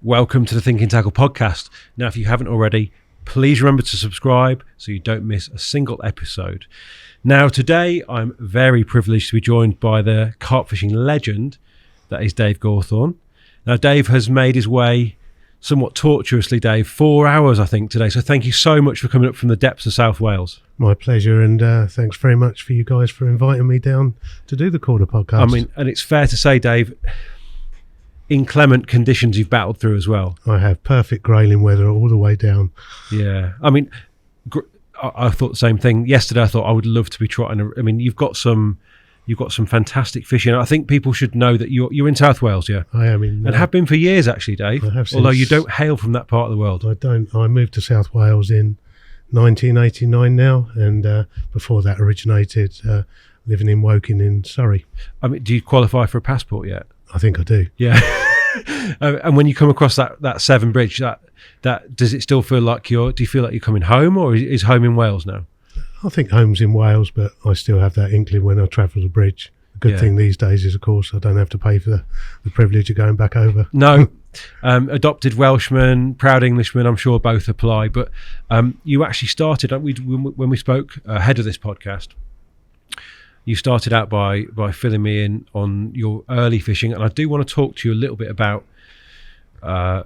Welcome to the Thinking Tackle podcast. Now, if you haven't already, please remember to subscribe so you don't miss a single episode. Now, today I'm very privileged to be joined by the carp fishing legend that is Dave Gawthorn. Now, Dave has made his way somewhat tortuously, Dave, 4 hours, I think, today. So thank you so much for coming up from the depths of South Wales. My pleasure, and thanks very much for you guys for inviting me down to do the Korda podcast. I mean, and it's fair to say, Dave, inclement conditions you've battled through as well. I have perfect grayling weather all the way down. Yeah, I mean, I thought the same thing. Yesterday I thought I would love to be trotting. I mean, you've got some fantastic fishing. I think people should know that you're in South Wales, yeah? I am and have been for years, actually, Dave. I have, although you don't hail from that part of the world. I don't. I moved to South Wales in 1989 now, and before that originated living in Woking in Surrey. I mean, do you qualify for a passport yet? I think I do. Yeah. And when you come across that Severn Bridge, that does it still feel like do you feel like you're coming home, or is home in Wales now? I think home's in Wales, but I still have that inkling when I travel the bridge. The good thing these days is, of course, I don't have to pay for the privilege of going back over. No. Adopted Welshman, proud Englishman, I'm sure both apply. But you actually started, when we spoke ahead of this podcast, you started out by filling me in on your early fishing, and I do want to talk to you a little bit about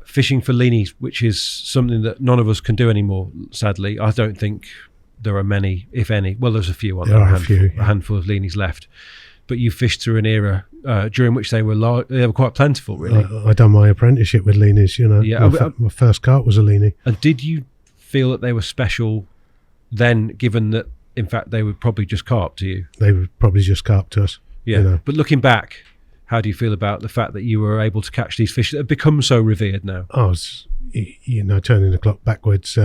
fishing for leanies, which is something that none of us can do anymore, sadly. I don't think there are many, if any. Well, there's a few, there are a handful of leanies left. But you fished through an era during which they were quite plentiful, really. I done my apprenticeship with leanies, you know. Yeah, my first carp was a leanie. And did you feel that they were special then, given that, in fact, they were probably just carp to you? They were probably just carp to us. Yeah, you know. But looking back, how do you feel about the fact that you were able to catch these fish that have become so revered now? Turning the clock backwards,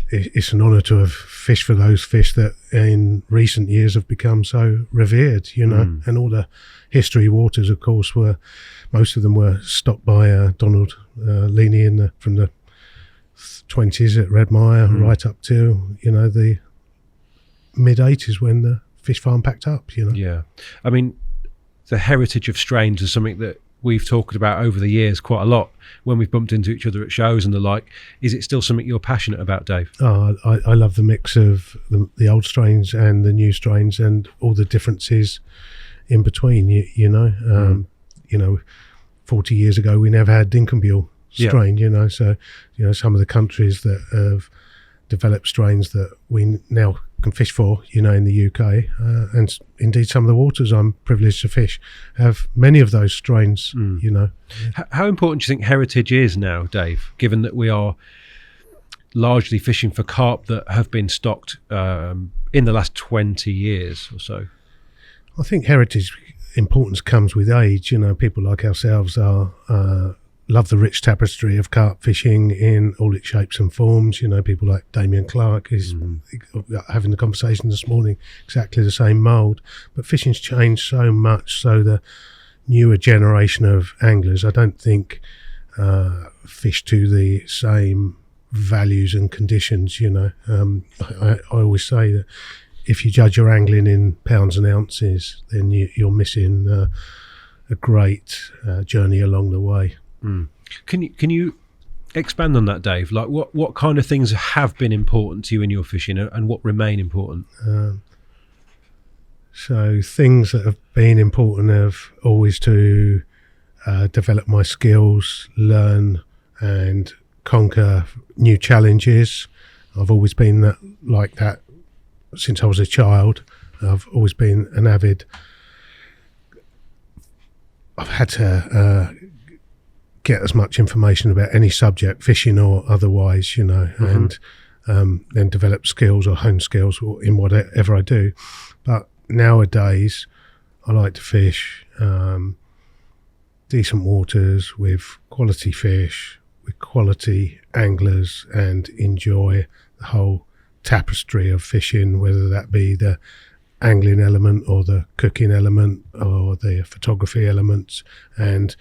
it's an honour to have fished for those fish that in recent years have become so revered, you know. And all the history waters, of course, most of them were stocked by Donald Leaney from the 20s at Redmire right up to, you know, the mid-80s when the fish farm packed up, you know. Yeah. I mean, the heritage of strains is something that we've talked about over the years quite a lot when we've bumped into each other at shows and the like. Is it still something you're passionate about, Dave? Oh, I love the mix of the old strains and the new strains and all the differences in between, you know. 40 years ago we never had Dinkenmule strain, you know. So, you know, some of the countries that have developed strains that we now can fish for, you know, in the UK, and indeed some of the waters I'm privileged to fish have many of those strains, you know. How important do you think heritage is now, Dave, given that we are largely fishing for carp that have been stocked in the last 20 years or so? I think heritage importance comes with age, you know. People like ourselves love the rich tapestry of carp fishing in all its shapes and forms. You know, people like Damien Clark is having the conversation this morning, exactly the same mould. But fishing's changed so much, so the newer generation of anglers, I don't think, fish to the same values and conditions, you know. I always say that if you judge your angling in pounds and ounces, then you're missing a great journey along the way. Can you expand on that, Dave? Like what kind of things have been important to you in your fishing and what remain important? So things that have been important have always to develop my skills, learn and conquer new challenges. I've always been like that since I was a child. I've always been an avid. I've had to get as much information about any subject, fishing or otherwise, you know, and then develop skills or hone skills in whatever I do. But nowadays, I like to fish decent waters with quality fish, with quality anglers, and enjoy the whole tapestry of fishing, whether that be the angling element or the cooking element or the photography elements and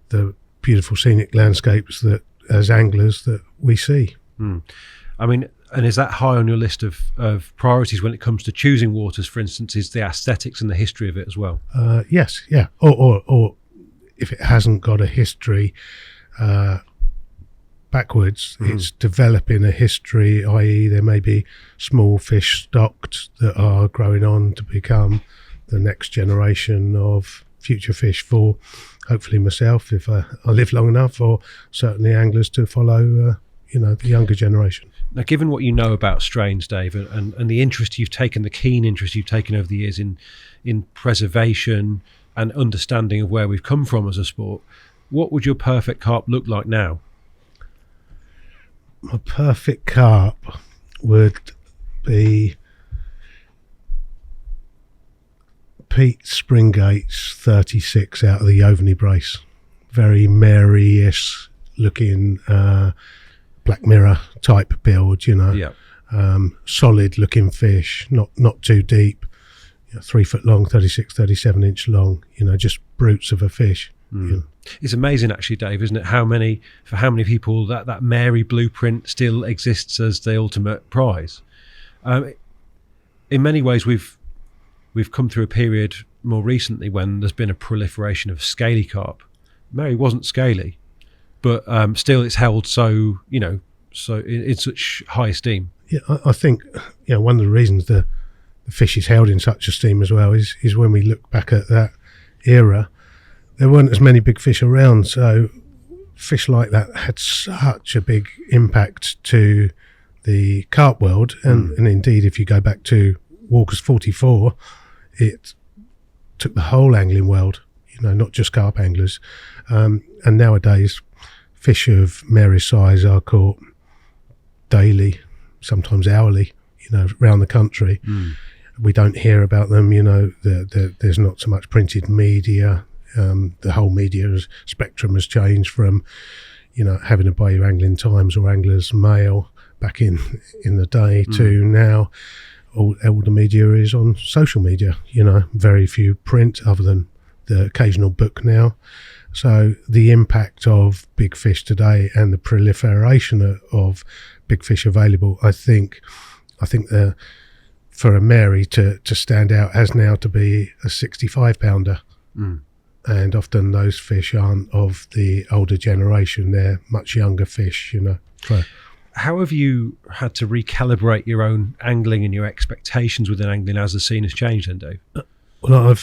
the beautiful scenic landscapes that as anglers that we see. I mean, and is that high on your list of priorities when it comes to choosing waters, for instance, is the aesthetics and the history of it as well? Yes, yeah. Or if it hasn't got a history, backwards. It's developing a history, i.e. there may be small fish stocked that are growing on to become the next generation of future fish for hopefully myself, if I live long enough, or certainly anglers to follow, the younger generation. Now, given what you know about strains, Dave, and the interest you've taken, the keen interest you've taken over the years in preservation and understanding of where we've come from as a sport, what would your perfect carp look like now? My perfect carp would be Pete Springgate's 36 out of the Yovany brace. Very Mary-ish looking Black Mirror type build, Yeah. Solid looking fish, not too deep, 3 foot long, 36, 37 inch long, just brutes of a fish. It's amazing, actually, Dave, isn't it? How many people that Mary blueprint still exists as the ultimate prize. In many ways, we've come through a period more recently when there's been a proliferation of scaly carp. Mary wasn't scaly, but still it's held so in such high esteem. Yeah, I think one of the reasons the fish is held in such esteem as well is when we look back at that era, there weren't as many big fish around, so fish like that had such a big impact to the carp world, and indeed if you go back to Walker's 44, it took the whole angling world, not just carp anglers, and nowadays fish of Mary's size are caught daily, sometimes hourly, around the country. We don't hear about them, there's not so much printed media. The whole media spectrum has changed from having to buy your Angling Times or Anglers Mail back in the day to now all the media is on social media. Very few print other than the occasional book now. So the impact of big fish today and the proliferation of big fish available, I think for a Mary to stand out has now to be a 65 pounder. And often those fish aren't of the older generation, they're much younger fish, So how have you had to recalibrate your own angling and your expectations within angling as the scene has changed then, Dave? Well,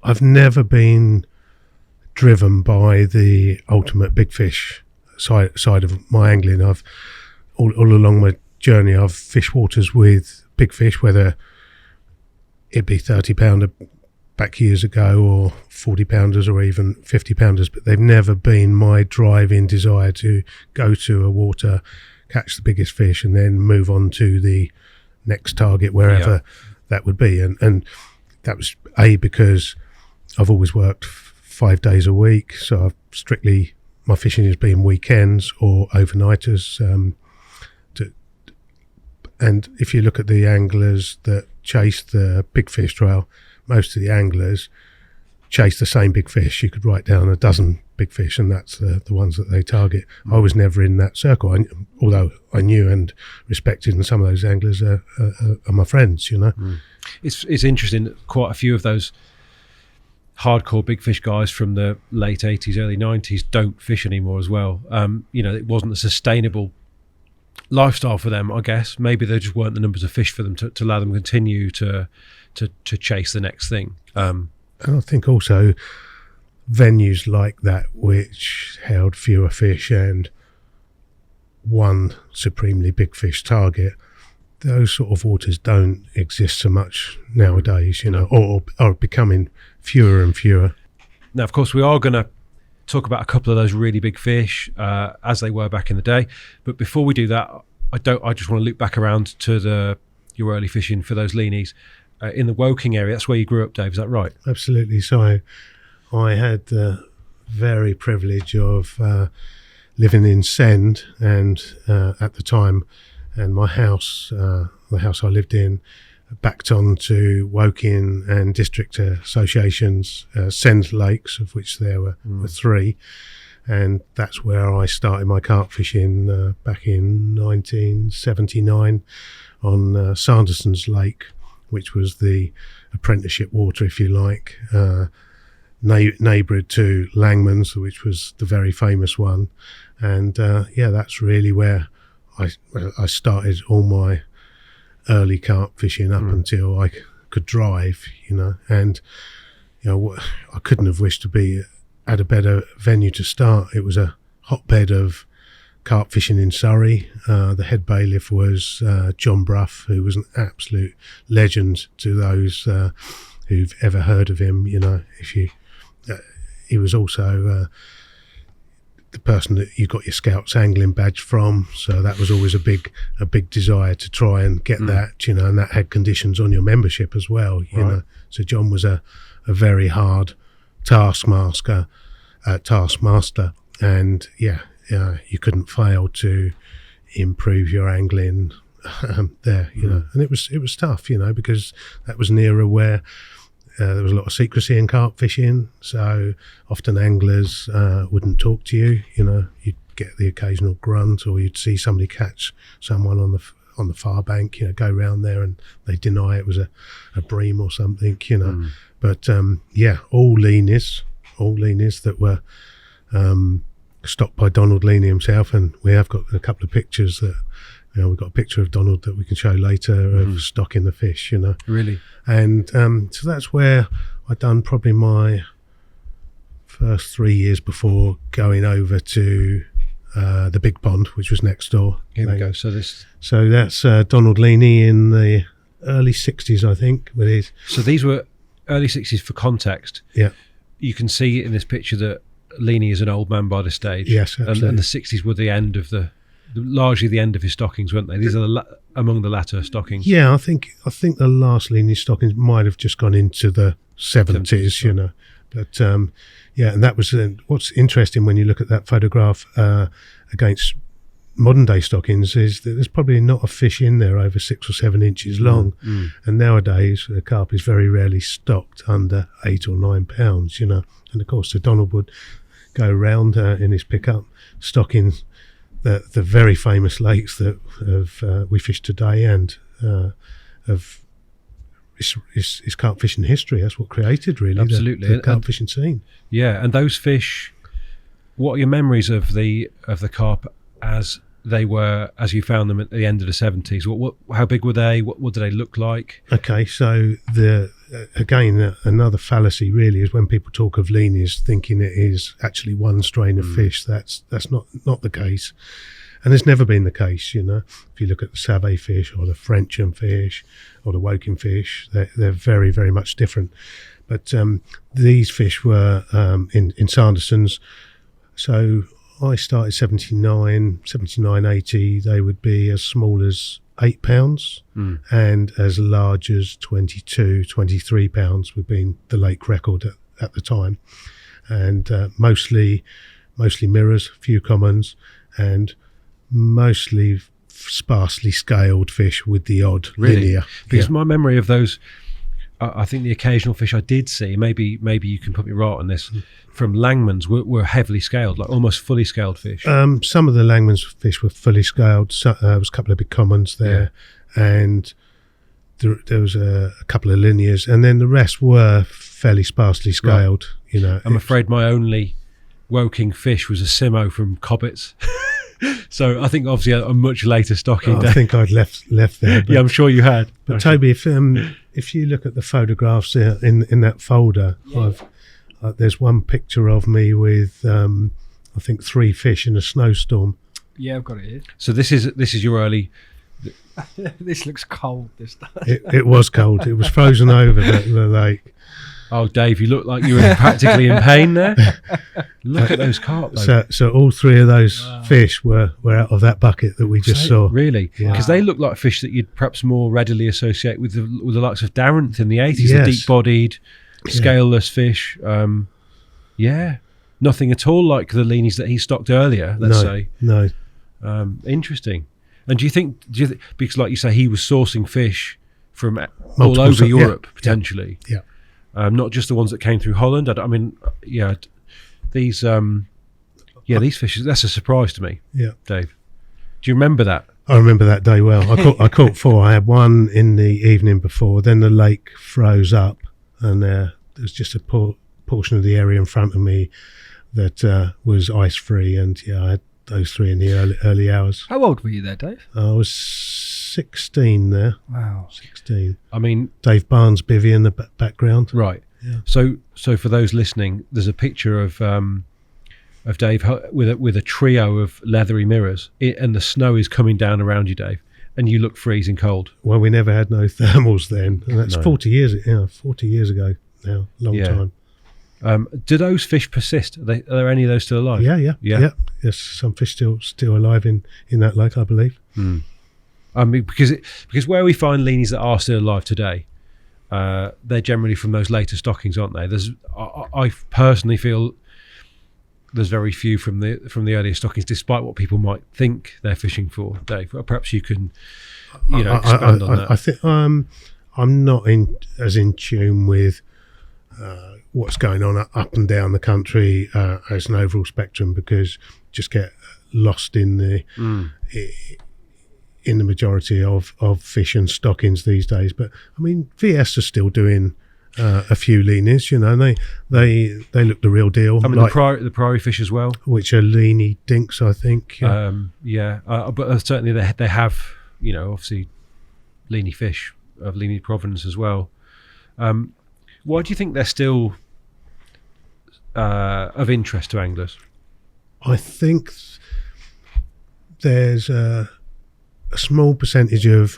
I've never been driven by the ultimate big fish side of my angling. I've all along my journey I've fished waters with big fish, whether it be 30 pounder back years ago or 40 pounders or even 50 pounders, but they've never been my driving desire to go to a water, catch the biggest fish and then move on to the next target wherever that would be. And that was because I've always worked 5 days a week, so I've strictly, my fishing has been weekends or overnighters. And if you look at the anglers that chase the big fish trail, most of the anglers chase the same big fish. You could write down a dozen big fish and that's the ones that they target. I was never in that circle, although I knew and respected, and some of those anglers are my friends, It's interesting that quite a few of those hardcore big fish guys from the late 80s, early 90s don't fish anymore as well. It wasn't a sustainable lifestyle for them, I guess. Maybe there just weren't the numbers of fish for them to allow them to continue to chase the next thing. And I think also venues like that which held fewer fish and one supremely big fish target, those sort of waters don't exist so much nowadays, or are becoming fewer and fewer. Now, of course, we are going to talk about a couple of those really big fish as they were back in the day. But before we do that, I just want to loop back around to your early fishing for those leanies in the Woking area. That's where you grew up, Dave. Is that right? Absolutely. So I had the very privilege of living in Send, and at the time, and my house, the house I lived in, backed onto Woking and district associations, Send lakes, of which there were 3, and that's where I started my carp fishing back in 1979 on Sanderson's Lake, which was the apprenticeship water, if you like, neighboured to Langman's, which was the very famous one, And that's really where I started all my early carp fishing up until I could drive, and I couldn't have wished to be at a better venue to start. It was a hotbed of carp fishing in Surrey. The head bailiff was John Brough, who was an absolute legend to those who've ever heard of him. He was also the person that you got your Scouts angling badge from, so that was always a big desire to try and get that, and that had conditions on your membership as well, you know. So John was a very hard taskmaster, and you couldn't fail to improve your angling there, and it was tough, because that was an era where there was a lot of secrecy in carp fishing, so often anglers wouldn't talk to you. You'd get the occasional grunt, or you'd see somebody catch someone on the far bank, go round there, and they deny it was a bream or something, But all leanies that were stocked by Donald Leaney himself, and we have got a couple of pictures that. We've got a picture of Donald that we can show later of stocking the fish, Really? And so that's where I'd done probably my first 3 years before going over to the big pond, which was next door. Here we go. So that's Donald Leaney in the early 60s, I think. So these were early 60s for context. Yeah. You can see in this picture that Leaney is an old man by this stage. Yes, absolutely. And the 60s were the end of largely the end of his stockings, weren't they? These are among the latter stockings. Yeah, I think the last Leaney stockings might have just gone into the 70s, But and that was what's interesting when you look at that photograph against modern day stockings is that there's probably not a fish in there over 6 or 7 inches long, and nowadays the carp is very rarely stocked under 8 or 9 pounds, And of course, Sir Donald would go around in his pickup stocking the very famous lakes that we fish today, and of it's carp fishing history. That's what created really the carp fishing scene. Yeah, and those fish. What are your memories of the carp as they were, as you found them at the end of the 70s? How big were they? What do they look like? Okay, so another fallacy really is when people talk of leanies thinking it is actually one strain of fish. That's not the case, and there's never been the case. If you look at the Savay fish or the Frencham fish or the Woking fish, they're very, very much different. But these fish were in Sanderson's. So I started 79, 80. They would be as small as 8 pounds and as large as 22, 23 pounds would be the lake record at the time. And mostly mirrors, few commons, and mostly sparsely scaled fish with the odd linear. Because my memory of those, I think the occasional fish I did see, maybe you can put me right on this, from Langman's were heavily scaled, like almost fully scaled fish. Some of the Langman's fish were fully scaled. There was a couple of big commons there, and there was a couple of linears, and then the rest were fairly sparsely scaled. I'm afraid my only Woking fish was a Simo from Cobbetts. So I think obviously a much later stocking day. I think I'd left there. But, yeah, I'm sure you had. But Toby, if you look at the photographs in that folder, there's one picture of me with I think 3 fish in a snowstorm. Yeah, I've got it here. So this is your early. This looks cold. This time. It was cold. It was frozen over the lake. Oh, Dave, you look like you were practically in pain there. Look at those carp. So all 3 of those fish were out of that bucket that we just saw. Really? Because they look like fish that you'd perhaps more readily associate with the likes of Darrenth in the 80s, the deep-bodied, scaleless fish. Nothing at all like the leanies that he stocked earlier, let's say. No. Interesting. And do you think, because like you say, he was sourcing fish from all over Europe, potentially. Yeah. Not just the ones that came through Holland. These fish, that's a surprise to me. Yeah. Dave, do you remember that? I remember that day well. I caught 4. I had one in the evening before, then the lake froze up, and there was just a portion of the area in front of me that was ice free, and I had those three in the early hours. How old were you there, Dave? I was 16 there. Wow. 16. I mean, Dave Barnes' bivvy in the background. right. Yeah. So for those listening, there's a picture of Dave with a trio of leathery mirrors, and the snow is coming down around you, Dave, and you look freezing cold. Well, we never had no thermals then. And that's No. 40 years ago now. Long Yeah. time. Do those fish persist? Are there any of those still alive? Yeah. Yeah. There's some fish still alive in that lake, I believe. I mean, because where we find leanies that are still alive today, they're generally from those later stockings, aren't they? I personally feel there's very few from the earlier stockings, despite what people might think they're fishing for. Dave, perhaps you can, expand on that. I think I'm not as in tune with what's going on up and down the country as an overall spectrum, because just get lost in the majority of fish and stockings these days. But I mean, VS are still doing a few leanies, and they look the real deal. I mean, the prairie fish as well, which are leany dinks, I think. But certainly they have, obviously leany fish of leany provenance as well. Why do you think they're still of interest to anglers? I think there's a small percentage of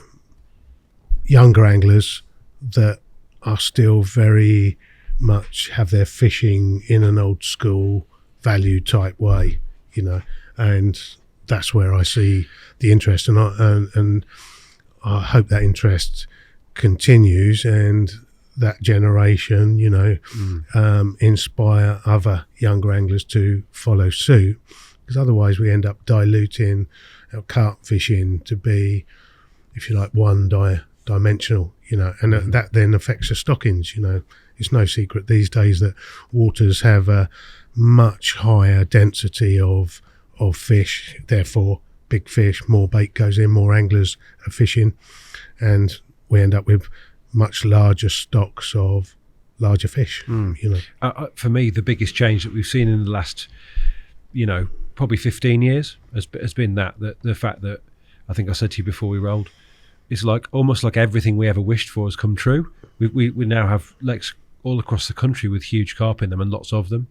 younger anglers that are still very much have their fishing in an old school value type way, and that's where I see the interest, and I hope that interest continues, and that generation, inspire other younger anglers to follow suit, because otherwise we end up diluting our carp fishing to be, if you like, one-dimensional, and that then affects the stockings. It's no secret these days that waters have a much higher density of fish, therefore big fish, more bait goes in, more anglers are fishing, and we end up with much larger stocks of larger fish. For me, the biggest change that we've seen in the last, probably 15 years has been the fact that, I think I said to you before we rolled, it's like almost like everything we ever wished for has come true. We now have lakes all across the country with huge carp in them, and lots of them.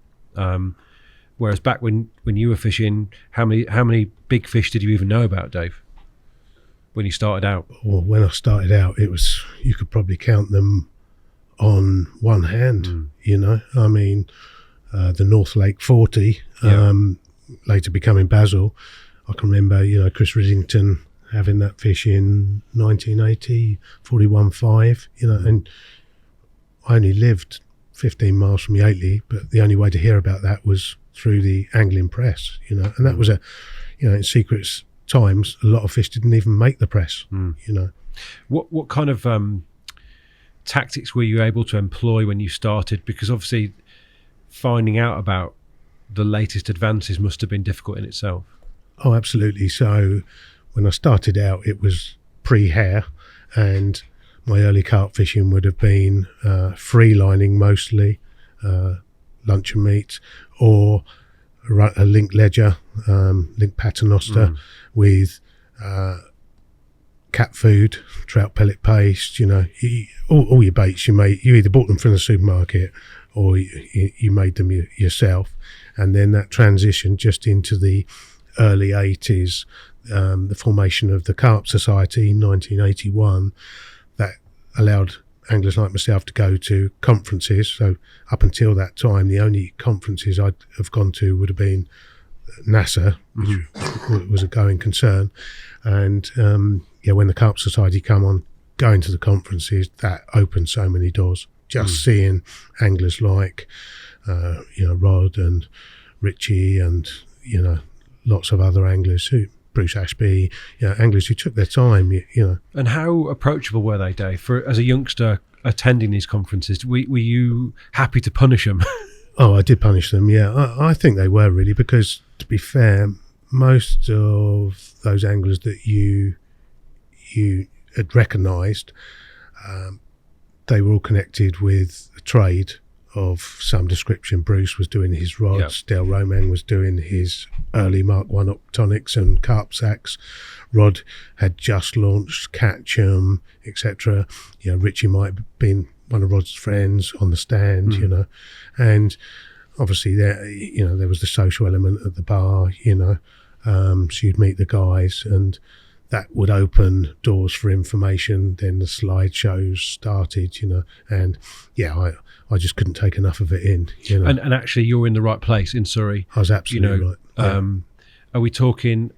Whereas back when you were fishing, how many big fish did you even know about, Dave? When you started out? Well, when I started out, you could probably count them on one hand. I mean, the North Lake 40, later becoming Basil. I can remember, Chris Riddington having that fish in 1980, 41.5, and I only lived 15 miles from Yateley, but the only way to hear about that was through the angling press, and that was in secret times, a lot of fish didn't even make the press. What kind of tactics were you able to employ when you started? Because obviously finding out about the latest advances must have been difficult in itself. Oh, absolutely. So when I started out, it was pre-hair, and my early carp fishing would have been free lining mostly, luncheon meat, or a link ledger, link paternoster with cat food, trout pellet paste. All your baits you either bought them from the supermarket or you made them yourself. And then that transition just into the early 80s, the formation of the Carp Society in 1981, that allowed anglers like myself to go to conferences. So up until that time, the only conferences I'd have gone to would have been NASA, which was a going concern. And when the Carp Society come on, going to the conferences, that opened so many doors. Just seeing anglers like Rod and Richie and lots of other anglers, Bruce Ashby, anglers who took their time, And how approachable were they, Dave? As a youngster attending these conferences, were you happy to punish them? Oh, I did punish them, yeah. I think they were, really, because, to be fair, most of those anglers that you had recognised, they were all connected with a trade of some description. Bruce was doing his rods, Del Romang was doing his early Mark 1 Octonics and carp sacks. Rod had just launched Catchem, etc. Richie might have been one of Rod's friends on the stand, and obviously there was the social element at the bar, so you'd meet the guys, and that would open doors for information. Then the slideshows started, and I just couldn't take enough of it in, And actually, you're in the right place in Surrey. I was absolutely right. Are we talking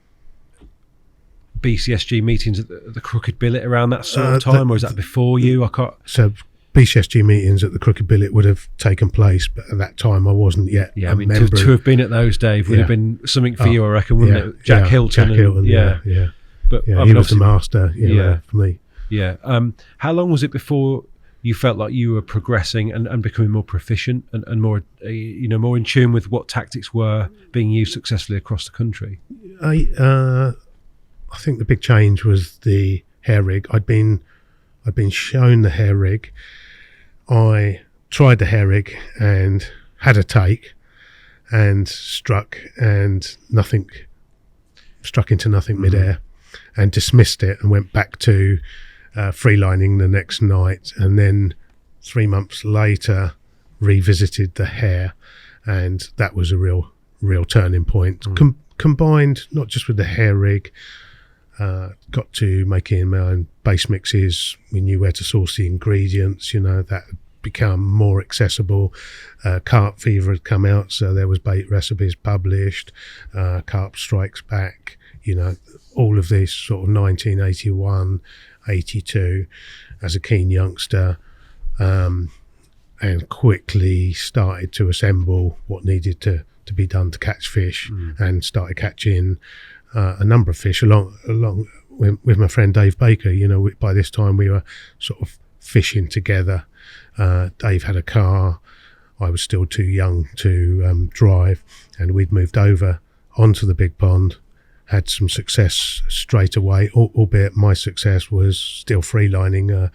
BCSG meetings at the Crooked Billet around that sort of time, or is that before you? I can't. So BCSG meetings at the Crooked Billet would have taken place, but at that time I wasn't yet a member. To have been at those, Dave, would have been something for you, I reckon, wouldn't it? Jack Hilton. Yeah. But I he mean, was the master, for me. Yeah. How long was it before you felt like you were progressing and becoming more proficient and more, more in tune with what tactics were being used successfully across the country? I think the big change was the hair rig. I'd been shown the hair rig. I tried the hair rig and had a take and struck into nothing midair, and dismissed it and went back to freelining the next night, and then 3 months later revisited the hair, and that was a real turning point. Combined not just with the hair rig, got to making my own base mixes. We knew where to source the ingredients, that had become more accessible. Carp Fever had come out, so there was bait recipes published. Carp Strikes Back, all of this sort of 1981, 82 as a keen youngster, and quickly started to assemble what needed to be done to catch fish, and started catching a number of fish along with my friend Dave Baker. By this time we were sort of fishing together. Dave had a car. I was still too young to drive, and we'd moved over onto the big pond. Had some success straight away, albeit my success was still freelining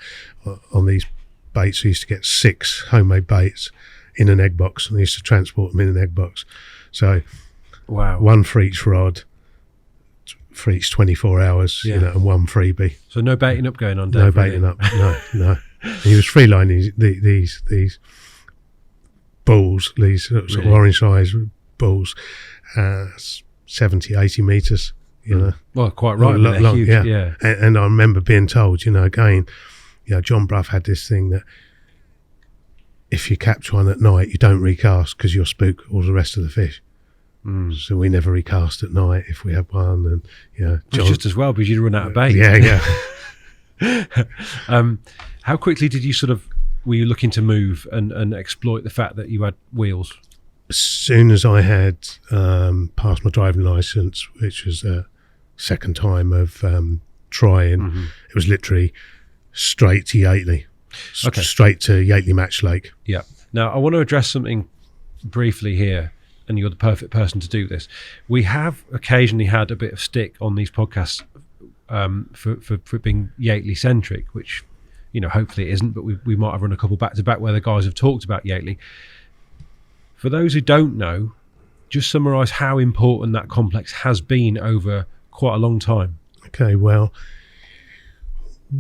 on these baits. We used to get 6 homemade baits in an egg box, and I used to transport them in an egg box. So, wow, 1 for each rod, for each 24 hours, and 1 freebie. So no baiting up going on, Dave? No baiting up, no. And he was freelining these bulls, these sort of orange eyes bulls, 70, 80 metres, Well, quite right. They're huge, yeah. And I remember being told, again, John Bruff had this thing that if you catch one at night, you don't recast because you'll spook all the rest of the fish. So we never recast at night if we had one, and John, just as well because you'd run out of bait. How quickly did you were you looking to move and exploit the fact that you had wheels? As soon as I had passed my driving licence, which was a second time of trying, it was literally straight to Yateley, straight to Yateley Match Lake. Yeah. Now I want to address something briefly here, and you're the perfect person to do this. We have occasionally had a bit of stick on these podcasts for being Yateley centric, which hopefully it isn't, but we might have run a couple back to back where the guys have talked about Yateley. For those who don't know, just summarise how important that complex has been over quite a long time. Okay, well,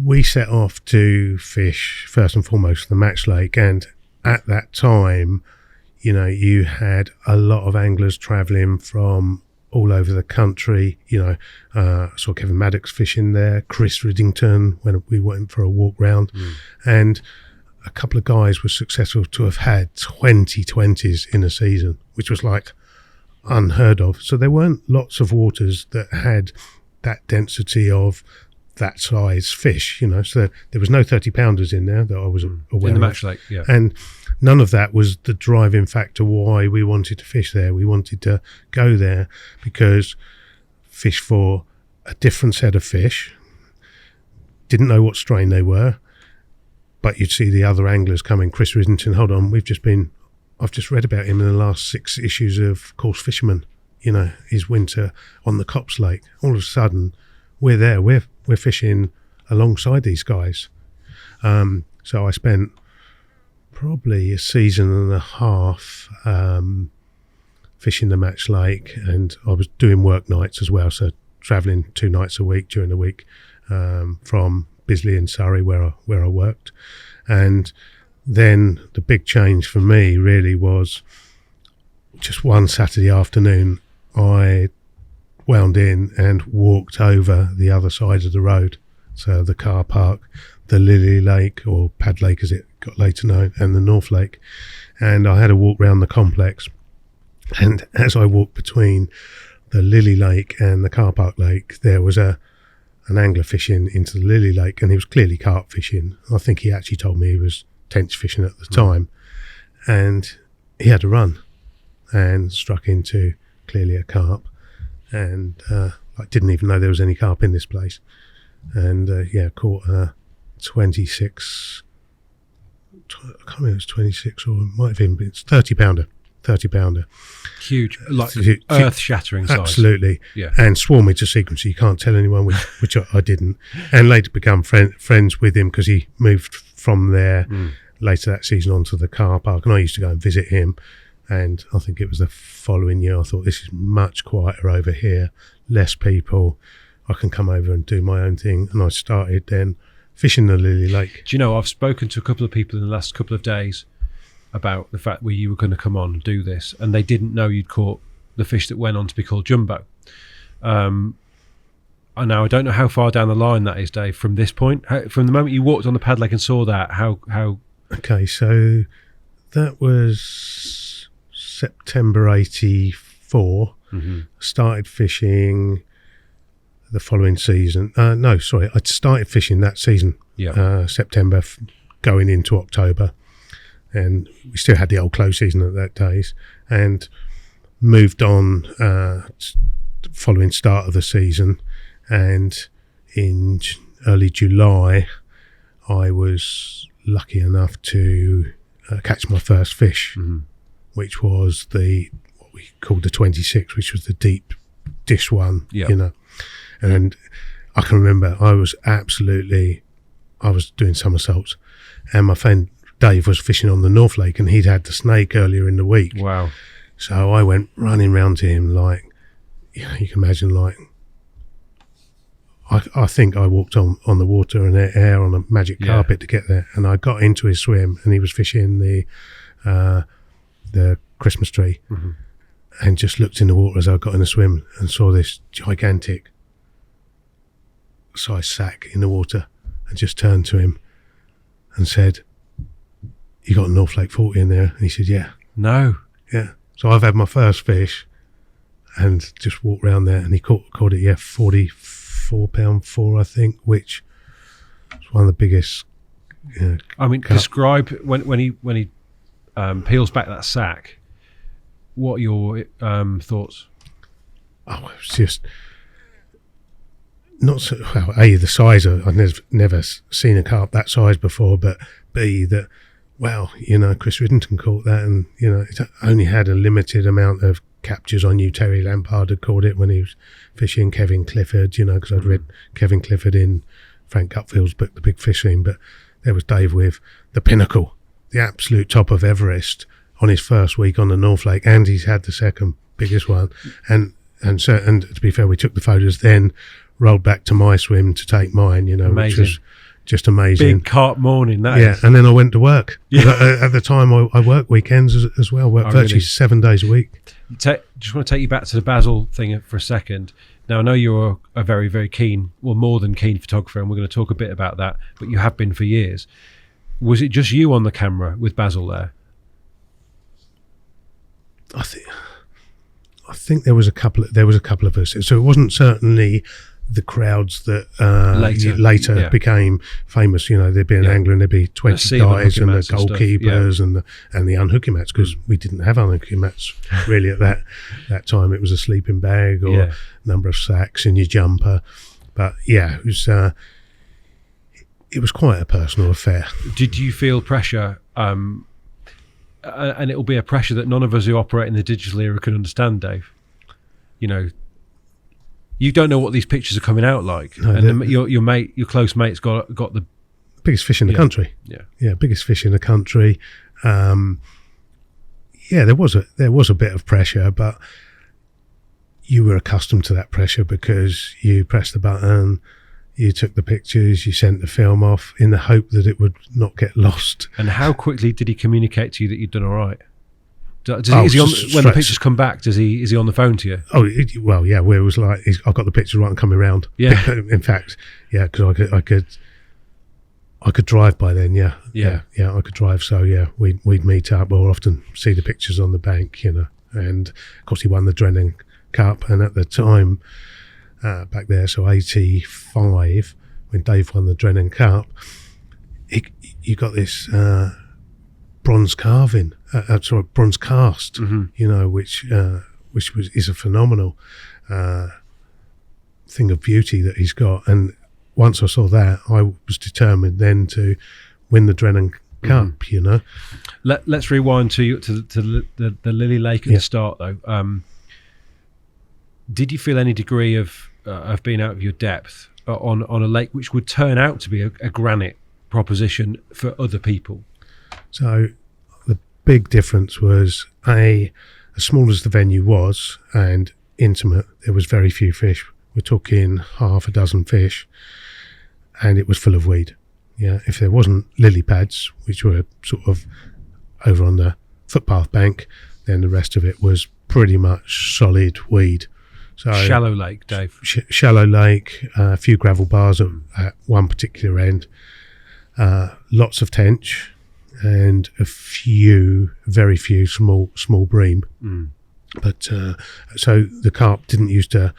we set off to fish first and foremost the Match Lake, and at that time, you had a lot of anglers travelling from all over the country. Saw Kevin Maddox fishing there, Chris Riddington when we went for a walk round, and a couple of guys were successful to have had 2020s in a season, which was like unheard of. So there weren't lots of waters that had that density of that size fish, so there was no 30-pounders in there that I was aware in the of. Match Lake, yeah. And none of that was the driving factor why we wanted to fish there. We wanted to go there because fish for a different set of fish, didn't know what strain they were, but you'd see the other anglers coming. Chris Riddington, hold on, I've just read about him in the last 6 issues of Coarse Fisherman, his winter on the Cops Lake. All of a sudden, we're there, we're fishing alongside these guys. So I spent probably a season and a half fishing the Match Lake, and I was doing work nights as well, so travelling 2 nights a week during the week from Bisley in Surrey where I worked. And then the big change for me really was just one Saturday afternoon I wound in and walked over the other side of the road, so the car park, the Lily Lake, or Pad Lake as it got later known, and the North Lake, and I had a walk round the complex. And as I walked between the Lily Lake and the car park lake, there was an angler fishing into the Lily Lake, and he was clearly carp fishing. I think he actually told me he was tench fishing at the time, and he had a run and struck into clearly a carp, and I didn't even know there was any carp in this place, and caught a 26. I can't remember if it was 26 or it might have even been 30 pounder. Huge, like earth-shattering size. Absolutely. Yeah. And swore me to secrecy. You can't tell anyone, which I didn't. And later become friends with him because he moved from there later that season onto the car park, and I used to go and visit him. And I think it was the following year I thought, this is much quieter over here, less people. I can come over and do my own thing. And I started then fishing the Lily Lake. Do you know, I've spoken to a couple of people in the last couple of days about the fact where you were going to come on and do this, and they didn't know you'd caught the fish that went on to be called jumbo. And now I don't know how far down the line that is, Dave, from this point. From the moment you walked on the Pad Lake and saw that, how... Okay, so that was September 84. Started fishing the following season. I'd started fishing that season, September going into October. And we still had the old close season at that days, and moved on following start of the season. And in early July, I was lucky enough to catch my first fish, which was what we called the 26, which was the deep dish one, And I can remember I was doing somersaults, and my friend Dave was fishing on the North Lake, and he'd had the snake earlier in the week. Wow. So I went running round to him like, you can imagine, like, I think I walked on the water and air on a magic carpet to get there, and I got into his swim, and he was fishing the Christmas tree, and just looked in the water as I got in the swim and saw this gigantic size sack in the water, and just turned to him and said, "You got a North Lake 40 in there?" And he said, "Yeah." No. Yeah. So I've had my first fish and just walked around there, and he caught it, 44 pound 4, I think, which was one of the biggest. I mean, describe when he peels back that sack. What are your thoughts? Oh, it was just not so well. A, the size of, I've never seen a carp that size before, but B, that, wow, Chris Riddington caught that, and it only had a limited amount of captures on you. Terry Lampard had caught it when he was fishing. Kevin Clifford, because I'd read Kevin Clifford in Frank Gutfield's book, The Big Fish Scene. But there was Dave with the pinnacle, the absolute top of Everest, on his first week on the North Lake, and he's had the second biggest one. And to be fair, we took the photos, then rolled back to my swim to take mine, which was just amazing. Big carp morning, that is. And then I went to work. At the time, I worked weekends as well, worked virtually 7 days a week. Just want to take you back to the Basil thing for a second. Now, I know you're a very, very keen, well, more than keen photographer, and we're going to talk a bit about that, but you have been for years. Was it just you on the camera with Basil there? I think there was a couple of us. So it wasn't certainly the crowds that later became famous. There'd be an angler and there'd be 20 guys and the goalkeepers and the unhooking mats, because we didn't have unhooking mats really at that time. It was a sleeping bag or a number of sacks in your jumper. But it was quite a personal affair. Did you feel pressure? And it will be a pressure that none of us who operate in the digital era can understand, Dave. You don't know what these pictures are coming out like, and your close mate's got the biggest fish in the country. Yeah. Biggest fish in the country. There was a bit of pressure, but you were accustomed to that pressure because you pressed the button, you took the pictures, you sent the film off in the hope that it would not get lost. And how quickly did he communicate to you that you'd done all right? When the pictures come back, is he on the phone to you? Where it was like, I've got the pictures right and coming round. Yeah. In fact, because I could drive by then. Yeah, I could drive. So we'd meet up. We'll often see the pictures on the bank, And of course, he won the Drennan Cup, and at the time, back there, so 85, when Dave won the Drennan Cup, you got this bronze carving, bronze cast, which is a phenomenal thing of beauty that he's got. And once I saw that, I was determined then to win the Drennan Cup. Let's rewind to the Lily Lake at the start, though. Did you feel any degree of being out of your depth on a lake which would turn out to be a granite proposition for other people? So the big difference was, as small as the venue was and intimate, there was very few fish. We're talking half a dozen fish, and it was full of weed. If there wasn't lily pads, which were sort of over on the footpath bank, then the rest of it was pretty much solid weed. So shallow lake, Dave. Shallow lake, a few gravel bars at one particular end, lots of tench, and very few small bream. But so the carp didn't used to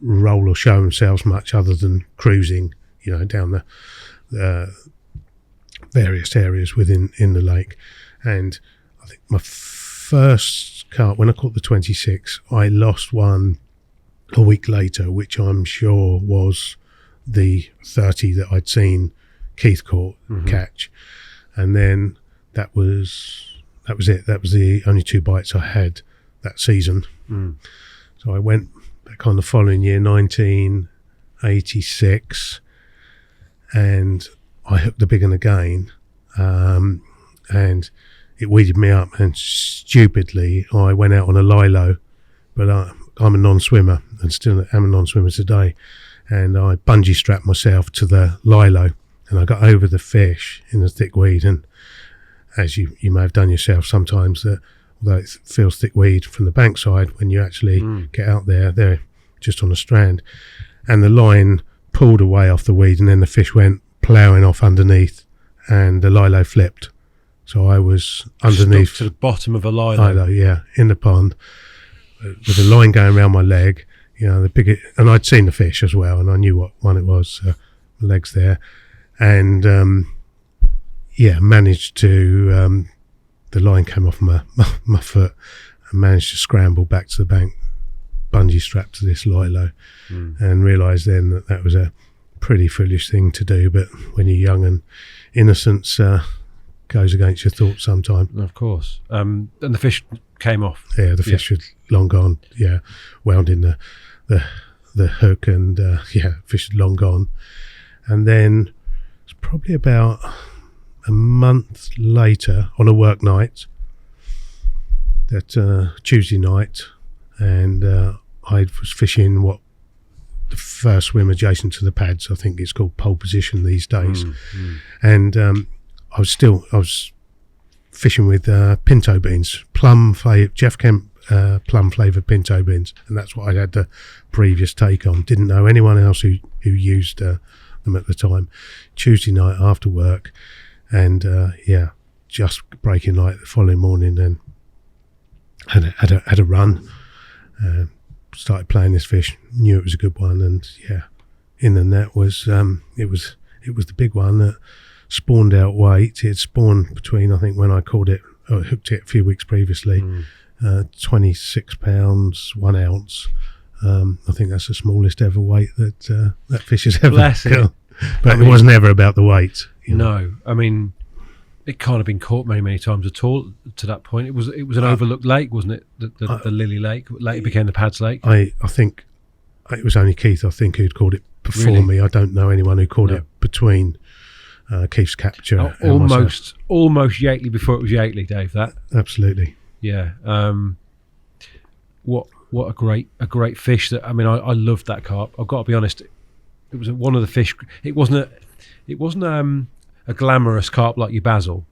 roll or show themselves much other than cruising, down the various areas in the lake. And I think my first carp, when I caught the 26, I lost one a week later, which I'm sure was the 30 that I'd seen Keith catch. And then that was it. That was the only 2 bites I had that season. So I went back on the following year, 1986, and I hooked the big one again, and it weeded me up, and stupidly I went out on a lilo, but I'm a non-swimmer and still am a non-swimmer today, and I bungee strapped myself to the lilo, and I got over the fish in the thick weed. And as you may have done yourself sometimes, that although it feels thick weed from the bankside, when you actually get out there, they're just on a strand, and the line pulled away off the weed, and then the fish went ploughing off underneath, and the lilo flipped. So I was underneath to the bottom of a lilo, in the pond, with the line going around my leg, the big, and I'd seen the fish as well, and I knew what one it was. My legs there, and managed to. The line came off my foot, and managed to scramble back to the bank, bungee strapped to this lilo, and realised then that was a pretty foolish thing to do. But when you're young, and innocence goes against your thoughts sometimes. Of course. And the fish came off. Yeah, the fish was long gone. Yeah, wound in the hook, and fish had long gone. And then it's probably about a month later, on a work night, that Tuesday night, and I was fishing the first swim adjacent to the pads. I think it's called pole position these days. And I was fishing with pinto beans, Jeff Kemp plum flavoured pinto beans, and that's what I had the previous take on. Didn't know anyone else who used them at the time. Tuesday night after work, and just breaking light the following morning, and had a run, started playing this fish, knew it was a good one, and in the net was it was the big one that spawned out weight. It had spawned between, I think when I caught it, I hooked it a few weeks previously, 26 pounds 1 ounce. I think that's the smallest ever weight that fish has ever got. But it was never about the weight. No, I mean, it can't have been caught many times at all to that point. It was an overlooked lake, wasn't it? The Lily Lake. Later became the Pads Lake. I think it was only Keith, I think, who'd caught it before me. I don't know anyone who caught it between Keith's capture. Oh, and myself. almost Yateley before it was Yateley, Dave. That Absolutely. yeah. What a great fish. That I loved that carp. I've got to be honest. It was one of the fish. It wasn't a glamorous carp like your basil,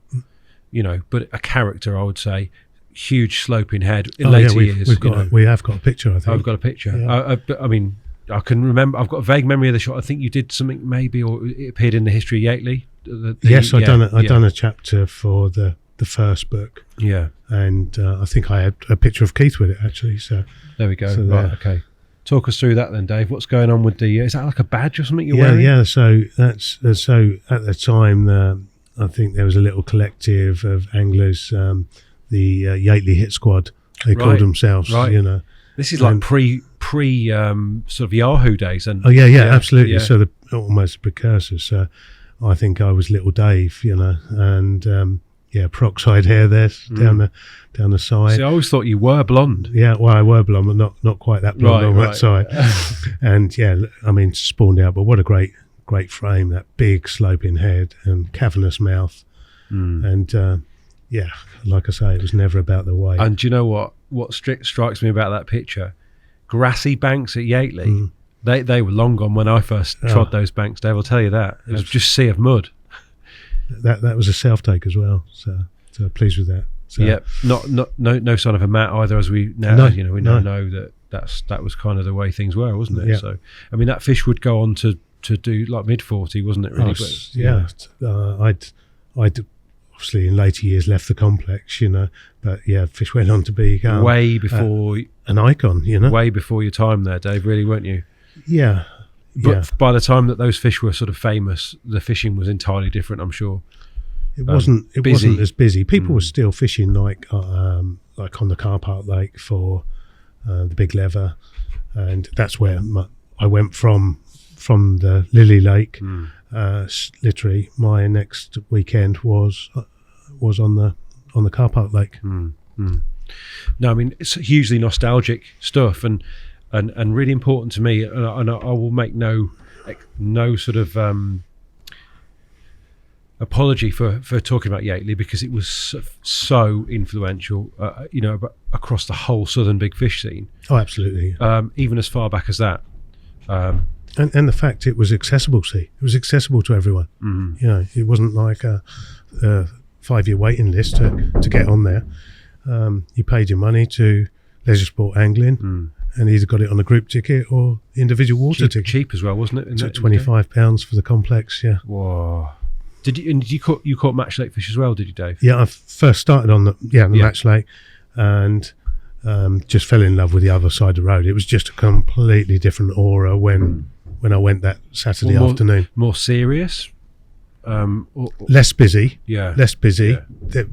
but a character, I would say. Huge sloping head in later years. We have got a picture, I think. I've got a picture. Yeah. But I can remember. I've got a vague memory of the shot. I think you did something maybe, or it appeared in the history of Yateley. Yes, I've done a chapter for the first book. Yeah, and I think I had a picture of Keith with it actually. So there we go. So right, okay. Talk us through that then, Dave. What's going on with the? Is that like a badge or something you're wearing? Yeah. So that's so at the time, I think there was a little collective of anglers, the Yateley Hit Squad. They called themselves. Right. This is like pre sort of Yahoo days. And absolutely. Yeah. So almost a precursor. So I think I was Little Dave, and peroxide hair there down the side. See, I always thought you were blonde. Yeah, well, I were blonde, but not quite that blonde on that side. And spawned out. But what a great frame! That big sloping head and cavernous mouth, and like I say, it was never about the weight. And do you know what strikes me about that picture? Grassy banks at Yateley. They were long gone when I first trod those banks, Dave. I'll tell you that. It was just sea of mud. That was a self take as well. So pleased with that. So, yeah, no sign of a mat either, as we now know that was kind of the way things were, wasn't it? Yeah. So that fish would go on to do like mid-40, wasn't it? Really? I'd obviously in later years left the complex, but fish went on to be way before an icon, way before your time there, Dave. Really, weren't you? Yeah. But by the time that those fish were sort of famous, the fishing was entirely different, I'm sure. It wasn't as busy. People were still fishing like on the car park lake for the big lever, and that's where I went from the Lily Lake. Literally, my next weekend was on the car park lake. No, it's hugely nostalgic stuff, and really important to me. And I will make no sort of apology for talking about Yateley, because it was so influential, across the whole southern big fish scene. Oh, absolutely. Even as far back as that. And the fact it was accessible to everyone. It wasn't like a 5-year waiting list to get on there. You paid your money to leisure sport angling, and either got it on a group ticket or individual water ticket. Cheap as well, wasn't it? £25 for the complex. Yeah. Whoa. You caught match lake fish as well? Did you, Dave? Yeah, I first started on the match lake, and just fell in love with the other side of the road. It was just a completely different aura when I went that Saturday afternoon. More serious, less busy. Yeah, less busy. Yeah.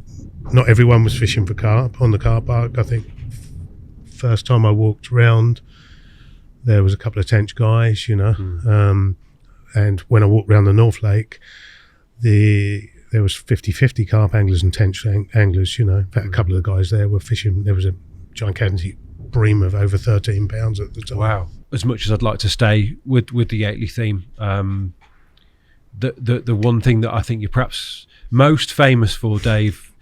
Not everyone was fishing for carp on the car park. I think first time I walked around, there was a couple of tench guys, and when I walked around the North Lake, there was 50-50 carp anglers and tench anglers. In fact, a couple of the guys there were fishing. There was a gigantic bream of over 13 pounds at the time. Wow. As much as I'd like to stay with the Yateley theme, the one thing that I think you're perhaps most famous for, Dave,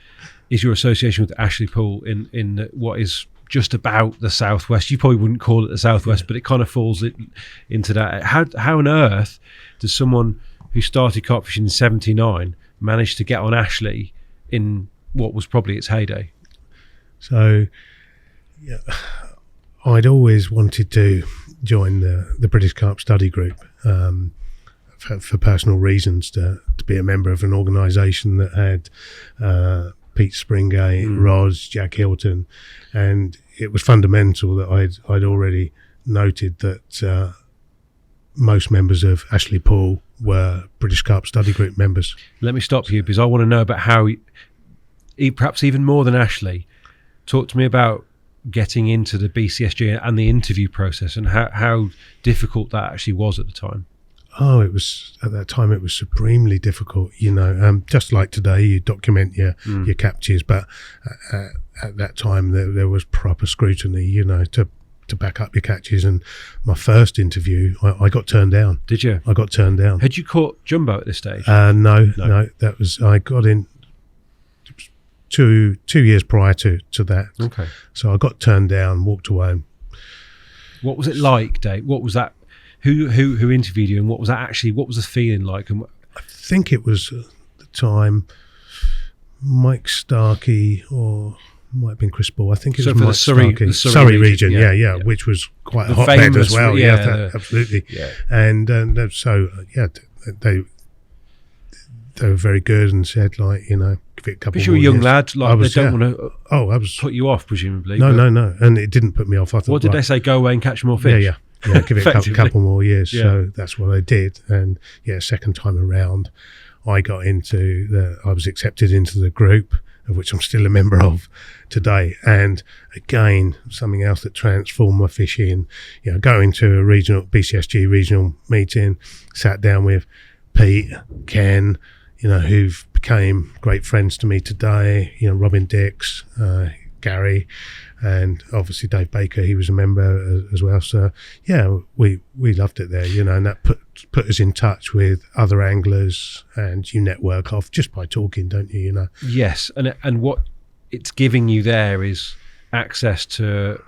is your association with Ashley Pool in what is just about the southwest. You probably wouldn't call it the southwest, but it kind of falls into that. How on earth does someone who started carp fishing in '79 manage to get on Ashley in what was probably its heyday? So, I'd always wanted to join the British Carp Study Group for personal reasons, to be a member of an organisation that had Pete Springate, Roz, Jack Hilton, and it was fundamental that I'd already noted that most members of Ashley Pool were British Carp Study Group members. Let me stop you, because I want to know about how, perhaps even more than Ashley, talk to me about getting into the BCSG and the interview process, and how difficult that actually was at the time. Oh, it was, at that time, it was supremely difficult, just like today, you document your captures, but at that time there was proper scrutiny, to to back up your catches. And my first interview, I got turned down. Did you? I got turned down. Had you caught jumbo at this stage? No. That was, I got in 2 years prior to that. Okay. So I got turned down, walked away. What was it like, Dave? What was that? Who interviewed you, and what was the feeling like? And I think it was at the time Mike Starkey, or might have been Chris Ball. I think it was for Mike Starkey. The Surrey region, yeah, which was quite a hotbed as well. Absolutely. Yeah. And they were very good and said, like, give it a couple. Because you're a young lad, like they don't want to. I was put you off, presumably. No, and it didn't put me off. I thought, what did they say? Go away and catch more fish. Yeah. Give it a couple more years. Yeah. So that's what I did. And second time around, I was accepted into the group, of which I'm still a member of today. And again, something else that transformed my fishing, going to a regional BCSG regional meeting, sat down with Pete, Ken, who've became great friends to me today, Robin Dix, Gary, and obviously Dave Baker, he was a member as well. So we loved it there, and that put us in touch with other anglers, and you network off just by talking, don't you? Yes, and what it's giving you there is access to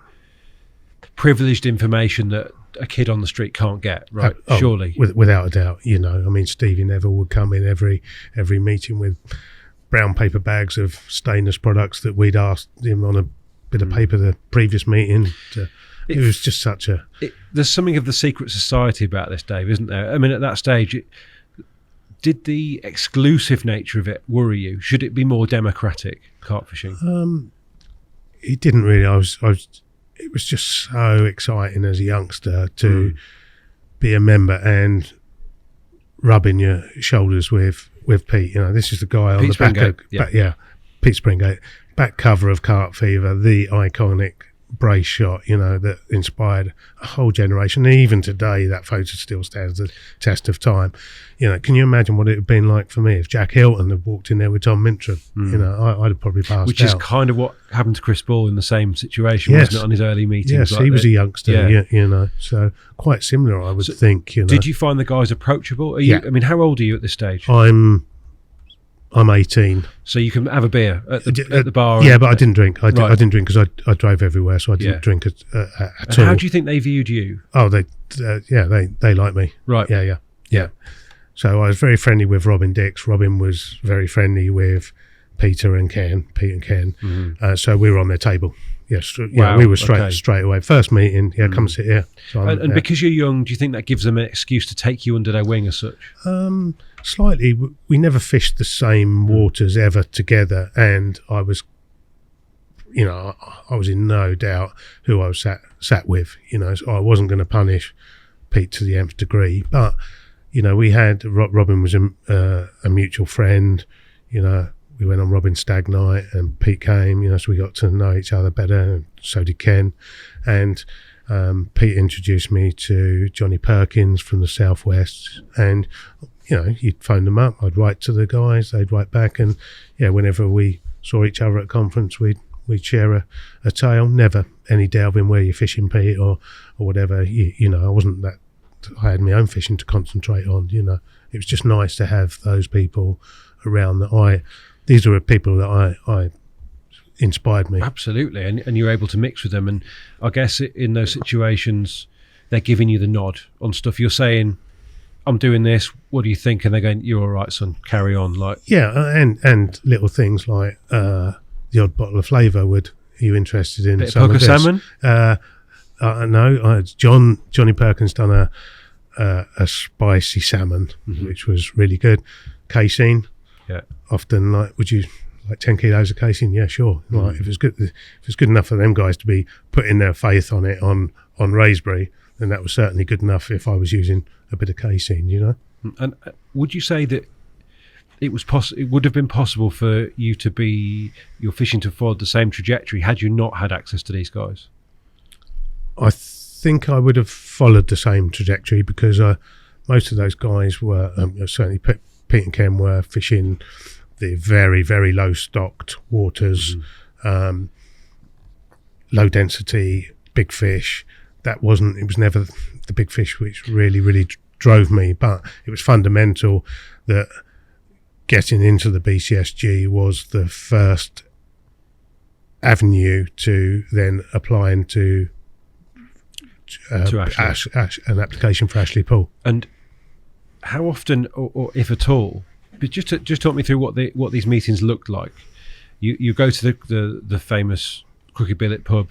privileged information that a kid on the street can't get, right? Surely, without a doubt. I mean, Stevie Neville would come in every meeting with brown paper bags of stainless products that we'd asked him on a bit of paper the previous meeting. It was just such a... There's something of the secret society about this, Dave, isn't there? I mean, at that stage, did the exclusive nature of it worry you? Should it be more democratic, carp fishing? It didn't really. It was just so exciting as a youngster to be a member and rubbing your shoulders with Pete. This is the guy on Pete the back Springate, of Pete Springate, back cover of Carp Fever, the iconic brace shot, that inspired a whole generation. Even today, that photo still stands the test of time. Can you imagine what it would have been like for me if Jack Hilton had walked in there with Tom Mintram? I'd have probably passed out. Which is kind of what happened to Chris Ball in the same situation, wasn't it, on his early meetings? Yes, he was a youngster, so quite similar, I would think. Did you find the guys approachable? I mean, how old are you at this stage? I'm 18. So you can have a beer at the bar? Yeah, but I didn't drink. I didn't drink because I drove everywhere, so I didn't drink at all. How do you think they viewed you? Oh, they like me. Right. Yeah. So I was very friendly with Robin Dix. Robin was very friendly with Pete and Ken. Mm-hmm. So we were on their table. Yes, we were straight away. First meeting, come sit here. So and because you're young, do you think that gives them an excuse to take you under their wing as such? Slightly. We never fished the same waters ever together, and I was in no doubt who I was sat with. So I wasn't going to punish Pete to the nth degree, but we had Robin was a mutual friend. We went on Robin Stag Night and Pete came, so we got to know each other better, and so did Ken. And Pete introduced me to Johnny Perkins from the Southwest, and you'd phone them up, I'd write to the guys, they'd write back, and whenever we saw each other at conference, we'd share a tale. Never any delving where you're fishing, Pete, or whatever. I wasn't that. I had my own fishing to concentrate on. It was just nice to have those people around these were people that I inspired me. Absolutely, and you're able to mix with them. And I guess in those situations, they're giving you the nod on stuff. You're saying, I'm doing this, what do you think? And they're going, you're all right, son, carry on. And little things like the odd bottle of flavour. Are you interested in bit some of of this? salmon? No, Johnny Perkins done a spicy salmon, which was really good. Casein. Yeah. Often, would you like 10 kilos of casein? Yeah, sure. If it's good enough for them guys to be putting their faith on it on Raisbury, then that was certainly good enough if I was using a bit of casein, And would you say that it would have been possible for your fishing to follow the same trajectory had you not had access to these guys? I think I would have followed the same trajectory because most of those guys were certainly Pete and Ken were fishing the very, very low stocked waters, low density big fish. It was never the big fish which really drove me, but it was fundamental that getting into the BCSG was the first avenue to then apply into an application for Ashley Pool. And how often, or if at all, but just talk me through what these meetings looked like. You go to the famous Crooked Billet pub.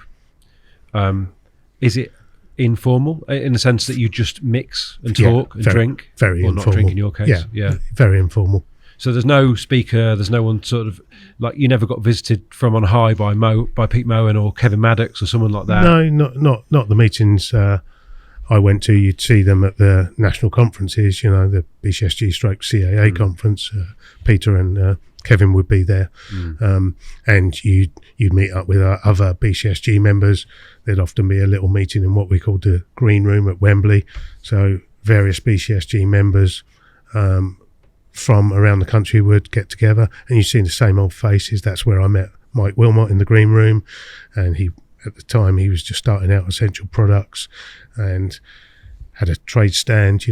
Is it informal in the sense that you just mix and talk and drink? Very or informal. Not drink in your case. Yeah, very informal. So there's no speaker. There's no one sort of like you never got visited from on high by Pete Moen or Kevin Maddox or someone like that. No, not the meetings I went to. You'd see them at the national conferences. The BCSG / CAA conference. Peter and Kevin would be there, and you'd meet up with other BCSG members. There'd often be a little meeting in what we called the green room at Wembley. So various BCSG members from around the country would get together, and you'd see the same old faces. That's where I met Mike Wilmot in the green room, and at the time he was just starting out Essential Products and had a trade stand,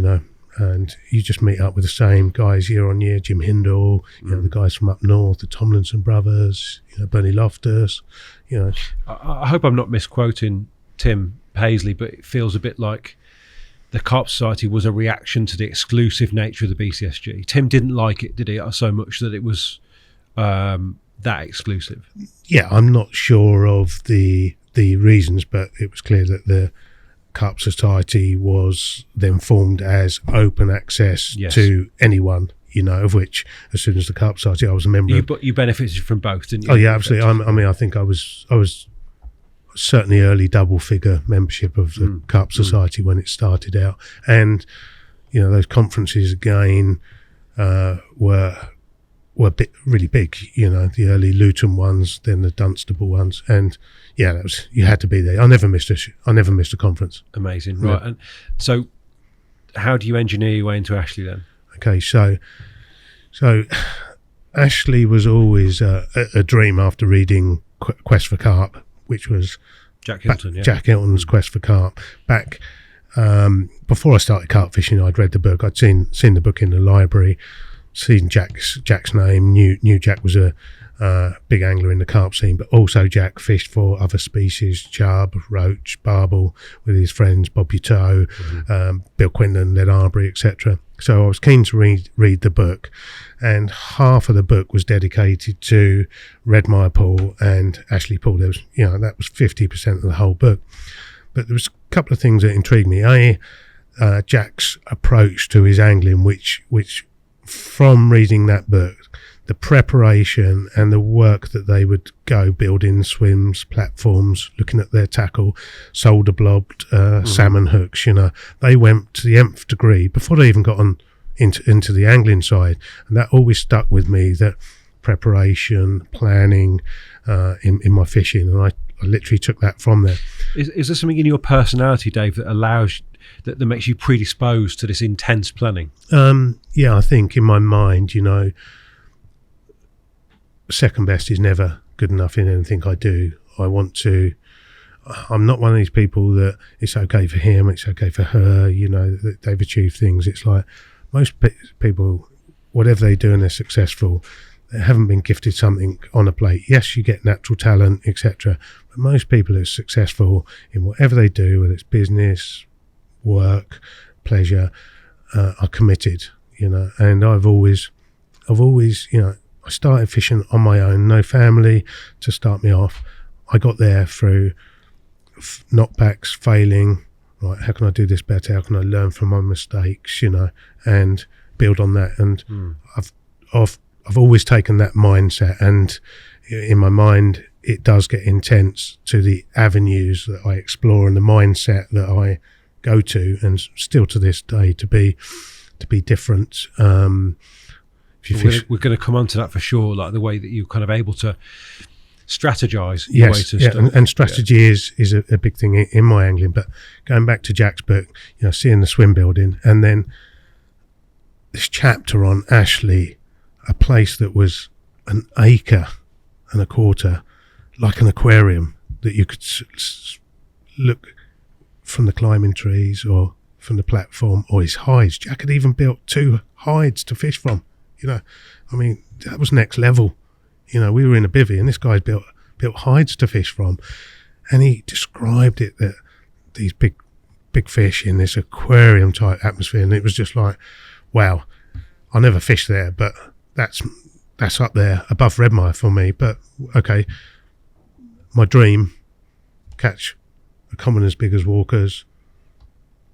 and you just meet up with the same guys year on year. Jim Hindle, the guys from up north, the Tomlinson brothers, Bernie Loftus, I hope I'm not misquoting Tim Paisley, but it feels a bit like the Carp Society was a reaction to the exclusive nature of the BCSG. Tim didn't like it, did he? So much that it was that exclusive. Yeah, I'm not sure of the reasons, but it was clear that the Carp Society was then formed as open access to anyone, of which as soon as the Carp Society, I was a member. You benefited from both, didn't you? Oh yeah, absolutely. I think I was certainly early double figure membership of the Carp Society when it started out, and those conferences again were really big. The early Luton ones, then the Dunstable ones, and you had to be there. I never missed a conference. Amazing, right? Yeah. And so, how do you engineer your way into Ashley then? Okay, so Ashley was always a dream after reading Quest for Carp, which was Jack Hilton. Jack Hilton's Quest for Carp. Back before I started carp fishing, I'd read the book. I'd seen the book in the library, seen Jack's name, knew Jack was a big angler in the carp scene, but also Jack fished for other species, chub, roach, barbel, with his friends Bob Buteau, Bill Quinlan, Ned Arbery, etc. So I was keen to read the book, and half of the book was dedicated to Redmire Pool and Ashley Pool. There was, that was 50% of the whole book. But there was a couple of things that intrigued me. Jack's approach to his angling, which from reading that book, the preparation and the work that they would go building swims, platforms, looking at their tackle, solder blobbed salmon hooks, they went to the nth degree before they even got on into the angling side. And that always stuck with me, that preparation, planning in my fishing. And I literally took that from there. Is there something in your personality, Dave, that makes you predisposed to this intense planning? I think in my mind, second best is never good enough in anything I do. I'm not one of these people that it's okay for him, it's okay for her, that they've achieved things. It's like most people, whatever they do and they're successful, they haven't been gifted something on a plate. Yes, you get natural talent, etc. But most people are successful in whatever they do, whether it's business, work, pleasure, are committed, and I've always, I started fishing on my own, no family to start me off. I got there through knockbacks, failing. Right, how can I do this better? How can I learn from my mistakes? And build on that. And I've always taken that mindset, and in my mind, it does get intense to the avenues that I explore and the mindset that I go to, and still to this day to be different. We're going to come on to that for sure, like the way that you're kind of able to strategize. And strategy is a big thing in my angling. But going back to Jack's book, seeing the swim building, and then this chapter on Ashley, a place that was an acre and a quarter, like an aquarium that you could look from the climbing trees or from the platform or his hides. Jack had even built 2 hides to fish from. I mean, that was next level. We were in a bivvy and this guy built hides to fish from, and he described it that these big fish in this aquarium type atmosphere, and it was just like, wow, I'll never fish there, but that's up there above Redmire for me. But okay, my dream, catch a common as big as Walker's,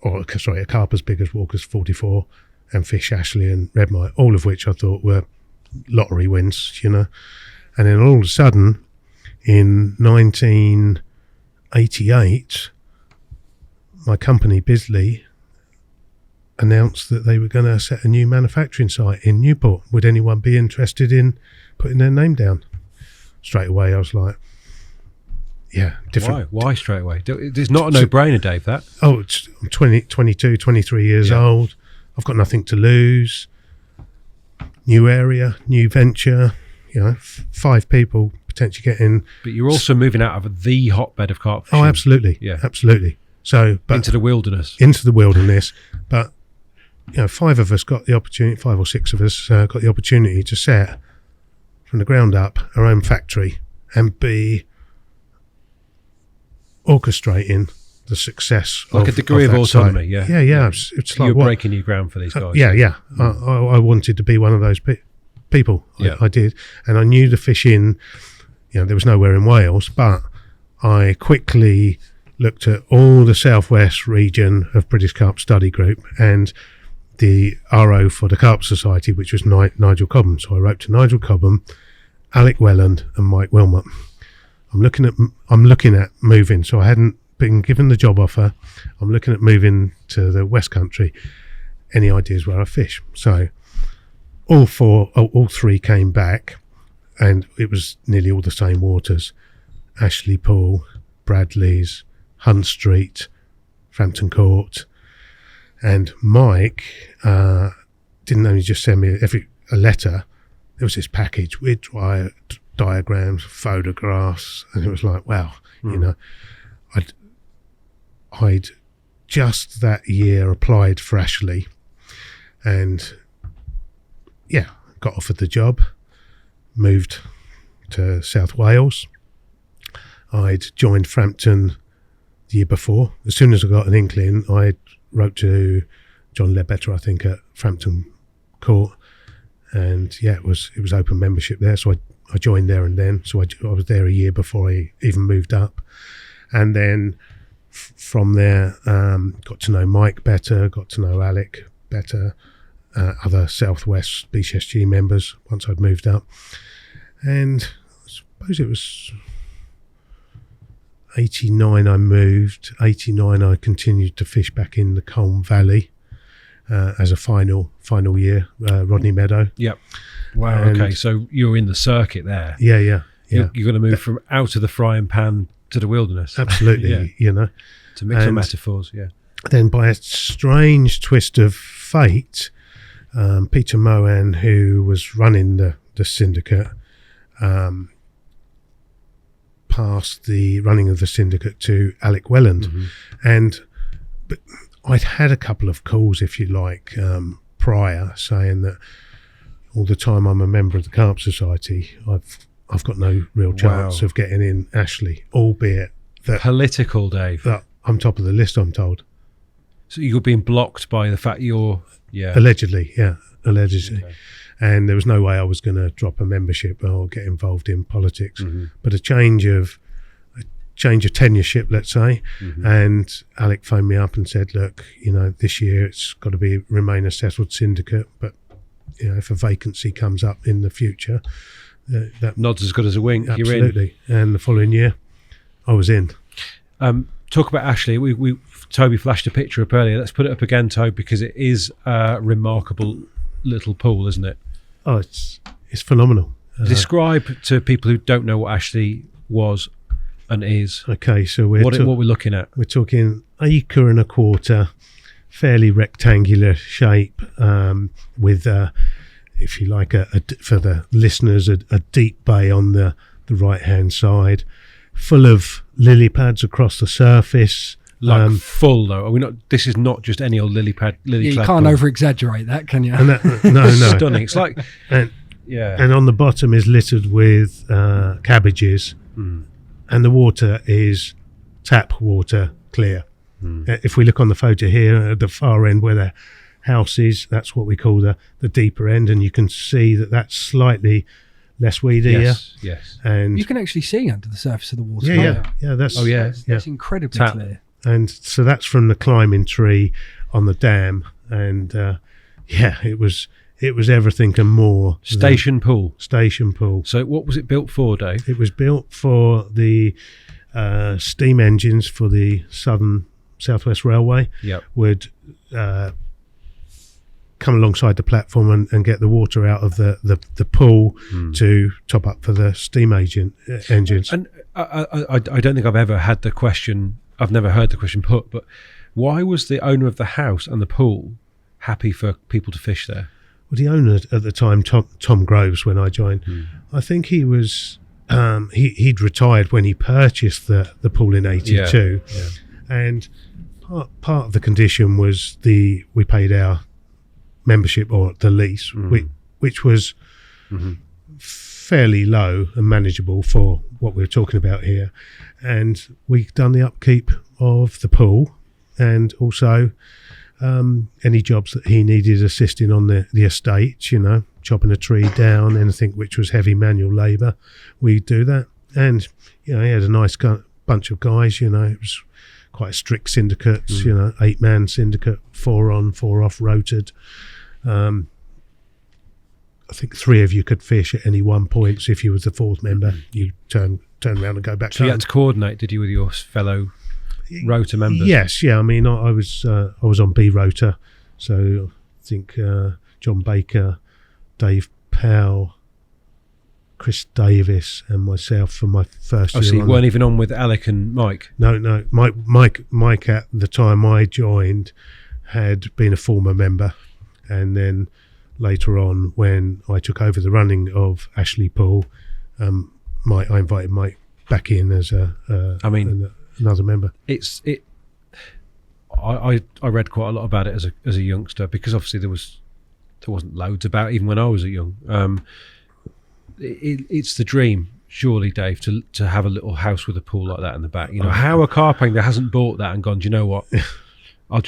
or sorry, a carp as big as Walker's 44, and fish Ashley and Redmire, all of which I thought were lottery wins, And then all of a sudden, in 1988, my company, Bisley, announced that they were going to set a new manufacturing site in Newport. Would anyone be interested in putting their name down? Straight away, I was like, yeah, different. Why straight away? It's not a no-brainer, Dave, that. Oh, I'm 22, 23 years old. I've got nothing to lose. New area, new venture, 5 people potentially getting... But you're also moving out of the hotbed of carp fishing. Oh, absolutely. Yeah. Absolutely. So, but into the wilderness. But, 5 of us got the opportunity, 5 or 6 of us got the opportunity to set from the ground up our own factory and be orchestrating the success like a degree of autonomy. Site. Yeah. It's like you're breaking new ground for these guys. I wanted to be one of those people. I did, and I knew the fishing. There was nowhere in Wales, but I quickly looked at all the southwest region of British Carp Study Group and the RO for the Carp Society, which was Nigel Cobham. So I wrote to Nigel Cobham, Alec Welland, and Mike Wilmot. I'm looking at moving. So I hadn't been given the job offer. I'm looking at moving to the West Country. Any ideas where I fish? So all 3 came back, and it was nearly all the same waters: Ashley Pool, Bradley's, Hunt Street, Frampton Court. And Mike didn't only just send me a letter. There was this package with diagrams, photographs, and it was like, wow, I'd just that year applied for Ashley, and got offered the job, moved to South Wales. I'd joined Frampton the year before. As soon as I got an inkling, I wrote to John Ledbetter, I think, at Frampton Court, and it was open membership there, so I joined there and then. So I was there a year before I even moved up, and then from there got to know Mike better, got to know Alec better, other Southwest BCSG members once I'd moved up, and I suppose it was 89 I moved. 89 I continued to fish back in the Colne Valley as a final year, Rodney Meadow. Yep. Wow. And okay, so you're in the circuit there. Yeah. You're going to move from out of the frying pan to the wilderness. Absolutely. To mix some metaphors. Yeah. Then by a strange twist of fate, Peter Mohan, who was running the syndicate, passed the running of the syndicate to Alec Welland. But I'd had a couple of calls, if you like, prior, saying that all the time I'm a member of the Carp Society, I've got no real chance of getting in Ashley, albeit that political, Dave. That I'm top of the list, I'm told. So you're being blocked by the fact you're allegedly. Okay. And there was no way I was going to drop a membership or get involved in politics. But a change of tenureship, let's say. And Alec phoned me up and said, look, this year it's got to remain a settled syndicate, but if a vacancy comes up in the future, that nod's as good as a wink. Absolutely. You're in. And the following year I was in. Talk about Ashley. Toby flashed a picture up earlier. Let's put it up again, Toby, because it is a remarkable little pool, isn't it? Oh, it's phenomenal. Describe to people who don't know what Ashley was and is. Okay, so what we're looking at. We're talking 1.25 acre, fairly rectangular shape, with, if you like, for the listeners, a deep bay on the right-hand side, full of lily pads across the surface. Like full though. Are we not? This is not just any old lily Yeah, you pad can't pool. over exaggerate that, can you? And that, no. Stunning. It's like And, yeah. and on the bottom is littered with cabbages, and the water is tap water, clear. If we look on the photo here at the far end where the house is, that's what we call the deeper end, and you can see that that's slightly less weedy. Yes. And You can actually see under the surface of the water. yeah, can't you? yeah. That's That's incredibly Tap. clear. And so that's from the climbing tree on the dam, and it was everything and more. Station pool. Station pool. So what was it built for, Dave? It was built for the steam engines for the Southwest Railway. Yep. Would come alongside the platform and get the water out of the pool to top up for the steam engines. And I don't think I've ever had the question. I've never heard the question put. But why was the owner of the house and the pool happy for people to fish there? Well, the owner at the time, Tom Groves, when I joined, I think he was he'd retired when he purchased the pool in '82, and part of the condition was we paid our membership or the lease, which was fairly low and manageable for what we're talking about here, and we've done the upkeep of the pool and also any jobs that he needed assisting on the estate, chopping a tree down, anything which was heavy manual labour, we do that. And he had a nice bunch of guys. It was quite a strict syndicate, 8-man syndicate, 4 on 4 off, rotated. I think 3 of you could fish at any one point. So if you was the 4th member, you turn around and go back So home. you had to coordinate, did you, with your fellow rota members? Yes, yeah. I mean, I was on B rota, so I think John Baker, Dave Powell, Chris Davis, and myself for my first year. So you on weren't even on with Alec and Mike? No. Mike at the time I joined had been a former member, and then later on when I took over the running of Ashley Pool, I invited Mike back in as another member. I read quite a lot about it as a youngster, because obviously there wasn't loads about even when I was a young. It's the dream, surely, Dave, to have a little house with a pool like that in the back. How a carp angler hasn't bought that and gone, do you know what? I'll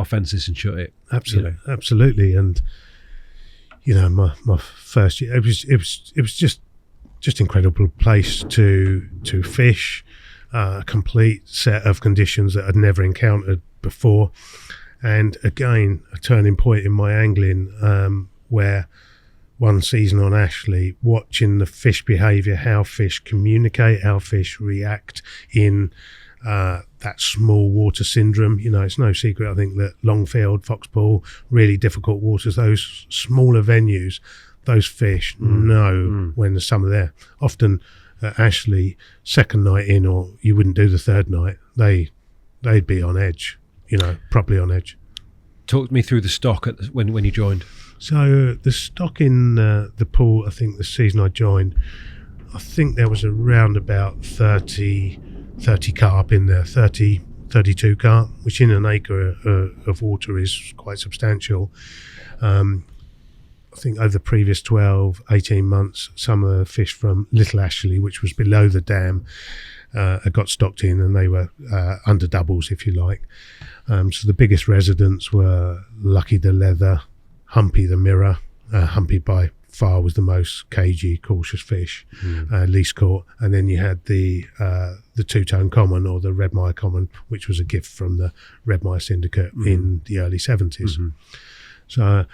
fence this and shut it. Absolutely. And my first year, it was just incredible place to fish. A complete set of conditions that I'd never encountered before, and again a turning point in my angling, where one season on Ashley, watching the fish behaviour, how fish communicate, how fish react in that small water syndrome. It's no secret, I think, that Longfield, Foxpool, really difficult waters, those smaller venues, those fish know when there's some there. Often Ashley, second night in, or you wouldn't do the third night, they'd be on edge, properly on edge. Talk me through the stock when you joined. So the stock in the pool, I think the season I joined, I think there was around about 30 carp in there, 32 carp, which in an acre of water is quite substantial. I think over the previous 12, 18 months, some of the fish from Little Ashley, which was below the dam, got stocked in, and they were under doubles, if you like. So the biggest residents were Lucky the Leather, Humpy the Mirror. Humpy by far was the most cagey, cautious fish, least caught. And then you had the two-tone common, or the Redmire common, which was a gift from the Redmire syndicate in the early 70s. So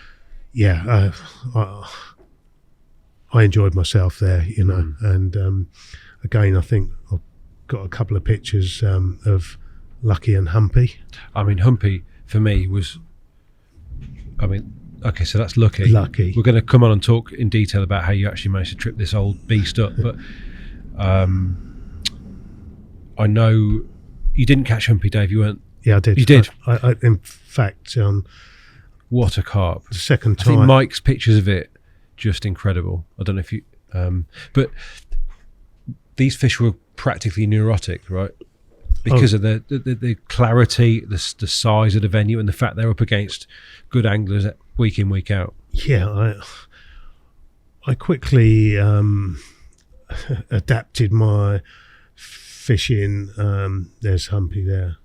I enjoyed myself there, and again, I think I've got a couple of pictures of Lucky and Humpy. I mean, Humpy for me was, okay, so that's Lucky. We're going to come on and talk in detail about how you actually managed to trip this old beast up, but I know you didn't catch Humpy, Dave. You weren't. Yeah, I did. You did. I in fact, what a carp! The second time, I think Mike's pictures of it just incredible. I don't know if you, but these fish were practically neurotic, right? Because of the clarity, the size of the venue, and the fact they're up against good anglers week in, week out. Yeah, I quickly adapted my fishing. There's Humpy there.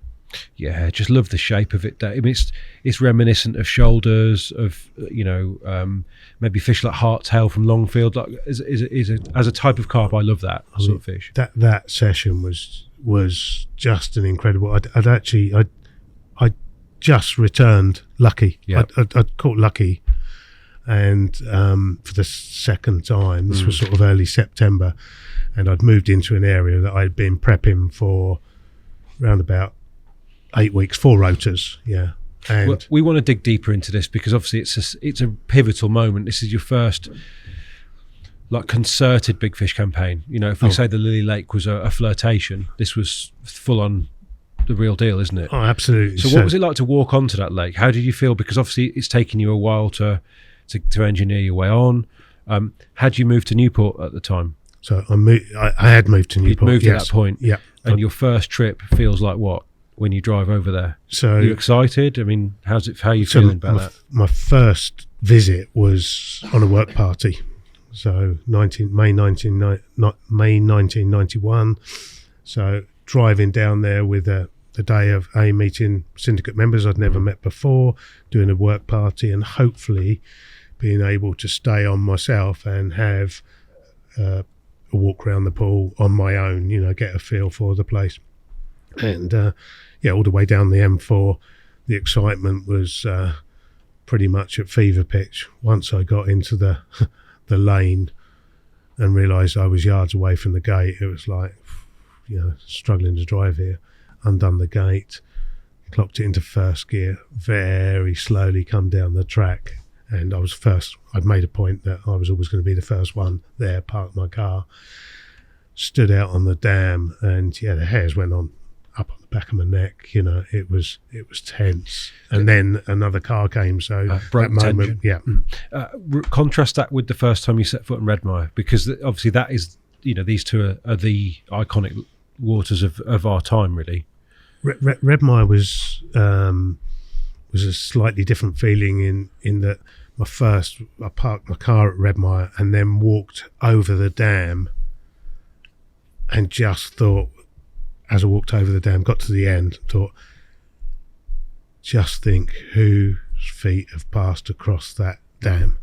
Yeah, just love the shape of it. I mean, it's reminiscent of shoulders, of maybe fish like Hearttail from Longfield. Like as a type of carp, I love that sort of fish. That session was just an incredible. I just returned lucky. Yep. I'd caught lucky, and for the second time, this was sort of early September, and I'd moved into an area that I'd been prepping for around about 8 weeks, 4 rotors. Yeah. And well, we want to dig deeper into this because obviously it's a pivotal moment. This is your first like concerted big fish campaign. You know, if we say the Lily Lake was a flirtation, this was full on the real deal, isn't it? Oh, absolutely. So what was it like to walk onto that lake? How did you feel? Because obviously it's taken you a while to engineer your way on. Had you moved to Newport at the time? So I had moved to Newport. You'd moved at that point. Yeah. And your first trip feels like what when you drive over there? So are you excited? I mean, how are you feeling about that? My first visit was on a work party. So May 1991. So driving down there with the day of meeting syndicate members I'd never met before, doing a work party, and hopefully being able to stay on myself and have a walk around the pool on my own, you know, get a feel for the place. And all the way down the M4, the excitement was pretty much at fever pitch. Once I got into the lane and realised I was yards away from the gate, it was like, you know, struggling to drive here. Undone the gate, clocked it into first gear, very slowly come down the track, and I was first. I'd made a point that I was always going to be the first one there, parked my car, stood out on the dam, and yeah, the hairs went up on the back of my neck. You know, it was tense. And then another car came, so that moment, tension. Contrast that with the first time you set foot in Redmire, because obviously that is, you know, these two are the iconic waters of our time, really. Redmire was a slightly different feeling in that I parked my car at Redmire and then walked over the dam and just thought, as I walked over the dam, got to the end, thought, just think whose feet have passed across that dam.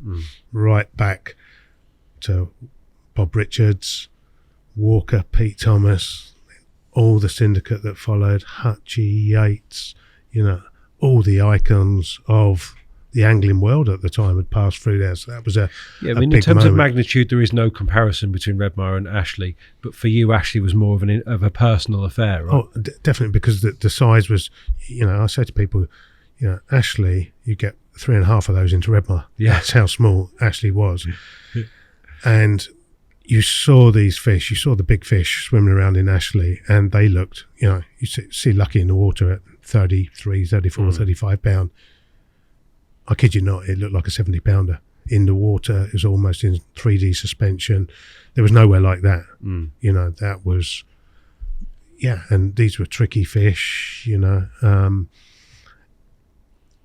Right back to Bob Richards, Walker, Pete Thomas, all the syndicate that followed, Hutchie, Yates, you know, all the icons of the angling world at the time had passed through there. So that was a I mean, in terms of magnitude, there is no comparison between Redmire and Ashley. But for you, Ashley was more of a personal affair, right? Oh, definitely, because the size was, you know, I say to people, you know, Ashley, you get 3.5 of those into Redmire. Yeah. That's how small Ashley was. And you saw these fish, you saw the big fish swimming around in Ashley, and they looked, you know, you see Lucky in the water at 33, 34, 35 pound. I kid you not, it looked like a 70 pounder in the water. It was almost in 3D suspension. There was nowhere like that. You know, that was, and these were tricky fish, you know,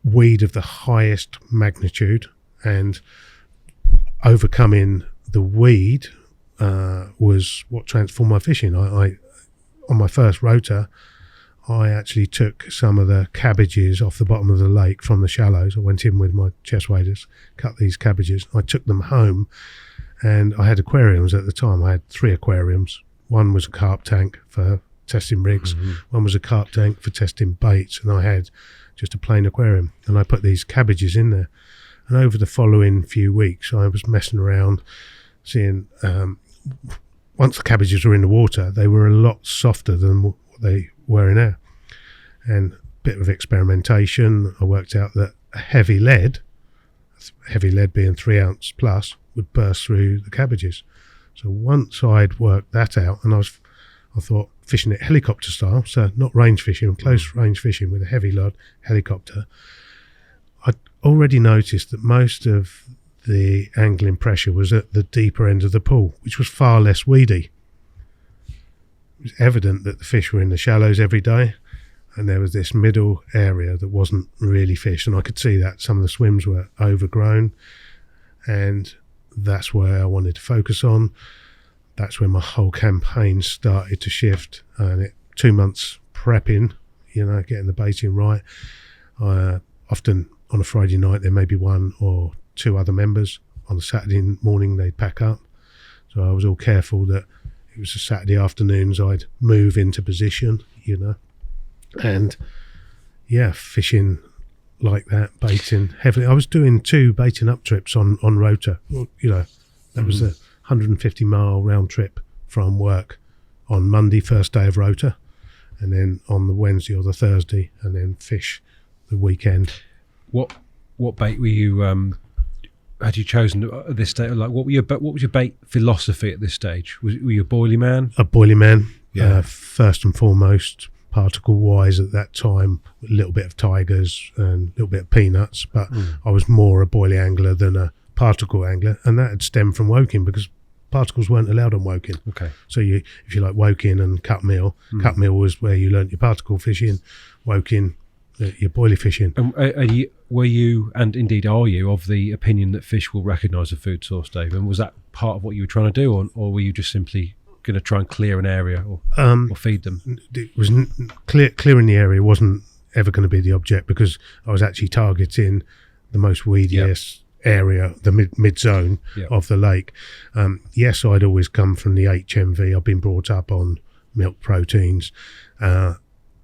weed of the highest magnitude, and overcoming the weed was what transformed my fishing. I on my first rotor, I actually took some of the cabbages off the bottom of the lake from the shallows. I went in with my chest waders, cut these cabbages. I took them home, and I had aquariums at the time. I had 3 aquariums. One was a carp tank for testing rigs. One was a carp tank for testing baits, and I had just a plain aquarium. And I put these cabbages in there. And over the following few weeks, I was messing around, seeing once the cabbages were in the water, they were a lot softer than what they were in air. And a bit of experimentation, I worked out that a heavy lead being 3 ounce plus, would burst through the cabbages. So once I'd worked that out, and I thought fishing it helicopter style, so not range fishing, close range fishing with a heavy rod helicopter, I'd already noticed that most of the angling pressure was at the deeper end of the pool, which was far less weedy. was evident that the fish were in the shallows every day, and there was this middle area that wasn't really fish, and I could see that some of the swims were overgrown, and that's where I wanted to focus on. That's when my whole campaign started to shift, and 2 months prepping, getting the baiting right. Often on a Friday night there may be one or two other members. On a Saturday morning they'd pack up, so I was all careful that it was a Saturday afternoons I'd move into position, and fishing like that, baiting heavily. I was doing 2 baiting up trips on rota. That was a 150-mile round trip from work on Monday, first day of rota, and then on the Wednesday or the Thursday, and then fish the weekend. What bait were you? Had you chosen at this stage? Like, what was your bait philosophy at this stage? Were you a boilie man? A boilie man, first and foremost. Particle wise at that time, a little bit of tigers and a little bit of peanuts, but I was more a boilie angler than a particle angler, and that had stemmed from Woking because particles weren't allowed on Woking. Okay. So if you like Woking and Cut Mill was where you learnt your particle fishing. Woking, your boilie fishing. And were you, and indeed are you, of the opinion that fish will recognise a food source, Dave? And was that part of what you were trying to do, or were you just simply going to try and clear an area or feed them? It was clearing the area wasn't ever going to be the object, because I was actually targeting the most weediest area, the mid zone of the lake. Yes, I'd always come from the HMV. I've been brought up on milk proteins,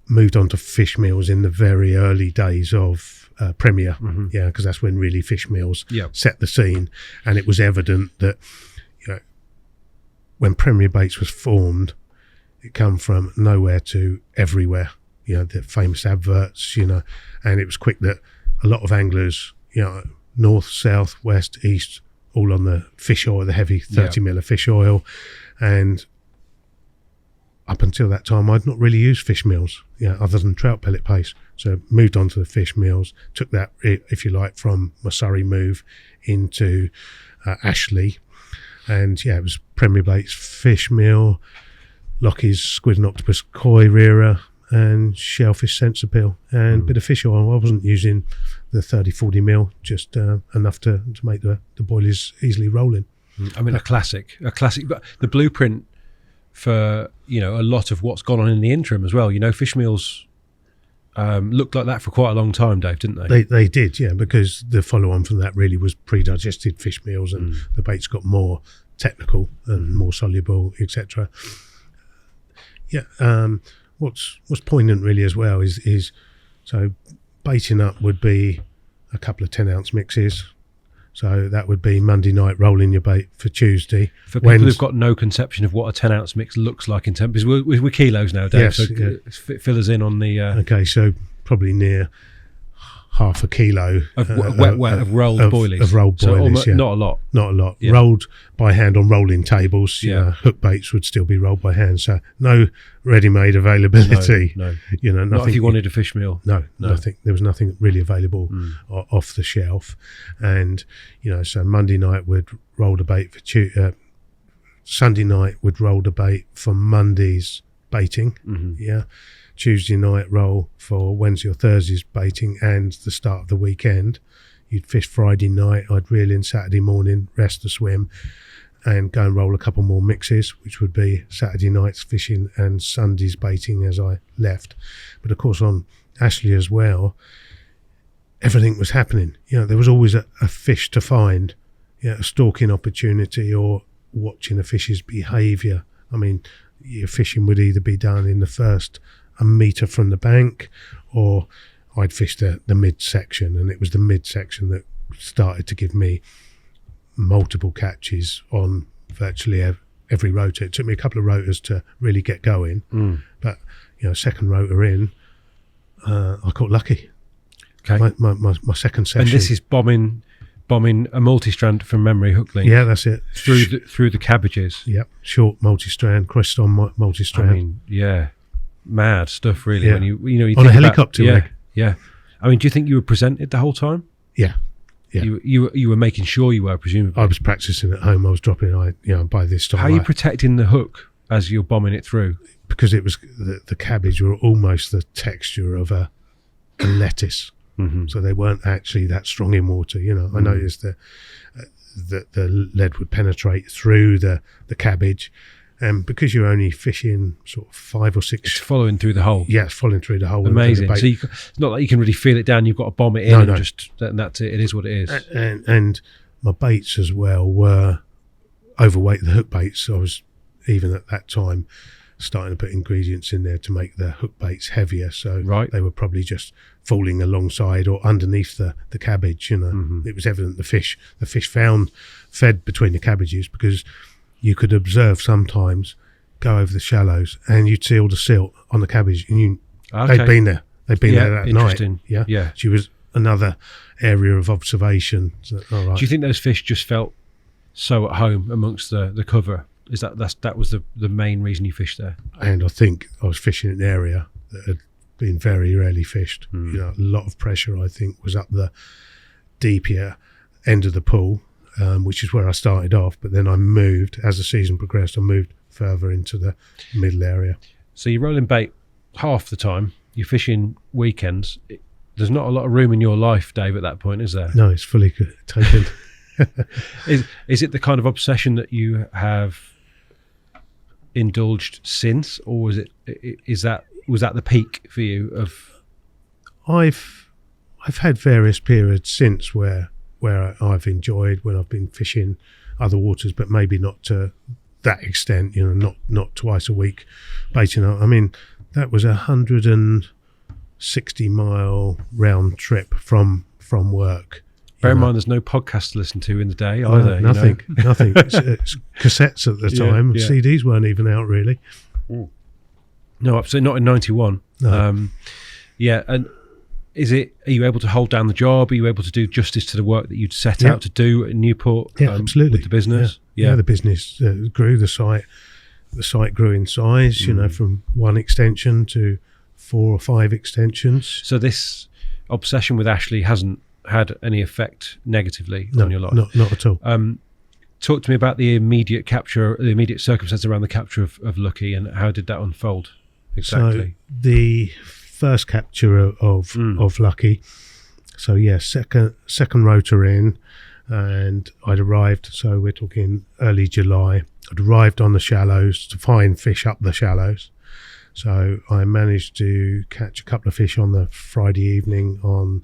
moved on to fish meals in the very early days of Premier, because that's when really fish meals set the scene. And it was evident that when Premier Baits was formed, it come from nowhere to everywhere. The famous adverts, and it was quick that a lot of anglers, north, south, west, east, all on the fish oil, the heavy 30 mil fish oil. And up until that time, I'd not really used fish meals, other than trout pellet paste. So moved on to the fish meals, took that, if you like, from my Surrey move into Ashley. And it was Premier Baits fish meal, Lockie's squid and octopus koi rearer, and shellfish sensapil, and a bit of fish oil. I wasn't using the 30-40 mil, just enough to make the boilies easily rolling. I mean, a classic, but the blueprint for a lot of what's gone on in the interim as well. Fish meals looked like that for quite a long time, Dave, didn't they? They did, because the follow-on from that really was pre-digested fish meals, and the baits got more technical and more soluble, etc. What's poignant really as well is so baiting up would be a couple of 10-ounce mixes. So that would be Monday night rolling your bait for Tuesday. For people who've got no conception of what a 10-ounce mix looks like in terms, because we're kilos now, Dave. Yes, so fill us in on the... Okay, so probably near half a kilo of rolled boilies. Of rolled boilies, Not a lot. Not a lot. Yeah. Rolled by hand on rolling tables. Hook baits would still be rolled by hand. So no ready-made availability. No. Nothing. Not if you wanted a fish meal. No. Nothing. There was nothing really available off the shelf. And, so Monday night we'd roll the bait for Sunday night we'd roll the bait for Monday's baiting. Tuesday night roll for Wednesday or Thursday's baiting and the start of the weekend. You'd fish Friday night, I'd reel in Saturday morning, rest the swim, and go and roll a couple more mixes, which would be Saturday night's fishing and Sunday's baiting as I left. But of course on Ashley as well, everything was happening. There was always a fish to find, a stalking opportunity or watching a fish's behaviour. I mean, your fishing would either be done in the first a metre from the bank, or I'd fish the mid-section, and it was the mid-section that started to give me multiple catches on virtually every rotor. It took me a couple of rotors to really get going, but second rotor in, I caught lucky. Okay, my second session. And this is bombing a multi-strand from memory hook link. Yeah, that's it. Through the cabbages. Yep, short multi-strand, Creston multi-strand. I mean, mad stuff really. When you on think a helicopter rig. Yeah. I mean, do you think you were presented the whole time? Yeah. You were making sure you were, presumably. I was practicing at home. I was dropping. By this time. How are you protecting the hook as you're bombing it through? because it was the cabbage were almost the texture of a lettuce. Mm-hmm. So they weren't actually that strong in water. I noticed that the lead would penetrate through the cabbage, and because you're only fishing sort of 5 or 6, it's following through the hole. Yeah, it's following through the hole. Amazing. So it's not like you can really feel it down. You've got to bomb it in, and that's it. It is what it is. And my baits as well were overweight the hook baits. I was, even at that time, starting to put ingredients in there to make the hook baits heavier, so they were probably just falling alongside or underneath the cabbage. Mm-hmm. It was evident the fish fed between the cabbages, because you could observe sometimes go over the shallows and you'd see all the silt on the cabbage, and they'd been there that night. Yeah, she was another area of observation. So, all right. Do you think those fish just felt so at home amongst the cover? Is that was the main reason you fished there? And I think I was fishing in an area that had been very rarely fished. A lot of pressure, I think, was up the deeper end of the pool, which is where I started off. But then I moved, as the season progressed, I moved further into the middle area. So you're rolling bait half the time. You're fishing weekends. There's not a lot of room in your life, Dave, at that point, is there? No, it's fully taken. Is it the kind of obsession that you have indulged since, or was that the peak for you of? I've had various periods since where I've enjoyed when I've been fishing other waters, but maybe not to that extent. Not twice a week baiting. I mean, that was 160-mile round trip from work. Bear in mind, there's no podcast to listen to in the day either. Nothing. It's cassettes at the time. Yeah. CDs weren't even out, really. No, absolutely not in '91. No. And are you able to hold down the job? Are you able to do justice to the work that you'd set out to do in Newport? Yeah, absolutely. With the business? Yeah, the business grew. The site grew in size, from one extension to 4 or 5 extensions. So this obsession with Ashley hasn't had any effect negatively on your life? Not at all. Talk to me about the immediate circumstance around the capture of Lucky, and how did that unfold exactly? So the first capture of Lucky, second rotor in, and I'd arrived, so we're talking early July. I'd arrived on the shallows to find fish up the shallows. So I managed to catch a couple of fish on the Friday evening on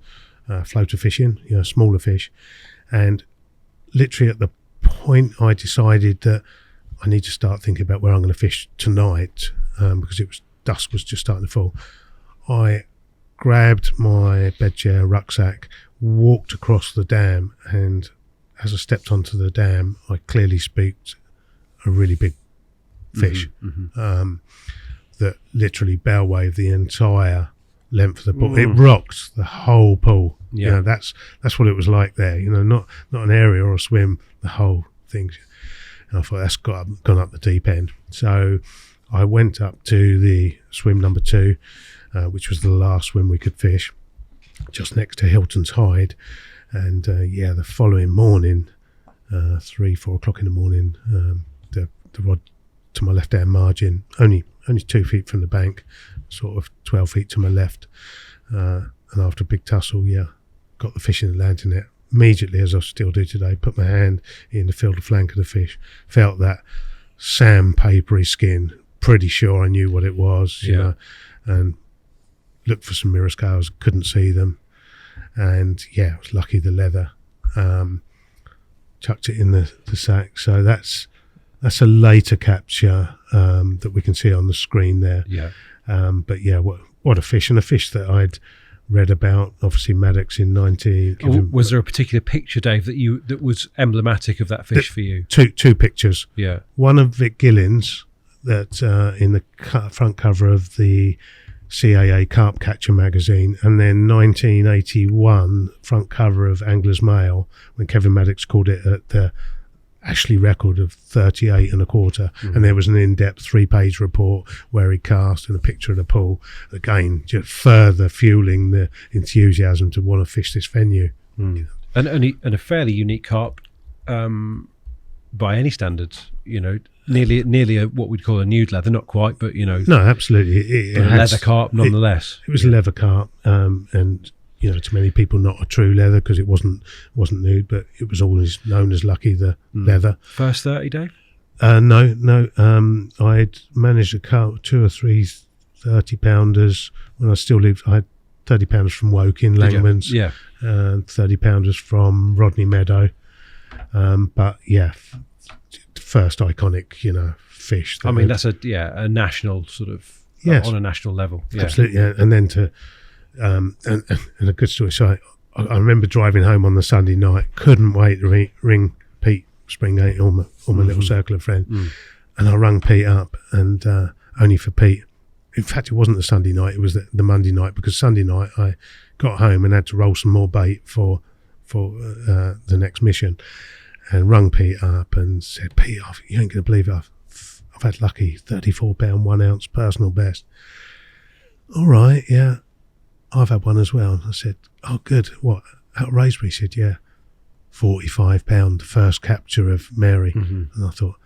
floater fishing, smaller fish, and literally at the point I decided that I need to start thinking about where I'm going to fish tonight, because dusk was just starting to fall. I grabbed my bed chair, rucksack, walked across the dam, and as I stepped onto the dam, I clearly spied a really big fish that literally bow waved the entire length of the pool. It rocked the whole pool. Yeah, that's what it was like there. Not an area or a swim, the whole thing. And I thought that's gone up the deep end. So I went up to the swim number 2, which was the last swim we could fish, just next to Hilton's Hide. And the following morning, 3-4 o'clock in the morning, the rod to my left hand margin, only 2 feet from the bank, sort of 12 feet to my left, and after a big tussle, got the fish in the landing net. Immediately, as I still do today, put my hand in the filter flank of the fish, felt that sandpapery skin, pretty sure I knew what it was, you know, and looked for some mirror scales, couldn't see them, and I was lucky the leather, chucked it in the sack. So that's a later capture that we can see on the screen there. But what a fish, and a fish that I'd read about, obviously Maddox in 19. Was there a particular picture, Dave, that was emblematic of that fish for you? Two pictures. Yeah. One of Vic Gillen's that in the front cover of the CAA Carp Catcher magazine, and then 1981 front cover of Angler's Mail when Kevin Maddox called it the Ashley record of 38 1/4, and there was an in-depth 3-page report where he cast and a picture of the pool, again just further fueling the enthusiasm to want to fish this venue. And a fairly unique carp, by any standards. Nearly what we'd call a nude leather, not quite, but No, absolutely. It a had- leather carp nonetheless. It was a leather carp, and to many people, not a true leather because it wasn't nude, but it was always known as Lucky the leather. First 30, Dave? No. I'd managed a carp, 2 or 3 30-pounders when I still lived. I had 30-pounders from Woking, Langmans, Yeah. and 30-pounders from Rodney Meadow. But yeah, first iconic, fish. I mean, that's a national sort of, Yes. on a national level. Yeah. Absolutely, yeah. And then and a good story. So I remember driving home on the Sunday night, couldn't wait to ring Pete Springate, or my little circle of friends, and I rang Pete up, and only for Pete. In fact, it wasn't the Sunday night; it was the Monday night, because Sunday night I got home and had to roll some more bait for the next mission, and rung Pete up and said, "Pete, you ain't going to believe it. I've had Lucky 34-pound 1 ounce personal best." "All right, yeah, I've had one as well." And I said, "Oh, good. What, out of Raisbury?" He said, "Yeah, 45-pound, the first capture of Mary." And I thought,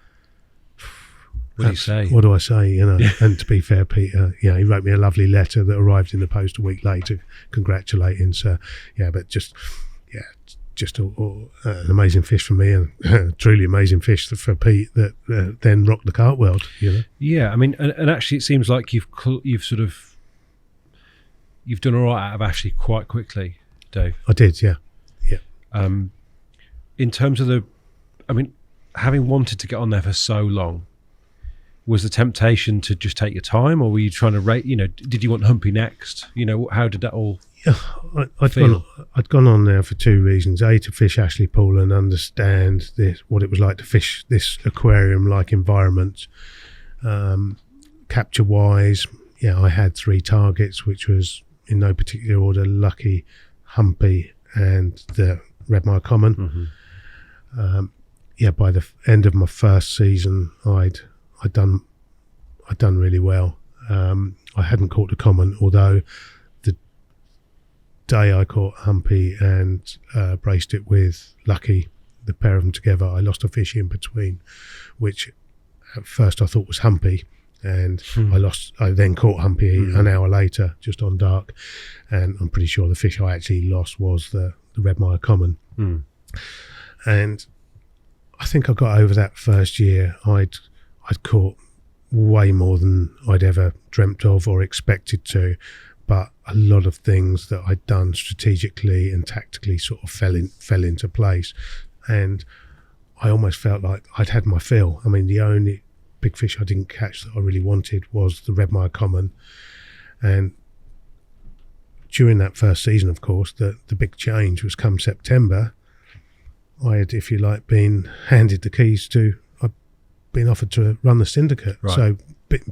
What do you say? what do I say? And to be fair, Peter, he wrote me a lovely letter that arrived in the post a week later, congratulating. So, but just an amazing fish for me, and truly amazing fish for Pete that then rocked the carp world. Yeah, I mean, and actually, it seems like you've done all right out of Ashley quite quickly, Dave. I did, yeah. In terms of having wanted to get on there for so long, was the temptation to just take your time, or were you trying to rate? Did you want Humpy next? How did that all? Yeah, I'd gone on there for 2 reasons: A, to fish Ashley Pool and understand what it was like to fish this aquarium-like environment. Capture wise, I had 3 targets, which was in no particular order: Lucky, Humpy, and the Redmire Common. By the end of my first season, I'd done really well. I hadn't caught the common, although the day I caught Humpy and braced it with Lucky, the pair of them together, I lost a fish in between, which at first I thought was Humpy, and I then caught Humpy an hour later, just on dark, and I'm pretty sure the fish I actually lost was the Redmire Common. And I think I got over that first year. I'd caught way more than I'd ever dreamt of or expected to, but a lot of things that I'd done strategically and tactically sort of fell into place, and I almost felt like I'd had my fill. I mean, the only big fish I didn't catch that I really wanted was the Redmire Common, and during that first season, of course, the big change was come September. I had, if you like, been handed the keys to. I'd been offered to run the syndicate. Right. So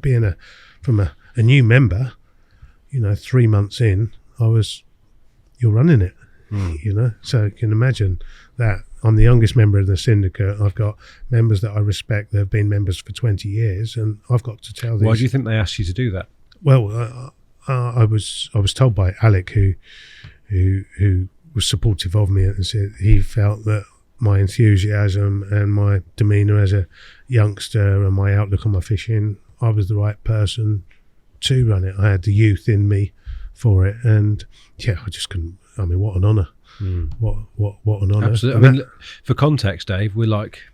being from a new member, 3 months in, you're running it. So you can imagine that I'm the youngest member of the syndicate. I've got members that I respect that have been members for 20 years, and I've got to tell these. Why do you think they asked you to do that? Well, I was told by Alec, who was supportive of me, and said he felt that my enthusiasm and my demeanour as a youngster and my outlook on my fishing, I was the right person to run it. I had the youth in me for it, and I just couldn't. I mean, what an honour! What an honour! Absolutely. I mean, for context, Dave, we're like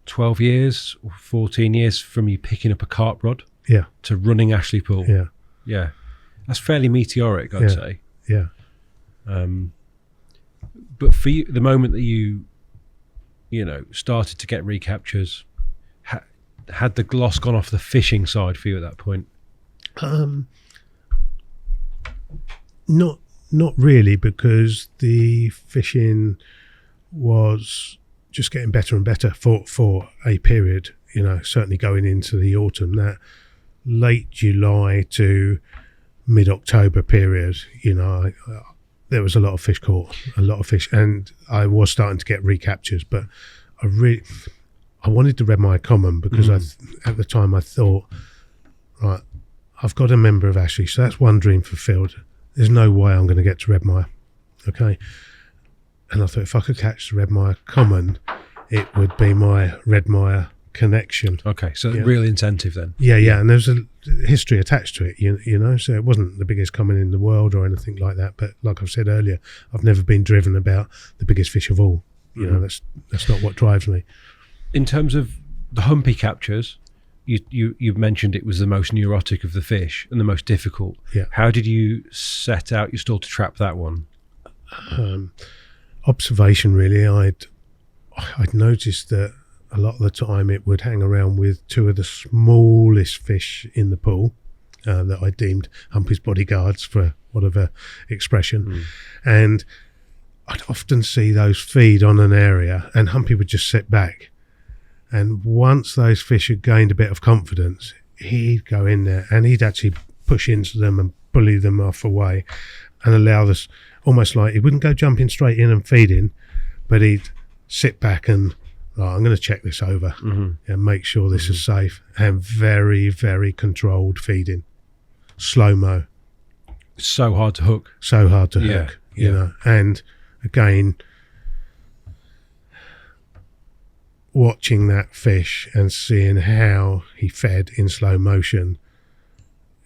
12 years or 14 years from you picking up a carp rod, to running Ashley Pool. Yeah, that's fairly meteoric, I'd say. Yeah. But for you, the moment that you started to get recaptures, had the gloss gone off the fishing side for you at that point? Not really, because the fishing was just getting better and better for a period. Certainly going into the autumn, that late July to mid-October period, there was a lot of fish caught, and I was starting to get recaptures, but I wanted to Redmire Common because at the time I thought, right, I've got a member of Ashley, so that's one dream fulfilled. There's no way I'm going to get to Redmire, okay? And I thought if I could catch the Redmire Common, it would be my Redmire connection. Okay, so real incentive then. Yeah, and there's a history attached to it, you know, so it wasn't the biggest common in the world or anything like that, but like I've said earlier, I've never been driven about the biggest fish of all. You know, that's not what drives me. In terms of the humpy captures, you mentioned it was the most neurotic of the fish and the most difficult. Yeah. How did you set out your stall to trap that one? Observation, really. I'd noticed that a lot of the time it would hang around with two of the smallest fish in the pool that I deemed Humpy's bodyguards, for whatever expression. And I'd often see those feed on an area and Humpy would just sit back. And once those fish had gained a bit of confidence, he'd go in there and he'd actually push into them and bully them off away and allow this, almost like he wouldn't go jumping straight in and feeding, but he'd sit back and, I'm going to check this over and make sure this is safe, and very, very controlled feeding. Slow-mo. So hard to hook. So hard to hook, you know. And again, watching that fish and seeing how he fed in slow motion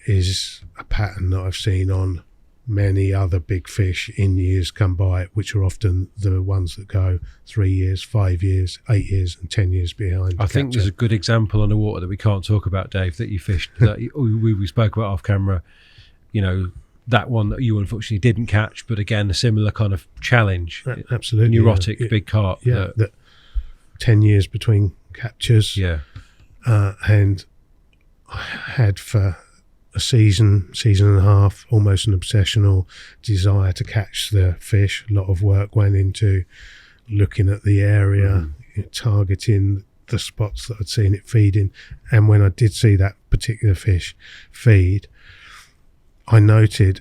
is a pattern that I've seen on many other big fish in years come by, which are often the ones that go 3 years, 5 years, 8 years and 10 years behind. I think there's a good example on the water that we can't talk about, Dave, that you fished, that we spoke about off camera, you know, that one that you unfortunately didn't catch, but again, a similar kind of challenge. Absolutely. Neurotic, big carp. Yeah, that 10 years between captures. Yeah. And I had for a season and a half, almost an obsessional desire to catch the fish. A lot of work went into looking at the area, targeting the spots that I'd seen it feeding. And when I did see that particular fish feed, I noted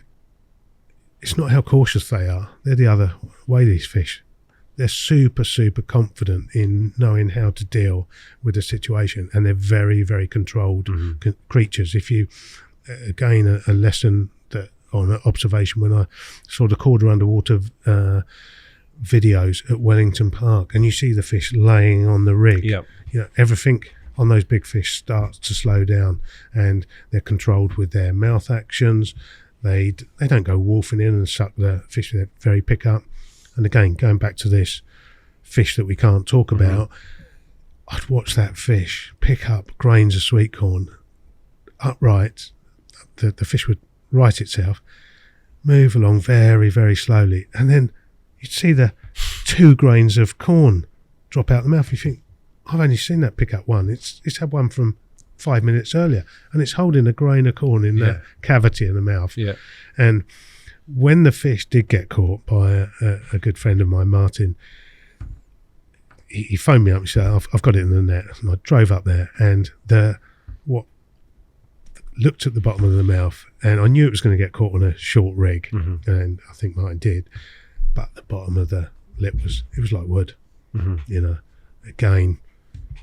it's not how cautious they are. They're the other way, these fish. They're super, super confident in knowing how to deal with the situation, and they're very, very controlled creatures. If you, again, a lesson that on an observation when I saw the Korda underwater videos at Wellington Park, and you see the fish laying on the rig, you know, everything on those big fish starts to slow down, and they're controlled with their mouth actions. They don't go wolfing in and suck the fish. They're very pick up. And again, going back to this fish that we can't talk about, I'd watch that fish pick up grains of sweet corn upright. The fish would right itself, move along very, very slowly, and then you'd see the 2 grains of corn drop out the mouth. You think, I've only seen that pick up one. It's had one from 5 minutes earlier, and it's holding a grain of corn in the cavity in the mouth. And when the fish did get caught by a good friend of mine, Martin, he phoned me up and said, I've got it in the net. And I drove up there, and looked at the bottom of the mouth, and I knew it was going to get caught on a short rig, and I think Martin did. But the bottom of the lip was like wood, you know. Again,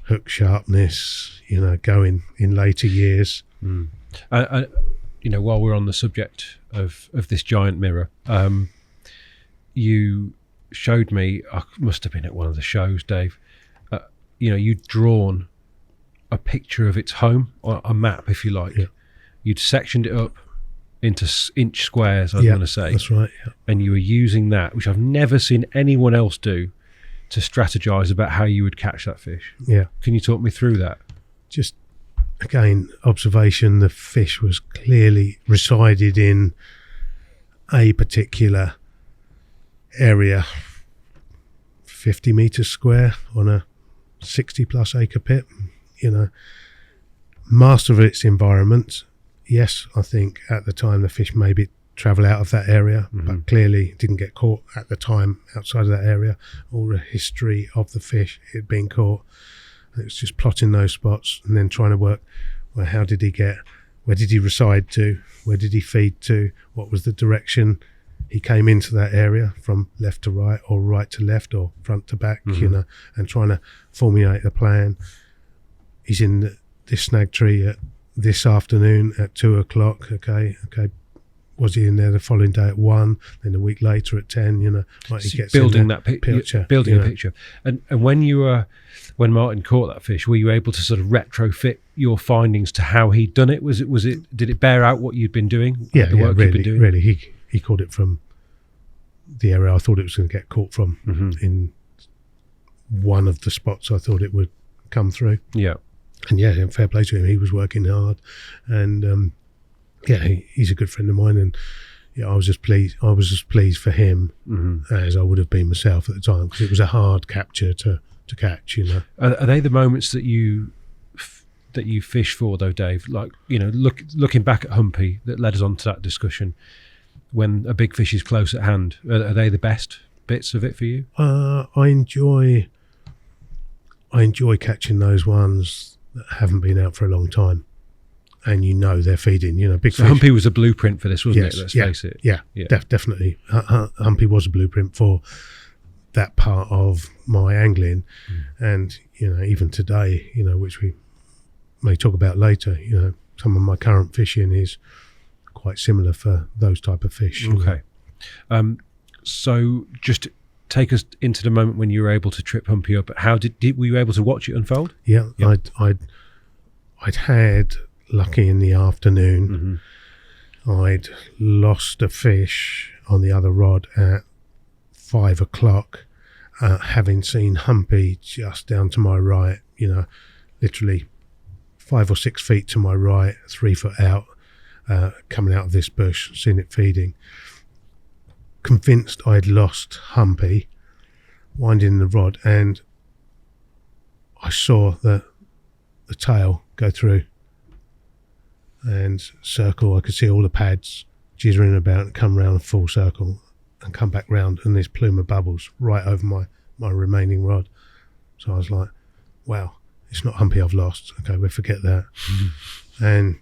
hook sharpness, you know, going in later years. You know, while we're on the subject of this giant mirror, you showed me, I must have been at one of the shows, Dave, you know, you'd drawn a picture of its home, or a map, if you like. You'd sectioned it up into inch squares, I was going to say. That's right. And you were using that, which I've never seen anyone else do, to strategize about how you would catch that fish. Can you talk me through that? Just, again, observation. The fish was clearly resided in a particular area, 50 metres square on a 60 plus acre pit, you know. Master of its environment. Yes, I think at the time the fish maybe travel out of that area, but clearly didn't get caught at the time outside of that area, or a history of the fish it being caught. It was just plotting those spots and then trying to work, well, how did he get, where did he reside to, where did he feed to, what was the direction he came into that area, from left to right or right to left or front to back, you know, and trying to formulate a plan. He's in this snag tree at this afternoon at 2 o'clock, okay, was he in there the following day at 1, then a week later at 10, like he gets building that picture, building a picture. And when Martin caught that fish, were you able to sort of retrofit your findings to how he'd done it? Did it bear out what you'd been doing? The work you'd been doing? Really. He caught it from the area I thought it was going to get caught from, in one of the spots I thought it would come through. Yeah. And fair play to him. He was working hard, and he's a good friend of mine, and I was just pleased. I was just pleased for him, as I would have been myself at the time, because it was a hard capture to catch. Are they the moments that you fish for, though, Dave? Like, looking back at Humpy, that led us on to that discussion. When a big fish is close at hand, are they the best bits of it for you? I enjoy catching those ones that haven't been out for a long time, and they're feeding. Big fish. Humpy was a blueprint for this, wasn't it? Let's face it. Yeah. Definitely. Humpy was a blueprint for that part of my angling, and even today, which we may talk about later. Some of my current fishing is quite similar for those type of fish. Okay. So just take us into the moment when you were able to trip Humpy up. How were you able to watch it unfold? Yeah. I'd had lucky in the afternoon. I'd lost a fish on the other rod at 5 o'clock, having seen Humpy just down to my right, literally 5 or 6 feet to my right, 3 foot out, coming out of this bush, seen it feeding. Convinced I'd lost Humpy, winding the rod, and I saw the tail go through and circle. I could see all the pads jittering about and come round a full circle and come back round, and this plume of bubbles right over my remaining rod. So I was like, wow, it's not Humpy I've lost. Okay, we'll forget that. And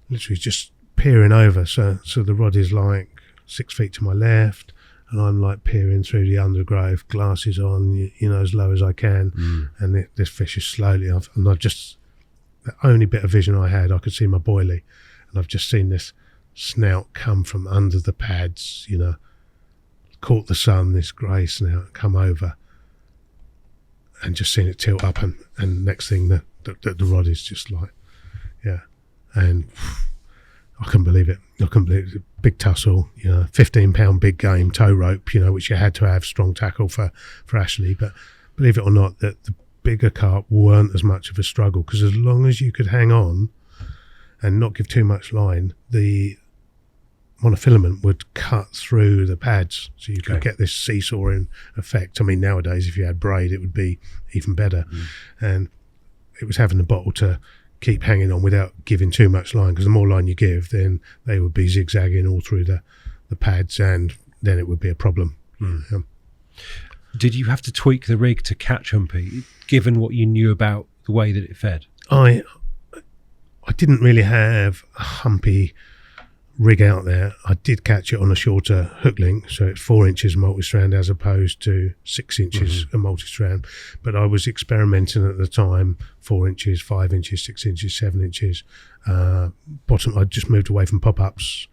literally just peering over. So the rod is like 6 feet to my left, and I'm like peering through the undergrowth, glasses on, as low as I can. And this fish is slowly, and I've just, the only bit of vision I had, I could see my boilie, and I've just seen this snout come from under the pads, caught the sun, this grey snout come over, and just seen it tilt up, and next thing the rod is just like, and I couldn't believe it. Big tussle, 15-pound big game tow rope, which you had to have strong tackle for Ashley. But believe it or not, that the bigger carp weren't as much of a struggle, because as long as you could hang on and not give too much line, the monofilament would cut through the pads, so you could get this seesawing effect. I mean, nowadays, if you had braid, it would be even better. And it was having the bottle to keep hanging on without giving too much line, because the more line you give, then they would be zigzagging all through the pads, and then it would be a problem. Did you have to tweak the rig to catch Humpy, given what you knew about the way that it fed? I didn't really have a Humpy rig out there. I did catch it on a shorter hook link, so it's 4 inches multi-strand as opposed to 6 inches a multi-strand. But I was experimenting at the time, 4 inches, 5 inches, 6 inches, 7 inches. Bottom, I just moved away from pop-ups,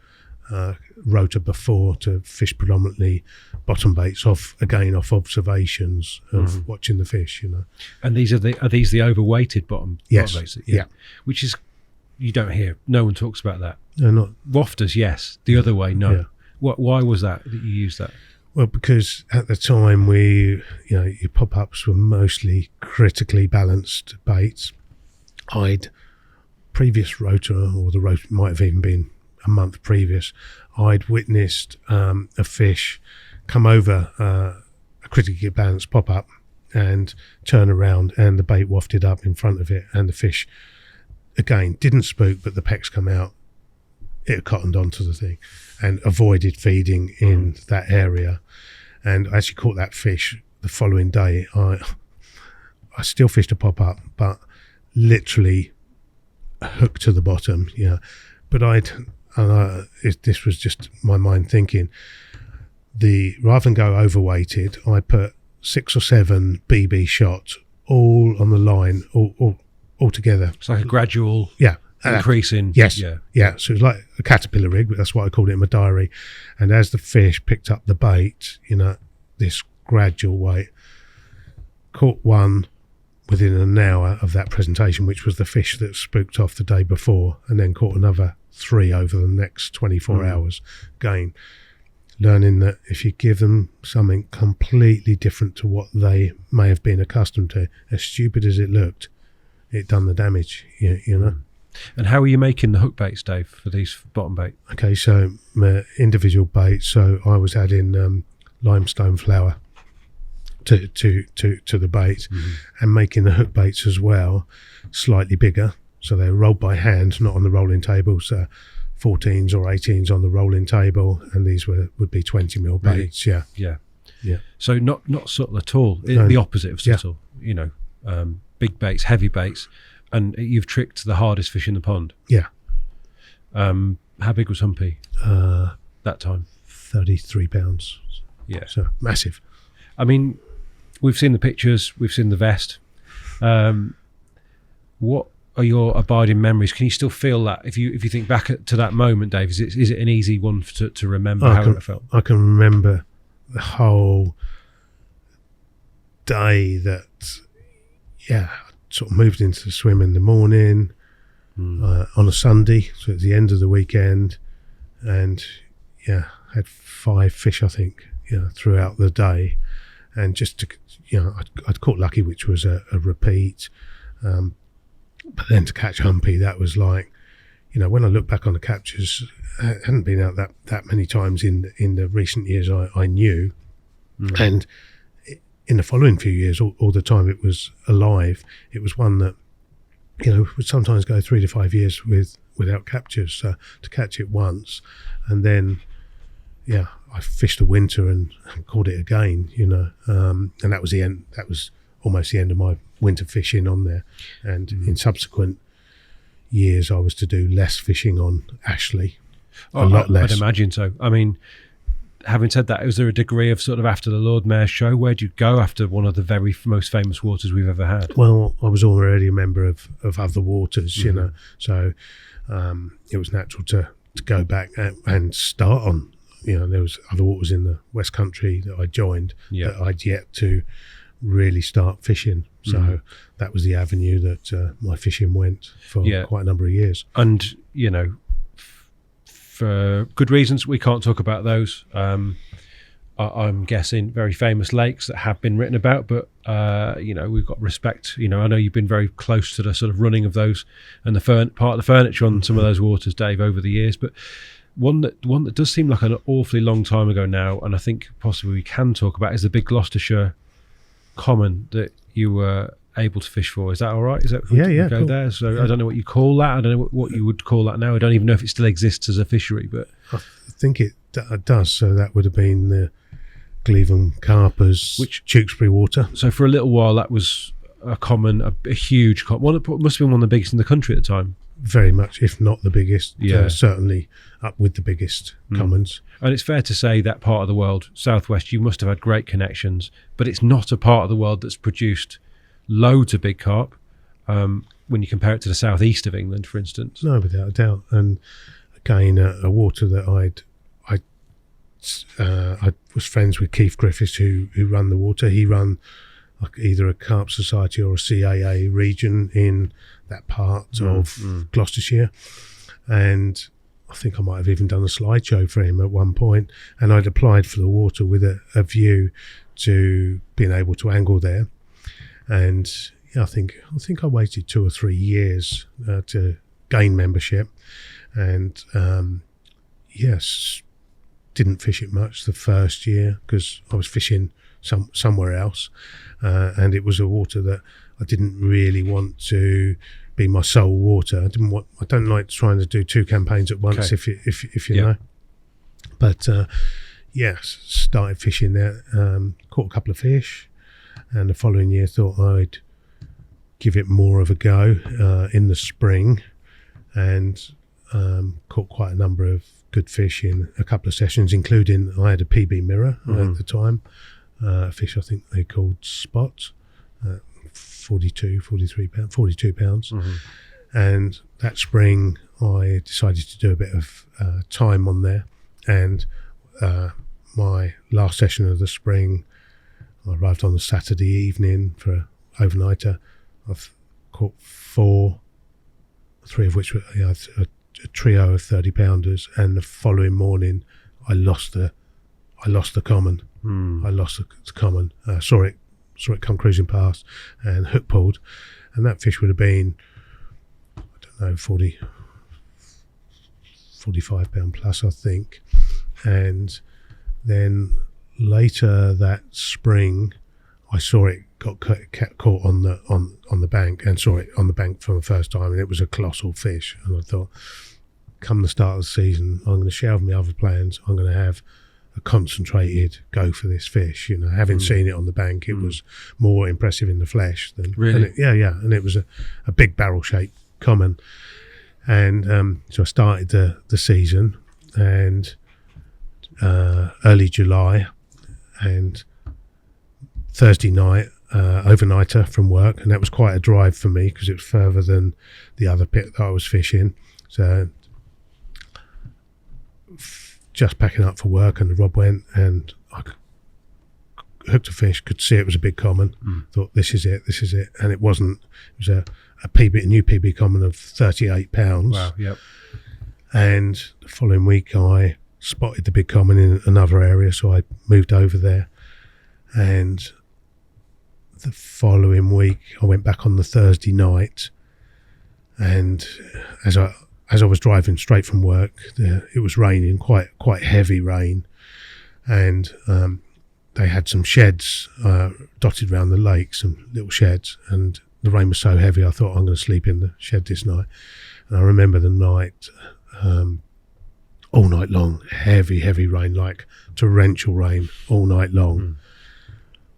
rotor before, to fish predominantly bottom baits off observations of watching the fish. And are these the overweighted bottom baits? Yeah. Which is, you don't hear. No one talks about that. No, not Wafters, yes. The other way, no. Yeah. Why was that you used that? Well, because at the time your pop-ups were mostly critically balanced baits. Previous rotor, or the rotor might have even been a month previous, I'd witnessed a fish come over a critically balanced pop-up and turn around, and the bait wafted up in front of it, and the fish, again, didn't spook, but the pecks come out. It cottoned onto the thing and avoided feeding in that area. And I actually caught that fish the following day. I still fished a pop-up, but literally hooked to the bottom. But this was just my mind thinking. Rather than go overweighted, I put 6 or 7 BB shots all on the line, all together. It's like a gradual. Yeah. increasing. Yes. Yeah. Yeah. So it was like a caterpillar rig, but that's what I called it in my diary. And as the fish picked up the bait, this gradual weight, caught one within an hour of that presentation, which was the fish that spooked off the day before, and then caught another 3 over the next 24 hours. Again, learning that if you give them something completely different to what they may have been accustomed to, as stupid as it looked, it done the damage, you know. And how are you making the hook baits, Dave, for these bottom bait? Okay, so my individual baits, so I was adding limestone flour to the bait, and making the hook baits as well slightly bigger, so they're rolled by hand, not on the rolling table. So 14s or 18s on the rolling table, and these would be 20mm baits. Really? Yeah. So not subtle at all. The opposite of subtle. Big baits, heavy baits, and you've tricked the hardest fish in the pond. Yeah. How big was Humpy that time? 33 pounds. Yeah. So massive. I mean, we've seen the pictures, we've seen the vest. What are your abiding memories? Can you still feel that? If you think back to that moment, Dave, is it an easy one to remember how it felt? I can remember the whole day that, I sort of moved into the swim in the morning on a Sunday, so at the end of the weekend, and had 5 fish, I think, throughout the day, and just to, I'd caught lucky, which was a repeat, but then to catch Humpy, that was like, when I look back on the captures, I hadn't been out that many times in the recent years I knew, and in the following few years, all the time it was alive. It was one that, would sometimes go 3 to 5 years without captures. So to catch it once, and then, I fished the winter and caught it again, and that was the end. That was almost the end of my winter fishing on there. And in subsequent years, I was to do less fishing on Ashley, a lot less. I'd imagine so. I mean, having said that, was there a degree of sort of after the Lord Mayor's show, where'd you go after one of the very most famous waters we've ever had? Well, I was already a member of other waters, so it was natural to go back and start on. There was other waters in the West Country that I joined that I'd yet to really start fishing. So that was the avenue that my fishing went for quite a number of years. And, for good reasons, we can't talk about those. I'm guessing very famous lakes that have been written about, but, we've got respect. I know you've been very close to the sort of running of those and the part of the furniture on some of those waters, Dave, over the years. But one that does seem like an awfully long time ago now, and I think possibly we can talk about, is the big Gloucestershire common that you were able to fish for. Is that all right? Is that go cool. there? So I don't know what you call that. I don't know what you would call that now. I don't even know if it still exists as a fishery, but I think it does. So that would have been the Gleven Carpers, Tewkesbury water. So for a little while, that was a common, a huge common. One that must have been one of the biggest in the country at the time. Very much, if not the biggest. Certainly up with the biggest commons. And it's fair to say that part of the world, Southwest, you must have had great connections, but it's not a part of the world that's produced loads of big carp when you compare it to the southeast of England, for instance. No, without a doubt. And again, a water that I was friends with Keith Griffiths, who run the water. He run either a carp society or a CAA region in that part of Gloucestershire, and I think I might have even done a slideshow for him at one point, and I'd applied for the water with a view to being able to angle there. And I think I waited 2 or 3 years to gain membership, and didn't fish it much the first year because I was fishing somewhere else, and it was a water that I didn't really want to be my sole water. I don't like trying to do 2 campaigns at once, if you know. But started fishing there, caught a couple of fish, and the following year thought I'd give it more of a go in the spring, and caught quite a number of good fish in a couple of sessions, including I had a PB mirror at the time, fish I think they called spot, 42 pounds, And that spring, I decided to do a bit of time on there. And my last session of the spring, I arrived on the Saturday evening for an overnighter. I've caught 4, 3 of which were a trio of 30-pounders. And the following morning, I lost the common. I lost the common. Saw it come cruising past and hook pulled, and that fish would have been, I don't know, 45 pound plus, I think. And then later that spring, I saw it got caught on the bank, and saw it on the bank for the first time, and it was a colossal fish. And I thought, come the start of the season, I'm going to shelve my other plans. I'm going to have a concentrated go for this fish. You know, having seen it on the bank, it was more impressive in the flesh than really. And it was a big barrel-shaped common. And so I started the season, and early July, and Thursday night, overnighter from work, and that was quite a drive for me because it was further than the other pit that I was fishing. So just packing up for work, and the rod went, and I hooked a fish, could see it was a big common. Thought, this is it, and it wasn't. It was a new PB common of 38 pounds. Wow, yep. And the following week, I spotted the big common in another area, so I moved over there. And the following week, I went back on the Thursday night, and as I was driving straight from work, it was raining, quite heavy rain, and they had some sheds dotted around the lake, some little sheds, and the rain was so heavy I thought, I'm going to sleep in the shed this night. And I remember the night, all night long, heavy rain, like torrential rain all night long.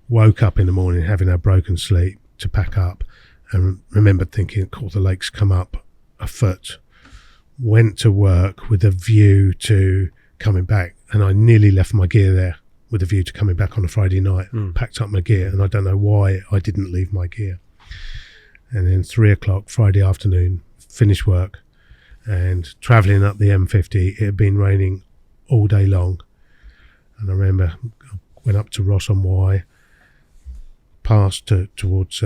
Woke up in the morning having a broken sleep to pack up, and remembered thinking, the lake's come up a foot. Went to work with a view to coming back, and I nearly left my gear there with a view to coming back on a Friday night. Packed up my gear, and I don't know why I didn't leave my gear. And then 3 o'clock Friday afternoon, finished work, and travelling up the M50. It had been raining all day long, and I remember I went up to Ross on Wye, past towards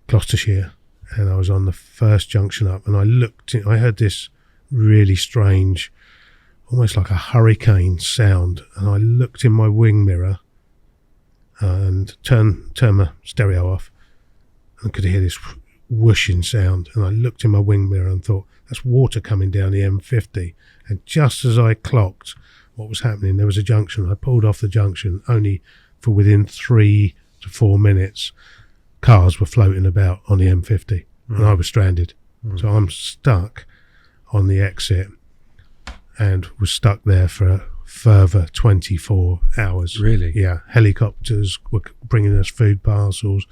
Gloucestershire, and I was on the first junction up, and I heard this really strange, almost like a hurricane sound, and I looked in my wing mirror and turned my stereo off, and could hear this whooshing sound, and I looked in my wing mirror and thought, that's water coming down the M50. And just as I clocked what was happening, there was a junction. I pulled off the junction, only for within 3 to 4 minutes cars were floating about on the M50, and I was stranded. So I'm stuck on the exit, and was stuck there for a further 24 hours. Really? Yeah. Helicopters were bringing us food parcels,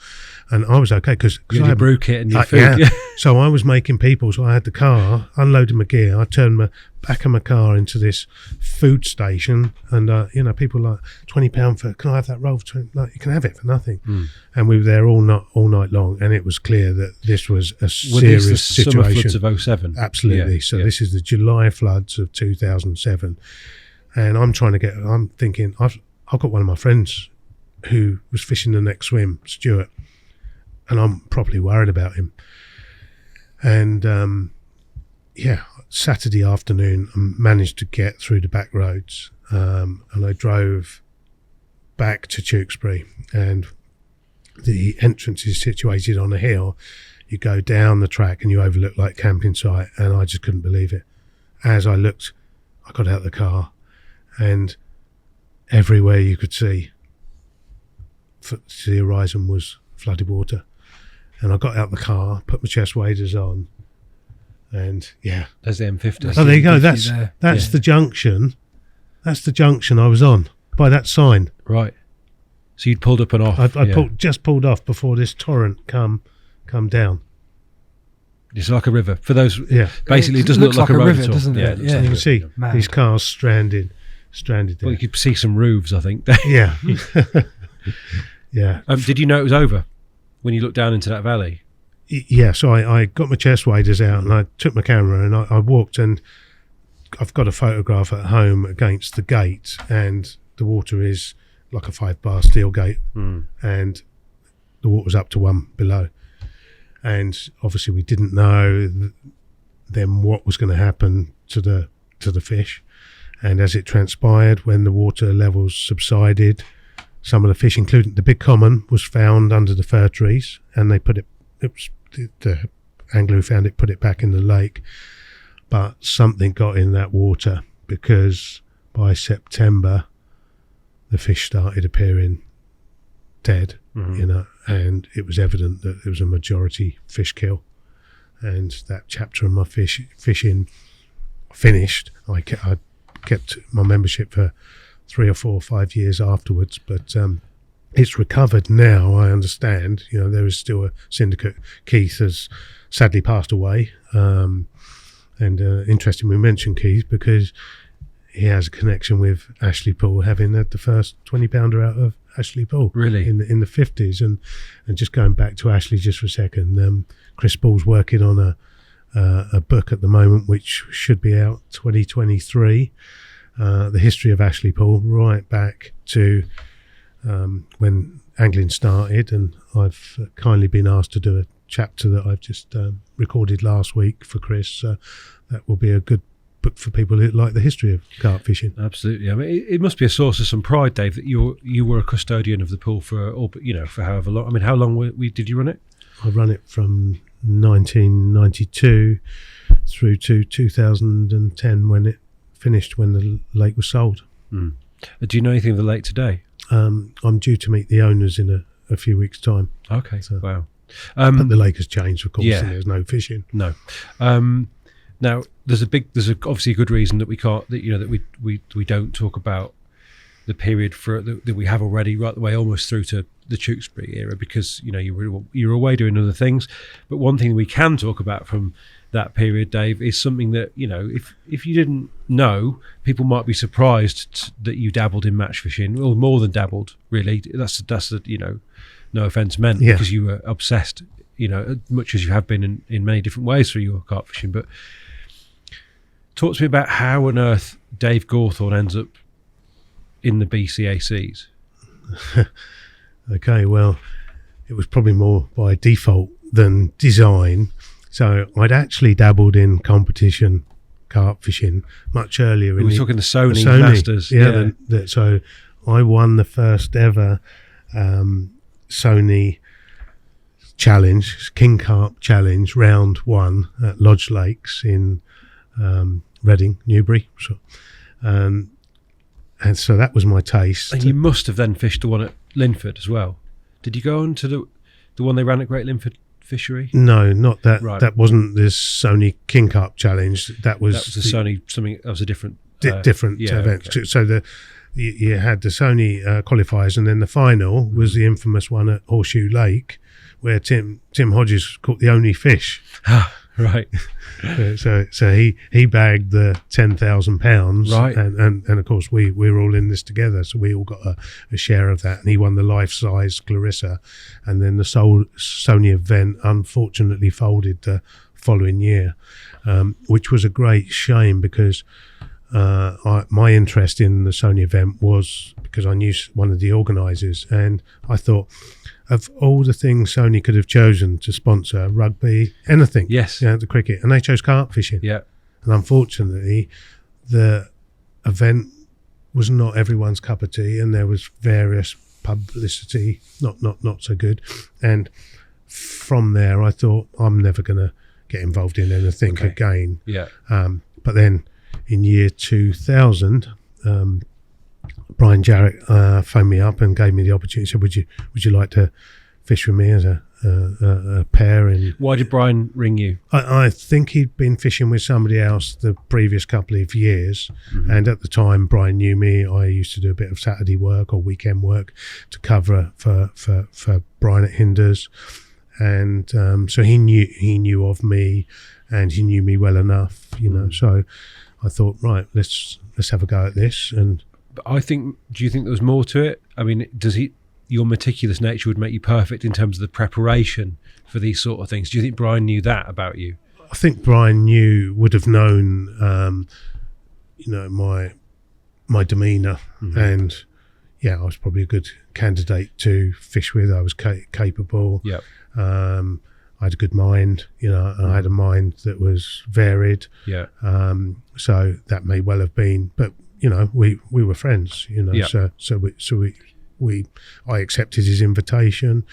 and I was okay because you had your brew kit and your food. Yeah. So I was making people. So I had the car, unloaded my gear. I turned my back of my car into this food station, and people like, £20 for, can I have that roll for 20? No, you can have it for nothing. And we were there all night long, and it was clear that this was a serious the situation. Summer floods of 07? Absolutely. So this is the July floods of 2007. And I'm thinking, I've got one of my friends who was fishing the next swim, Stewart, and I'm properly worried about him. And Saturday afternoon, I managed to get through the back roads, and I drove back to Tewkesbury, and the entrance is situated on a hill. You go down the track and you overlook like camping site, and I just couldn't believe it. As I looked, I got out of the car, and everywhere you could see to the horizon was flooded water. And I got out the car, put my chest waders on, and there's the M50. Oh, there you go. That's the junction. That's the junction I was on by that sign. Right. So you'd pulled up and off. I just pulled off before this torrent come down. It's like a river. For those, basically, it doesn't looks look like a road river, at all. doesn't it? Yeah, You can see Mad. these cars stranded there. Well, you could see some roofs, I think. Yeah. Yeah. Did you know it was over when you looked down into that valley? Yeah, so I got my chest waders out and I took my camera and I walked, and I've got a photograph at home against the gate, and the water is like a 5-bar steel gate, and the water's up to 1 below. And obviously we didn't know then what was going to happen to the fish. And as it transpired, when the water levels subsided, some of the fish, including the big common, was found under the fir trees, and they put the angler who found it put it back in the lake. But something got in that water, because by September the fish started appearing dead, and it was evident that it was a majority fish kill. And that chapter of my fishing finished. I kept my membership for 3 or 4 or 5 years afterwards, but it's recovered now, I understand. There is still a syndicate. Keith has sadly passed away, and interesting we mentioned Keith because he has a connection with Ashley Poole, having had the first 20-pounder out of Ashley Poole, really, in the 50s. And just going back to Ashley just for a second, Chris Ball's working on a book at the moment which should be out 2023, the history of Ashley Poole right back to when angling started, and I've kindly been asked to do a chapter that I've just recorded last week for Chris, so that will be a good book for people who like the history of carp fishing. Absolutely. I mean, it must be a source of some pride, Dave, that you were a custodian of the pool for however long. I mean, how long did you run it? I run it from 1992 through to 2010 when it finished, when the lake was sold. Do you know anything of the lake today? I'm due to meet the owners in a few weeks' time. Okay, so, wow. But the lake has changed, of course, yeah. and there's no fishing. No. Now, there's obviously a good reason that we can't, that we don't talk about the period that we have already, right the way almost through to the Tewkesbury era, because you were away doing other things. But one thing we can talk about from that period, Dave, is something that if you didn't know, people might be surprised that you dabbled in match fishing, or more than dabbled. Really, that's no offence meant, yeah. Because you were obsessed, as much as you have been in many different ways through your carp fishing. But talk to me about how on earth Dave Gawthorn ends up in the BCACs. Okay, well, it was probably more by default than design. So I'd actually dabbled in competition carp fishing much earlier. We're talking the Sony Masters. Yeah. So I won the first ever Sony challenge, King Carp Challenge, round 1 at Lodge Lakes in Reading, Newbury. And so that was my taste. And you must have then fished the one at Linford as well. Did you go on to the one they ran at Great Linford Fishery? No, not that. Right. That wasn't this Sony King Carp Challenge. That was the Sony something. That was a different different event. Okay. So you had the Sony qualifiers, and then the final was the infamous one at Horseshoe Lake, where Tim Hodges caught the only fish. Right. So he bagged the £10,000, right, and of course we were all in this together, so we all got a share of that, and he won the life-size Clarissa, and then the Sony event unfortunately folded the following year, which was a great shame because my interest in the Sony event was because I knew one of the organisers, and I thought, of all the things Sony could have chosen to sponsor, rugby, anything, yes, the cricket, and they chose carp fishing. Yeah, and unfortunately, the event was not everyone's cup of tea, and there was various publicity, not so good. And from there, I thought I'm never going to get involved in anything again. Yeah. But then in year 2000. Brian Jarrett phoned me up and gave me the opportunity. Said, "Would you like to fish with me as a pair?" And why did Brian ring you? I think he'd been fishing with somebody else the previous couple of years, and at the time Brian knew me. I used to do a bit of Saturday work or weekend work to cover for Brian at Hinders, and so he knew of me, and he knew me well enough, So I thought, right, let's have a go at this. And I think. Do you think there was more to it? I mean, does he? your meticulous nature would make you perfect in terms of the preparation for these sort of things. Do you think Brian knew that about you? I think Brian would have known, my demeanour, and I was probably a good candidate to fish with. I was capable. Yeah. I had a good mind, and I had a mind that was varied. Yeah. So that may well have been, but we were friends. I accepted his invitation.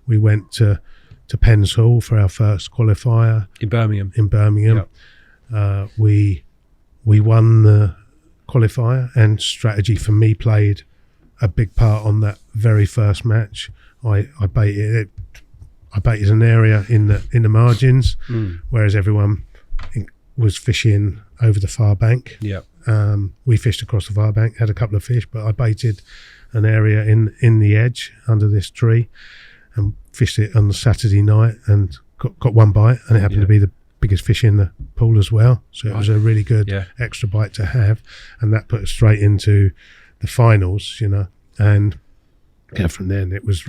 We went to Penn's Hall for our first qualifier In Birmingham. Yeah. We won the qualifier, and strategy for me played a big part on that very first match. I baited an area in the margins, whereas everyone was fishing over the far bank. Yeah. We fished across the far bank, had a couple of fish, but I baited an area in the edge under this tree and fished it on the Saturday night and got one bite, and it happened to be the biggest fish in the pool as well. So it was a really good extra bite to have, and that put us straight into the finals, and from then it was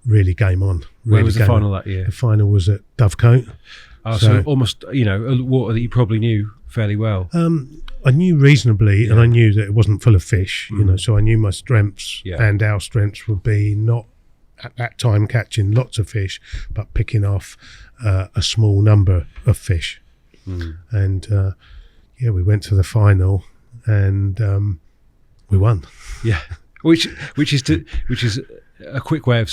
really game on. Where was the final that year? The final was at Dovecote. So almost, a water that you probably knew fairly well. I knew reasonably, and I knew that it wasn't full of fish, so I knew my strengths and our strengths would be not at that time catching lots of fish, but picking off a small number of fish. And we went to the final, and we won. Yeah, which is a quick way of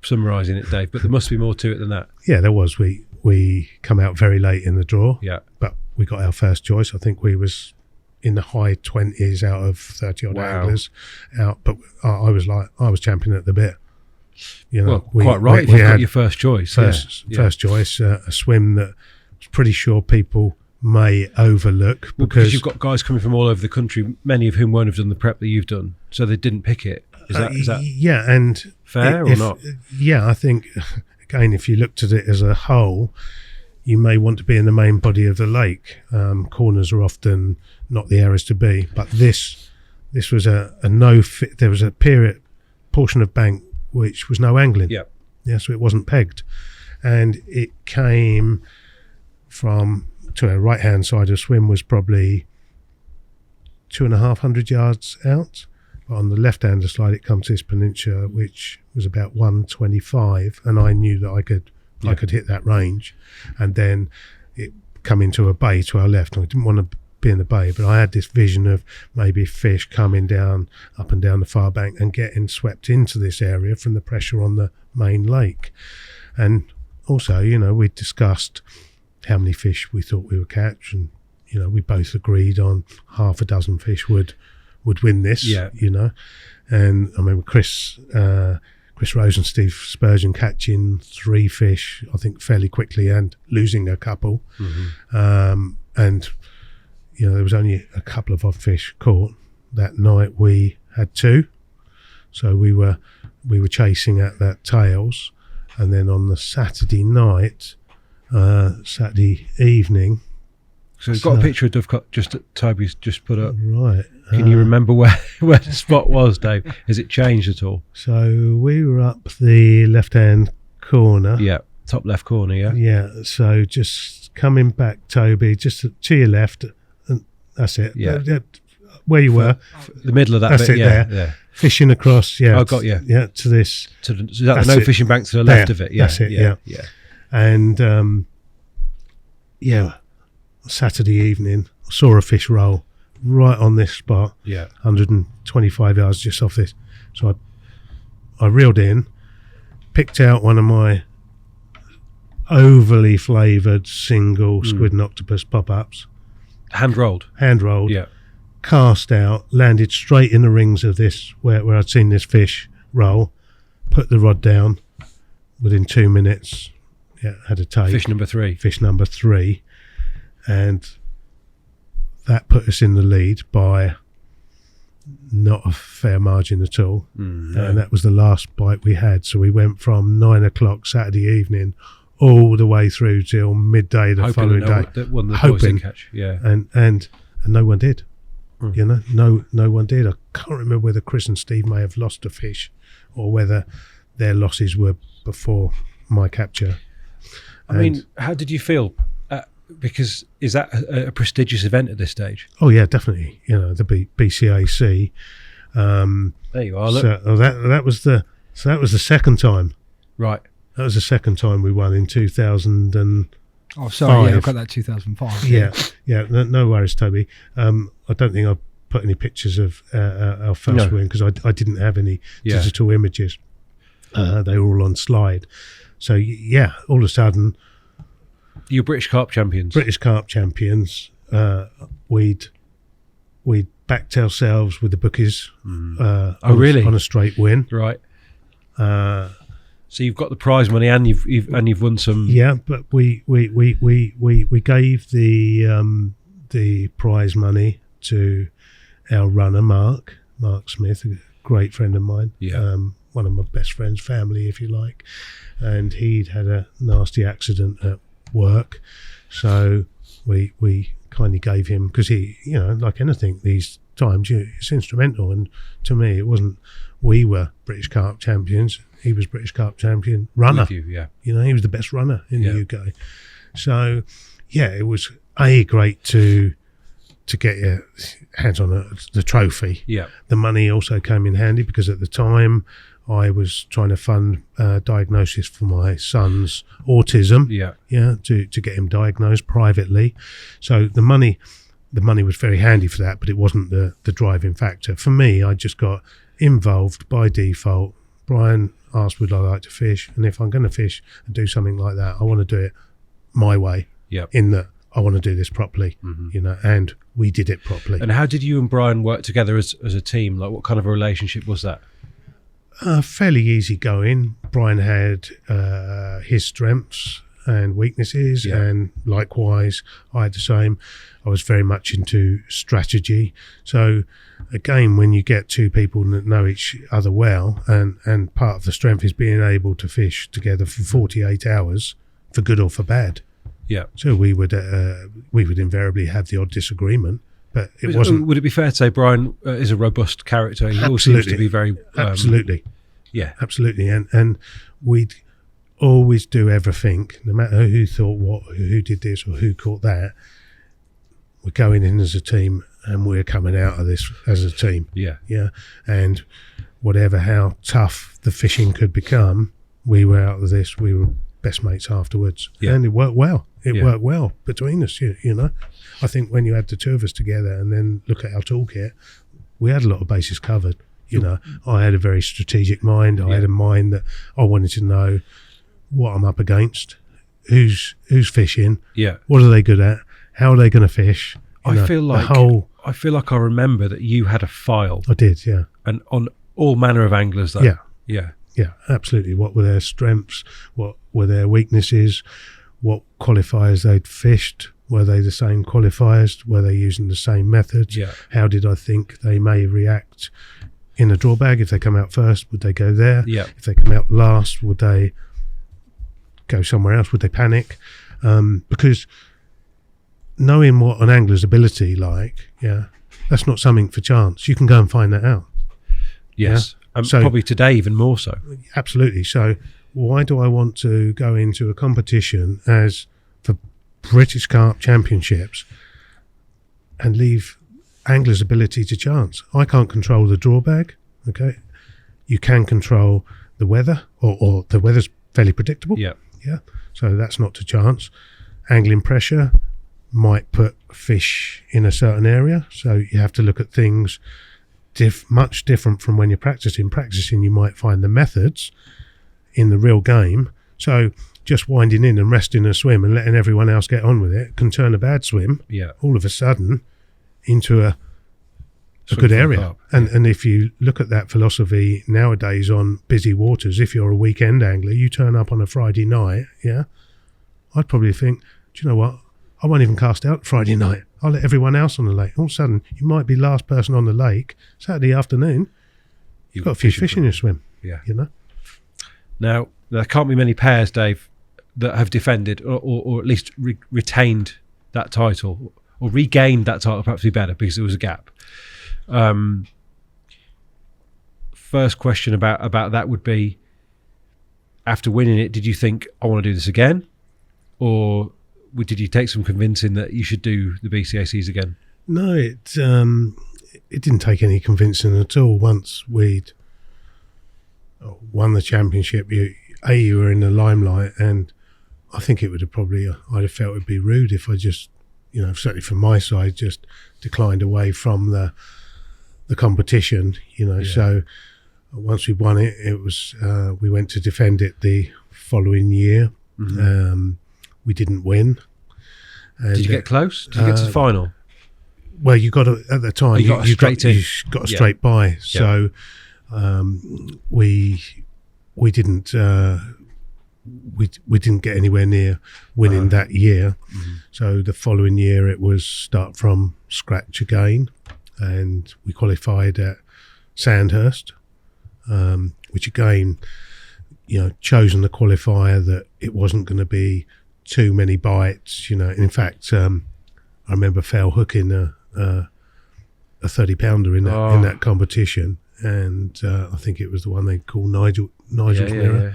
summarising it, Dave. But there must be more to it than that. Yeah, there was. We come out very late in the draw. Yeah, but we got our first choice. I think we was in the high 20s out of 30 odd anglers out. But I was champion at the bit. Quite right. If you got your first choice, first choice, a swim that I was pretty sure people may overlook because you've got guys coming from all over the country, many of whom won't have done the prep that you've done, so they didn't pick it. Is that and fair or not? Yeah, I think again, if you looked at it as a whole, you may want to be in the main body of the lake. Corners are often not the areas to be, but this was a no fit. There was a portion of bank which was no angling. So it wasn't pegged, and it came from to our right hand side of swim was probably 250 yards out, but on the left hand side it comes to this peninsula which was about 125, and I knew that I could hit that range, and then it come into a bay to our left, and I didn't want to be in the bay, but I had this vision of maybe fish coming down up and down the far bank and getting swept into this area from the pressure on the main lake. And also, we discussed how many fish we thought we would catch, and we both agreed on half a dozen fish would win this. And I remember Chris Rose and Steve Spurgeon catching 3 fish, I think, fairly quickly and losing a couple. And there was only a couple of odd fish caught. That night we had 2, so we were chasing at that tails. And then on the Saturday night, Saturday evening. So we've got a picture of Dovecote just Toby's just put up. Right. Can you remember where the spot was, Dave? Has it changed at all? So we were up the left-hand corner. Yeah, top left corner, yeah. Yeah, so just coming back, Toby, just to your left, and that's it. Yeah. Where you were. The middle of that that's bit, there. Yeah. Fishing across, I got you. Yeah, to this. Is that the no fishing bank to the left of it? Yeah, that's it, yeah. And, Saturday evening, I saw a fish roll right on this spot, 125 yards just off this. So I reeled in, picked out one of my overly flavoured single squid and octopus pop-ups. Hand rolled, yeah. Cast out, landed straight in the rings of this where I'd seen this fish roll, put the rod down within 2 minutes. Had a take. Fish number 3. And that put us in the lead by not a fair margin at all. And that was the last bite we had. So we went from 9 o'clock Saturday evening all the way through till midday the following day. Hoping, catch. Yeah. And no one did. No one did. I can't remember whether Chris and Steve may have lost a fish or whether their losses were before my capture. I mean, how did you feel? Because is that a prestigious event at this stage? Oh yeah, definitely. You know, the BCAC. There you are. Look. So that was the second time. Right. That was the second time we won in 2000 and. Oh, sorry. Yeah, I've got that 2005. Yeah. No worries, Toby. I don't think I've put any pictures of our first win because I didn't have any digital images. They were all on slide. So yeah, all of a sudden, you're British carp champions. British carp champions. We'd backed ourselves with the bookies. Really? On a straight win. Right. So you've got the prize money and you've won some. Yeah, but we gave the prize money to our runner Mark Smith, a great friend of mine. Yeah. One of my best friends, family, if you like, and he'd had a nasty accident at work, so we kindly gave him, because he, you know, like anything these times, it's instrumental. And to me, it wasn't we were British carp champions. He was British carp champion runner. You know, he was the best runner in the UK. So yeah, it was great to get your hands on the trophy. Yeah. The money also came in handy because at the time I was trying to fund diagnosis for my son's autism. Yeah. To get him diagnosed privately. So the money was very handy for that, but it wasn't the driving factor. For me, I just got involved by default. Brian asked, would I like to fish? And if I'm going to fish and do something like that, I want to do it my way. Yeah. In that I want to do this properly, you know, and we did it properly. And how did you and Brian work together as a team? Like, what kind of a relationship was that? Fairly easy going. Brian had his strengths and weaknesses, and likewise I had the same. I was very much into strategy. So again, when you get two people that know each other well, and part of the strength is being able to fish together for 48 hours, for good or for bad. Yeah. So we would invariably have the odd disagreement, but it wasn't. Would it be fair to say Brian is a robust character? He always seems to be very absolutely. Yeah, absolutely. And we'd always do everything, no matter who thought what, who did this or who caught that. We're going in as a team, and we're coming out of this as a team. Yeah. And whatever how tough the fishing could become, we were out of this. We were best mates afterwards, and it worked well. It worked well between us. You know, I think when you had the two of us together and then look at our toolkit, we had a lot of bases covered. You know, I had a very strategic mind. I had a mind that I wanted to know what I'm up against, who's fishing, what are they good at, how are they going to fish. I feel like I remember that you had a file. I did, yeah, and on all manner of anglers. Though. Yeah, absolutely. What were their strengths? What were their weaknesses? What qualifiers they'd fished? Were they the same qualifiers? Were they using the same methods? Yeah. How did I think they may react in a draw bag? If they come out first, would they go there? Yeah. If they come out last, would they go somewhere else? Would they panic? Because knowing what an angler's ability that's not something for chance. You can go and find that out. Yes. So, probably today even more so. Absolutely. So why do I want to go into a competition as for British Carp Championships and leave anglers' ability to chance? I can't control the draw bag. Okay. You can control the weather, or the weather's fairly predictable. Yeah. So that's not to chance. Angling pressure might put fish in a certain area. So you have to look at things much different from when you're practicing. Practicing, you might find the methods in the real game. So just winding in and resting a swim and letting everyone else get on with it can turn a bad swim all of a sudden into a good area. And if you look at that philosophy nowadays on busy waters, if you're a weekend angler, you turn up on a Friday night, I'd probably think, do you know what? I won't even cast out Friday night. I'll let everyone else on the lake. All of a sudden, you might be last person on the lake. Saturday afternoon, you've got a few fish in your swim. Yeah. You know? Now, there can't be many pairs, Dave, that have defended or at least retained that title, or regained that title, perhaps be better, because there was a gap. first question about that would be, after winning it, did you think, I want to do this again? Or did you take some convincing that you should do the BCACs again? No, it didn't take any convincing at all. Once we'd won the championship, you were in the limelight, and I think it would have I'd have felt it'd be rude if I just, certainly from my side, just declined away from the competition, Yeah. So once we won it, it was we went to defend it the following year. Mm-hmm. We didn't win. And did you get close? Did you get to the final? Well, you got at the time. You got a straight by. So we didn't we didn't get anywhere near winning that year. Mm-hmm. So the following year it was start from scratch again, and we qualified at Sandhurst, which again, chosen the qualifier that it wasn't going to be too many bites. In fact, I remember foul hooking a 30-pounder in that competition, and I think it was the one they call Nigel's mirror.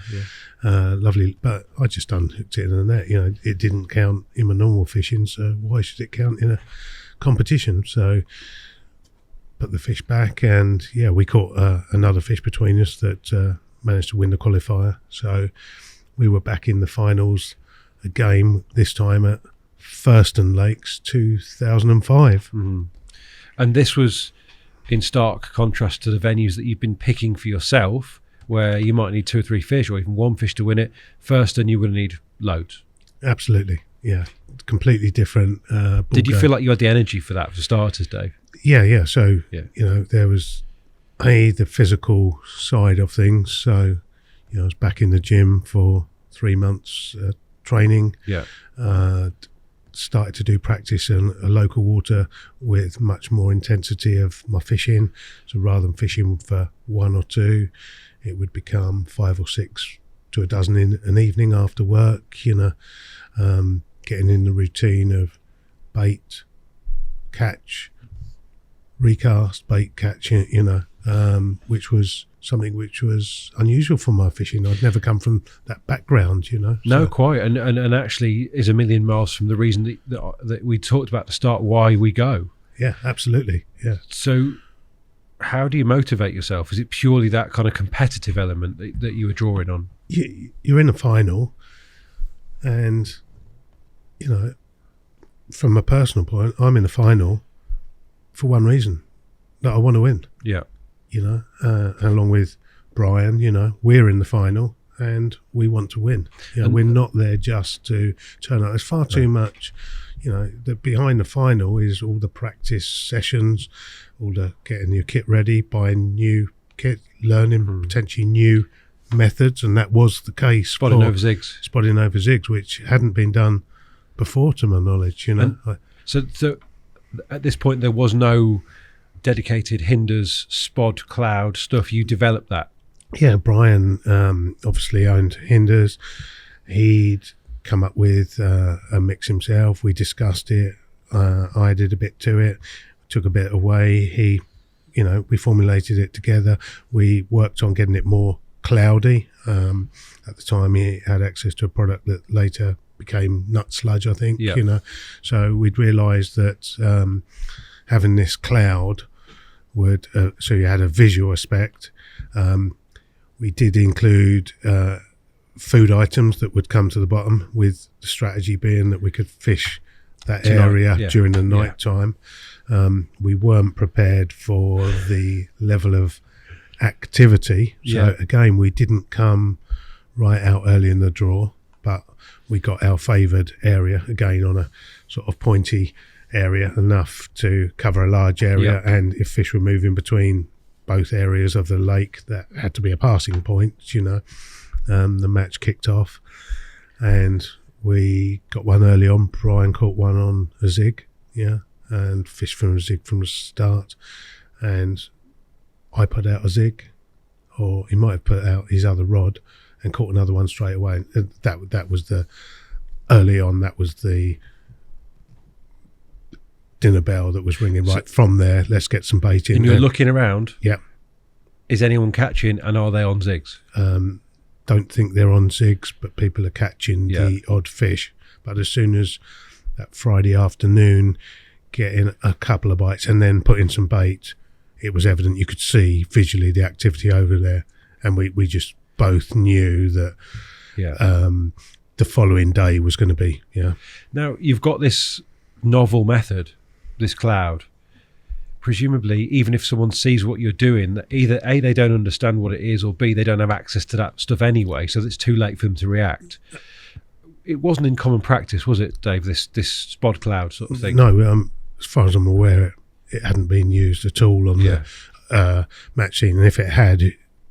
Lovely, but I just unhooked it in the net. It didn't count in my normal fishing, so why should it count in a competition? So put the fish back, and we caught another fish between us that managed to win the qualifier. So we were back in the finals again, this time at Thurston Lakes 2005. Mm-hmm. And this was in stark contrast to the venues that you've been picking for yourself, where you might need 2 or 3 fish or even 1 fish to win it. Thurston, you would need loads. Absolutely, yeah. Completely different. Did you feel like you had the energy for that, for starters, Dave? Yeah. So, there was the physical side of things. So, I was back in the gym for 3 months training. Yeah. Started to do practice in a local water with much more intensity of my fishing. So rather than fishing for 1 or 2, it would become 5 or 6 to a dozen in an evening after work, getting in the routine of bait, catch, recast, bait, catch, which was something which was unusual for my fishing. I'd never come from that background, No, quite. And actually is a million miles from the reason that we talked about at the start, why we go. Yeah, absolutely. Yeah. So how do you motivate yourself? Is it purely that kind of competitive element that you were drawing on? You're in the final, and, from a personal point, I'm in the final for one reason, that I want to win. Yeah. Along with Brian, we're in the final and we want to win. We're not there just to turn up. There's far too much, that behind the final is all the practice sessions, all the getting your kit ready, buying new kit, learning potentially new methods, and that was the case. Spotting over zigs, which hadn't been done before, to my knowledge. So at this point there was no dedicated hinders, spod, cloud stuff. You developed that. Yeah, Brian obviously owned hinders. He'd come up with a mix himself. We discussed it. I did a bit to it, took a bit away. We formulated it together. We worked on getting it more cloudy. At the time, he had access to a product that later became nut sludge, I think. Yeah. So we'd realised that having this cloud would, so you had a visual aspect. We did include food items that would come to the bottom, with the strategy being that we could fish that area during the night time. We weren't prepared for the level of activity. So again, we didn't come right out early in the draw, but we got our favoured area again on a sort of pointy area, enough to cover a large area. And if fish were moving between both areas of the lake, that had to be a passing point. The match kicked off and we got one early on. Brian caught one on a zig, and fished from a zig from the start, and I put out a zig, or he might have put out his other rod and caught another one straight away. And that was the early on, that was the dinner bell that was ringing right from there. Let's get some bait in. And you're looking around? Yeah. Is anyone catching, and are they on zigs? Don't think they're on zigs, but people are catching the odd fish. But as soon as that Friday afternoon, getting a couple of bites and then putting some bait, it was evident. You could see visually the activity over there, and we just both knew that the following day was going to be. Now you've got this novel method, this cloud. Presumably, even if someone sees what you're doing, either A, they don't understand what it is, or B, they don't have access to that stuff anyway, so it's too late for them to react. It wasn't in common practice, was it, Dave, this spod cloud sort of thing? No, as far as I'm aware, it hadn't been used at all on the match scene, and if it had,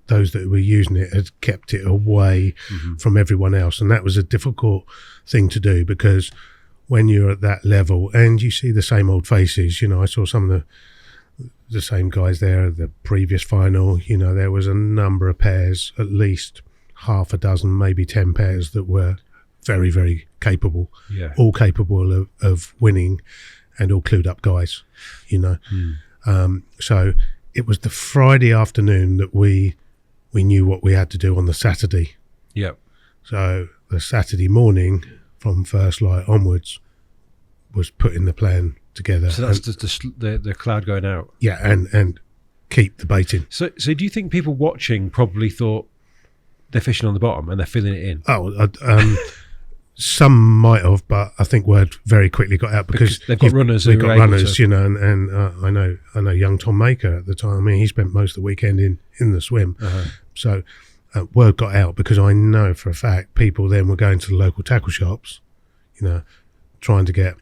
those that were using it had kept it away from everyone else, and that was a difficult thing to do, because when you're at that level and you see the same old faces, I saw some of the same guys there at the previous final. There was a number of pairs, at least half a dozen, maybe 10 pairs that were very, very capable, all capable of winning, and all clued up guys, So it was the Friday afternoon that we knew what we had to do on the Saturday. Yep. So the Saturday morning, from first light onwards, was putting the plan together. So that's the cloud going out. Yeah, and keep the bait in. So do you think people watching probably thought they're fishing on the bottom and they're filling it in? Some might have, but I think word very quickly got out because they've got runners. They've got runners, and I know young Tom Maker at the time. I mean, he spent most of the weekend in the swim. So word got out, because I know for a fact people then were going to the local tackle shops, trying to get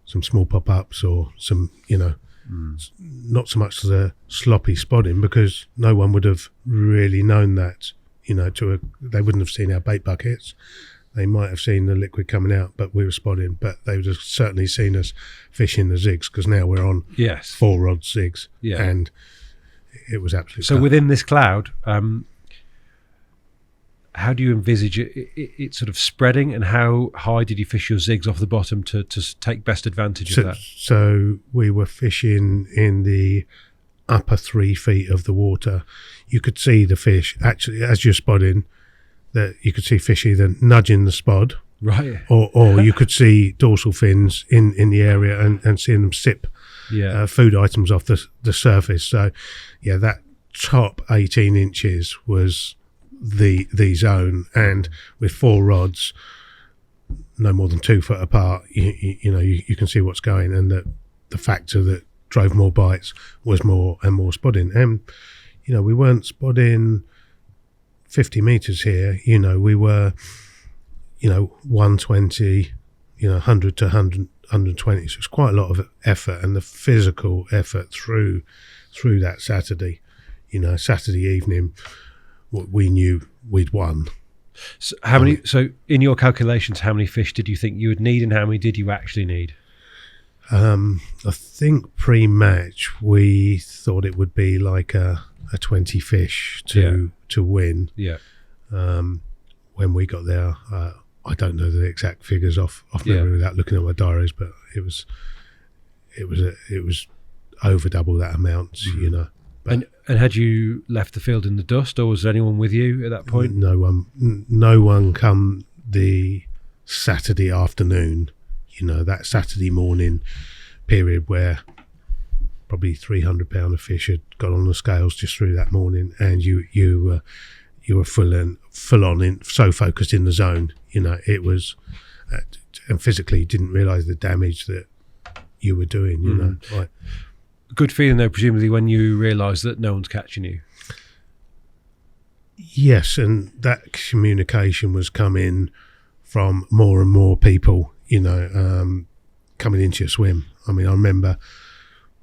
some small pop-ups or some, not so much the sloppy spotting, because no one would have really known that, they wouldn't have seen our bait buckets. They might have seen the liquid coming out, but we were spotting, but they would have certainly seen us fishing the zigs, because now we're on 4-rod zigs, and it was absolutely so tough. Within this cloud, how do you envisage it sort of spreading, and how high did you fish your zigs off the bottom to take best advantage of that? So we were fishing in the upper 3 feet of the water. You could see the fish, actually, as you're spotting, that you could see fish either nudging the spod, right, or you could see dorsal fins in the area and seeing them sip food items off the surface. So, that top 18 inches was the zone, and with 4 rods, no more than 2 foot apart, you can see what's going, and the factor that drove more bites was more and more spodding. And we weren't spodding 50 meters here. We were 120, 100 to 120, so it's quite a lot of effort, and the physical effort through that Saturday. Saturday evening, we knew we'd won. So so in your calculations, how many fish did you think you would need, and how many did you actually need? I think pre-match we thought it would be like a 20 fish to win. When we got there, I don't know the exact figures off memory without looking at my diaries, but it was over double that amount. But and had you left the field in the dust, or was there anyone with you at that point? No one come the Saturday afternoon, that Saturday morning period where probably 300 pound of fish had got on the scales just through that morning, and you were full on so focused in the zone. It was, and physically didn't realise the damage that you were doing. Like, good feeling though, presumably, when you realise that no one's catching you. Yes, and that communication was coming from more and more people, coming into your swim. I mean, I remember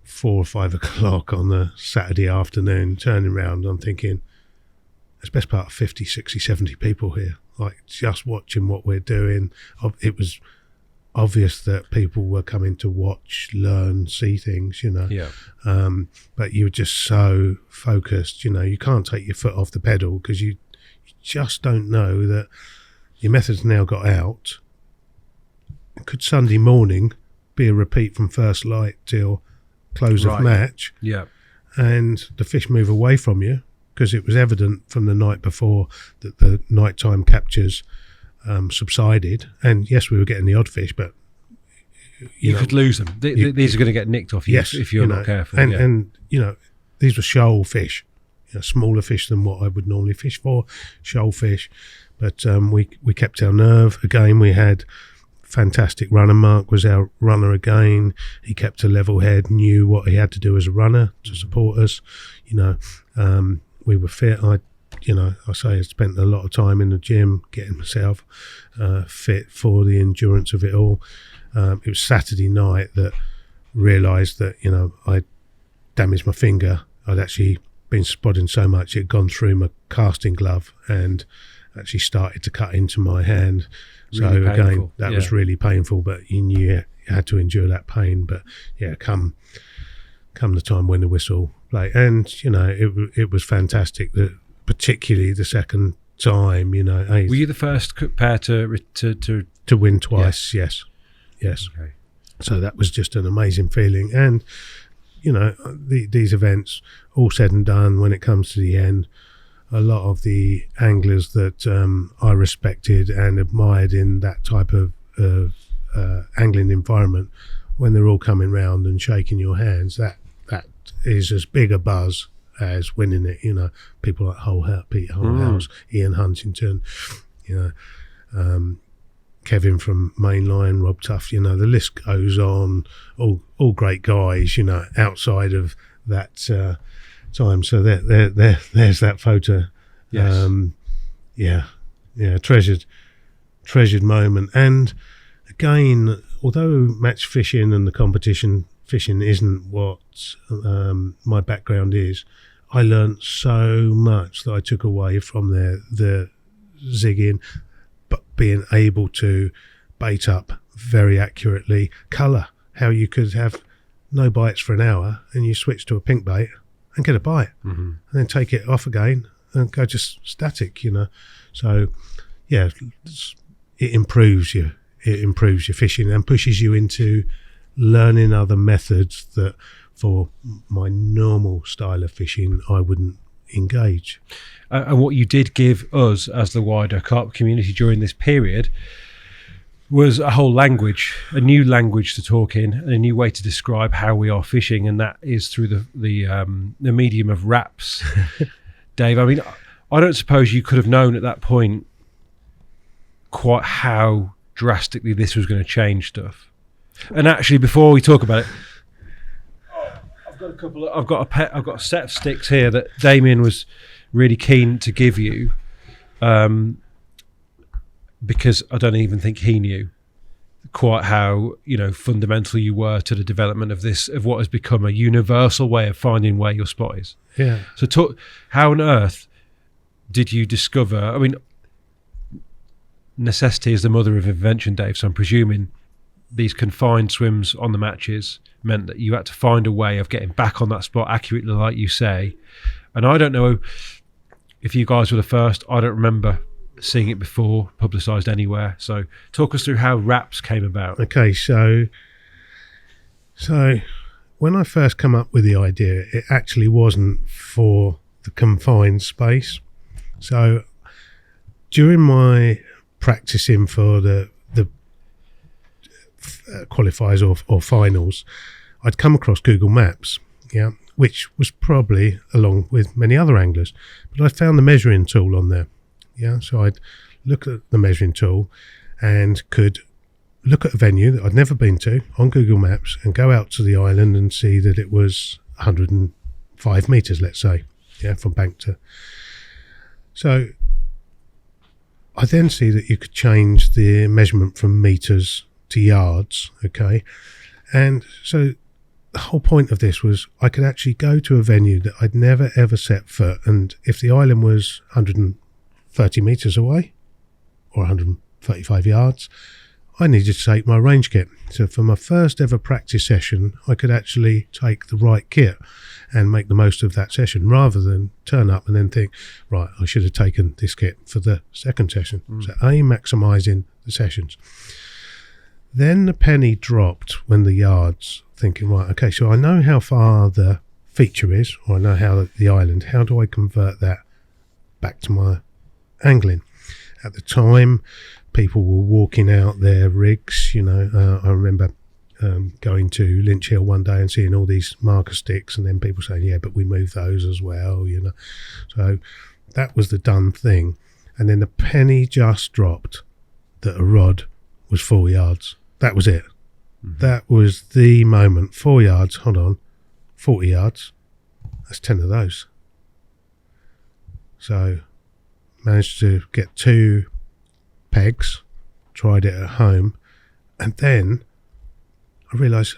4 or 5 o'clock on the Saturday afternoon, turning around, I'm thinking, there's best part of 50, 60, 70 people here, like just watching what we're doing. It was obvious that people were coming to watch, learn, see things, but you were just so focused. You can't take your foot off the pedal, because you just don't know that your method's now got out. Could Sunday morning be a repeat from first light till close of match, and the fish move away from you because it was evident from the night before that the nighttime captures subsided, and yes, we were getting the odd fish, but you could lose them. These are going to get nicked off you if you're not careful. And these were shoal fish, smaller fish than what I would normally fish for, shoal fish. But we kept our nerve. Again, we had fantastic runner. Mark was our runner again. He kept a level head, knew what he had to do as a runner to support us. We were fit. I spent a lot of time in the gym getting myself fit for the endurance of it all. It was Saturday night that realised that I damaged my finger. I'd actually been spodding so much it had gone through my casting glove and actually started to cut into my hand. Really so painful. Again, that was really painful, but you knew you had to endure that pain. But come the time when the whistle played, and it was fantastic. That particularly the second time, Were you the first pair to win twice? Yes. Okay. So that was just an amazing feeling, and these events, all said and done, when it comes to the end, a lot of the anglers that I respected and admired in that type of angling environment, when they're all coming round and shaking your hands, that is as big a buzz as winning it. People like Pete Holhouse, Ian Huntington, Kevin from Mainline, Rob Tuff, the list goes on, all great guys, outside of that time. So there's that photo. Yes. Treasured moment. And again, although match fishing and the competition fishing isn't what my background is, I learnt so much that I took away from the zigging, but being able to bait up very accurately, colour, how you could have no bites for an hour and you switch to a pink bait and get a bite, and then take it off again and go just static, So it improves you. It improves your fishing and pushes you into learning other methods that for my normal style of fishing I wouldn't engage. And what you did give us as the wider carp community during this period was a whole language, a new language to talk in, and a new way to describe how we are fishing, and that is through the medium of raps. Dave, I mean, I don't suppose you could have known at that point quite how drastically this was going to change stuff. And actually, before we talk about it, I've got a set of sticks here that Damien was really keen to give you, because I don't even think he knew quite how fundamental you were to the development of what has become a universal way of finding where your spot is. Yeah. So how on earth did you discover? I mean, necessity is the mother of invention, Dave. So I'm presuming these confined swims on the matches meant that you had to find a way of getting back on that spot accurately, like you say. And I don't know if you guys were the first. I don't remember seeing it before publicised anywhere. So talk us through how raps came about. Okay, so when I first come up with the idea, it actually wasn't for the confined space. So during my practicing for the qualifiers or finals, I'd come across Google Maps, which was probably along with many other anglers, but I found the measuring tool on there. So I'd look at the measuring tool and could look at a venue that I'd never been to on Google Maps and go out to the island and see that it was 105 metres, let's say, from bank to. So I then see that you could change the measurement from metres to yards, okay? And so the whole point of this was I could actually go to a venue that I'd never ever set foot, and if the island was 130 metres away or 135 yards, I needed to take my range kit. So for my first ever practice session, I could actually take the right kit and make the most of that session, rather than turn up and then think, right, I should have taken this kit for the second session. So maximising the sessions. Then the penny dropped when the yards, thinking, right, okay, so I know how far the feature is, or I know how the island, how do I convert that back to my angling? At the time, people were walking out their rigs, you know. I remember going to Lynch Hill one day and seeing all these marker sticks, and then people saying, yeah, but we move those as well, you know. So that was the done thing. And then the penny just dropped that a rod was 4 yards. That was it. Mm-hmm. That was the moment. 4 yards, hold on, 40 yards. That's 10 of those. So managed to get 2 pegs, tried it at home, and then I realised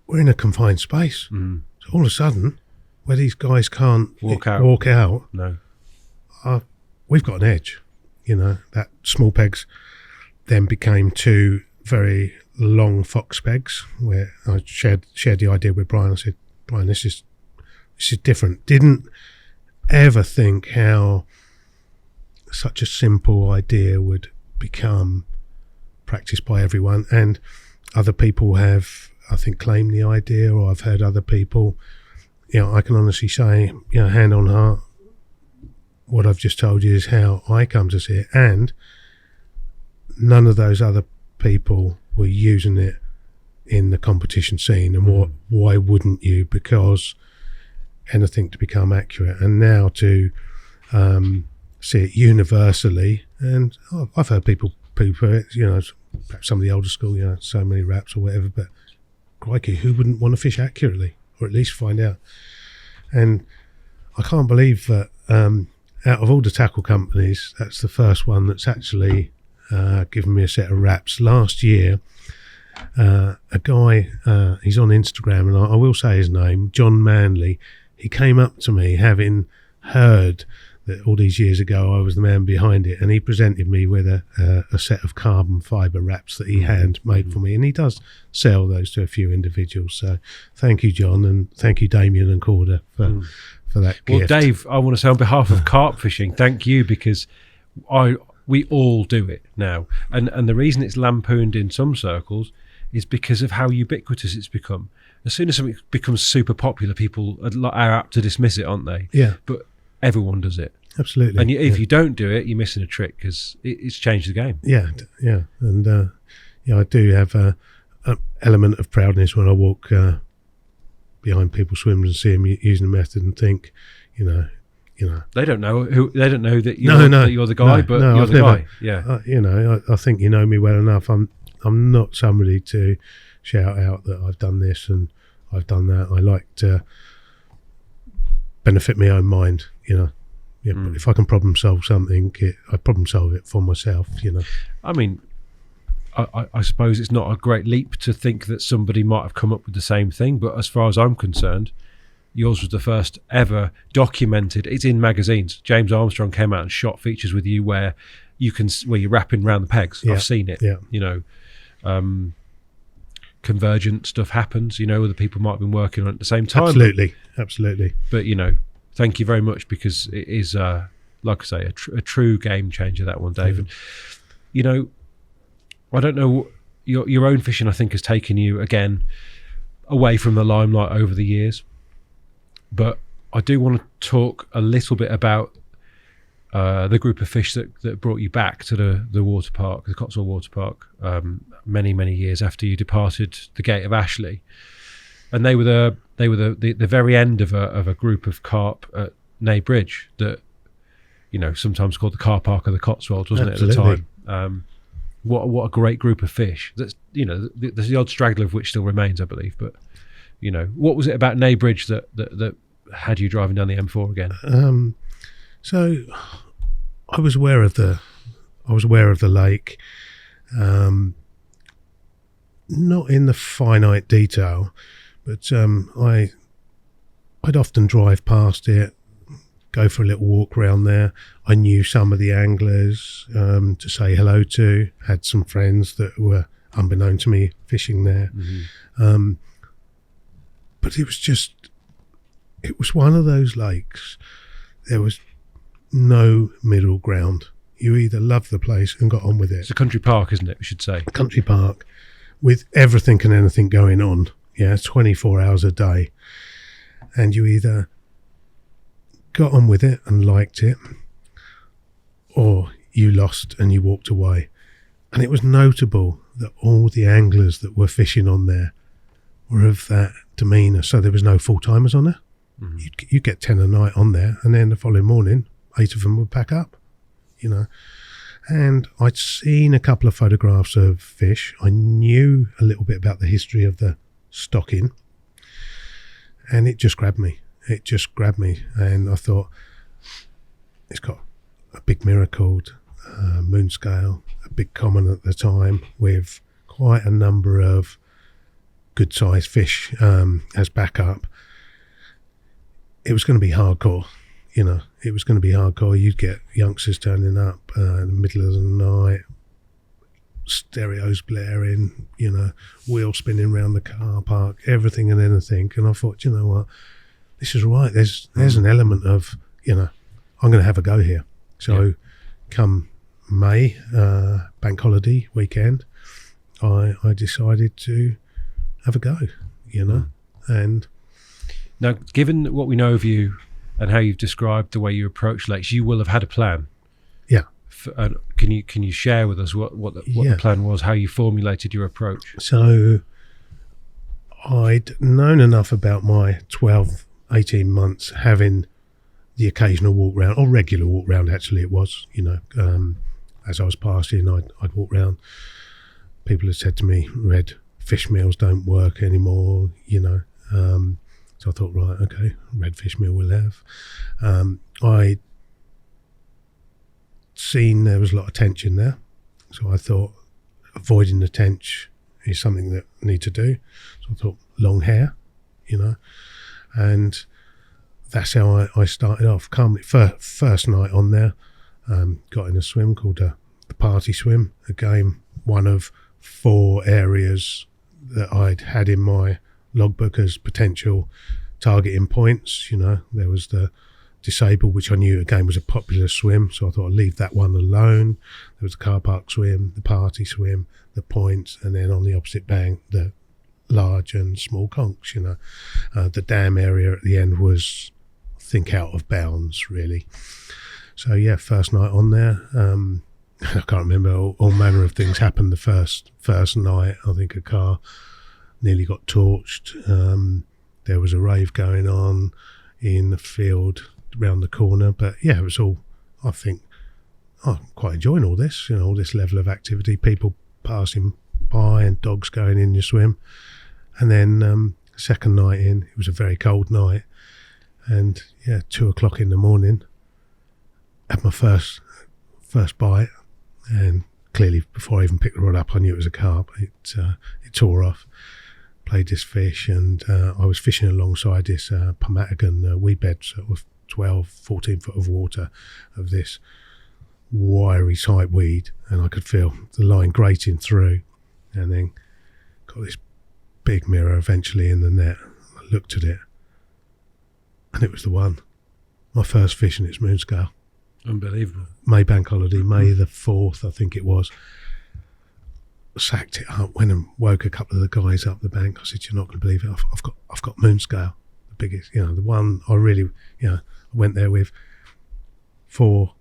we're in a confined space. Mm. So all of a sudden, where these guys can't walk out, no, we've got an edge. You know, that small pegs then became 2 very long fox pegs, where I shared the idea with Brian. I said, Brian, this is different. Didn't ever think how such a simple idea would become practiced by everyone, and other people have, I think, claimed the idea, or I've heard other people. You know, I can honestly say, you know, hand on heart, what I've just told you is how I come to see it, and none of those other people were using it in the competition scene. And why wouldn't you? Because anything to become accurate, and now to see it universally. And I've heard people poo-poo it, you know, perhaps some of the older school, you know, so many wraps or whatever, but crikey, who wouldn't want to fish accurately, or at least find out? And I can't believe that out of all the tackle companies, that's the first one that's actually given me a set of wraps. Last year, a guy, he's on Instagram, and I will say his name, John Manley. He came up to me, having heard that all these years ago I was the man behind it, and he presented me with a set of carbon fibre wraps that he hand made for me, and he does sell those to a few individuals. So thank you, John, and thank you, Damien and Korda, for that gift. Well, Dave, I want to say on behalf of carp fishing, thank you, because we all do it now, and the reason it's lampooned in some circles is because of how ubiquitous it's become. As soon as something becomes super popular, people are apt to dismiss it, aren't they? Yeah. But everyone does it. Absolutely. And if you don't do it, you're missing a trick, because it's changed the game. Yeah. And I do have an element of proudness when I walk behind people's swims and see them using the method, and think, you know, they don't know that you're the guy, but you're the guy. Yeah. You know, I think you know me well enough. I'm not somebody to shout out that I've done this and I've done that. I like to benefit my own mind, you know. Yeah, but if I can problem solve something, I problem solve it for myself, you know. I mean, I suppose it's not a great leap to think that somebody might have come up with the same thing, but as far as I'm concerned, yours was the first ever documented. It's in magazines. James Armstrong came out and shot features with you where you're wrapping around the pegs. Yeah. I've seen it. Yeah. You know, convergent stuff happens. You know, other people might have been working on it at the same time. Absolutely. But you know, thank you very much, because it is, like I say, a true game changer, that one, Dave. Yeah. And you know, I don't know, your own fishing, I think, has taken you again away from the limelight over the years. But I do want to talk a little bit about the group of fish that brought you back to the water park, the Cotswold Water Park, many years after you departed the Gate of Ashley, and they were the very end of a group of carp at Nay Bridge that, you know, sometimes called the car park of the Cotswolds, wasn't Absolutely. it, at the time? What a great group of fish. That's, you know, there's the odd straggler of which still remains, I believe. But you know, what was it about Nay Bridge that had you driving down the M4 again? So I was aware of the lake, not in the finite detail, but I'd often drive past it, go for a little walk around there. I knew some of the anglers to say hello to, had some friends that were unbeknown to me fishing there. Mm-hmm. But it was one of those lakes. There was no middle ground. You either loved the place and got on with it. It's a country park, isn't it, we should say? A country park with everything and anything going on. Yeah, 24 hours a day. and you either got on with it and liked it, or you lost and you walked away. And it was notable that all the anglers that were fishing on there were of that demeanour. So there was no full-timers on there. Mm-hmm. You'd get 10 a night on there, and then the following morning, 8 of them would pack up, And I'd seen a couple of photographs of fish. I knew a little bit about the history of the stocking, and it just grabbed me. And I thought, it's got a big mirror called moon scale, a big common at the time, with quite a number of good sized fish as backup. It was going to be hardcore, it was going to be hardcore. You'd get youngsters turning up in the middle of the night, stereos blaring, wheel spinning around the car park, everything and anything. And I thought, you know what, this is right. There's an element of, I'm going to have a go here. So come May, bank holiday weekend, I decided to have a go, and now, given what we know of you and how you've described the way you approach lakes, you will have had a plan. Yeah. Can you share with us what the plan was, how you formulated your approach? So I'd known enough about my 12, 18 months having the occasional walk round, or regular walk round actually it was, as I was passing, I'd walk round. People had said to me, red fish meals don't work anymore, so I thought, right, okay, red fish meal we'll have. I'd seen there was a lot of tench in there, so I thought avoiding the tench is something that I need to do. So I thought long hair, and that's how I started off. Calmly, first night on there, got in a swim called the party swim. Again, one of 4 areas that I'd had in my logbook as potential targeting points. There was the disabled, which I knew again was a popular swim, so I thought I'd leave that one alone. There was the car park swim, the party swim, the points, and then on the opposite bank the large and small conchs. The dam area at the end was, I think, out of bounds really. So first night on there, I can't remember, all manner of things happened the first night. I think a car nearly got torched. There was a rave going on in the field around the corner, but it was all, I think, I'm quite enjoying all this, all this level of activity, people passing by and dogs going in your swim. And then second night in, it was a very cold night, and 2:00 in the morning, had my first bite, and clearly before I even picked the rod up I knew it was a carp. It tore off. Played this fish, and I was fishing alongside this Pomatagon weed bed, sort of 12, 14 foot of water of this wiry type weed, and I could feel the line grating through, and then got this big mirror eventually in the net. I looked at it, and it was the one. My first fish in its moon scale. Unbelievable. May bank holiday, May the 4th, I think it was. Sacked it up, went and woke a couple of the guys up the bank. I said, "You're not going to believe it. I've got moon scale, the biggest, the one I really, I went there with four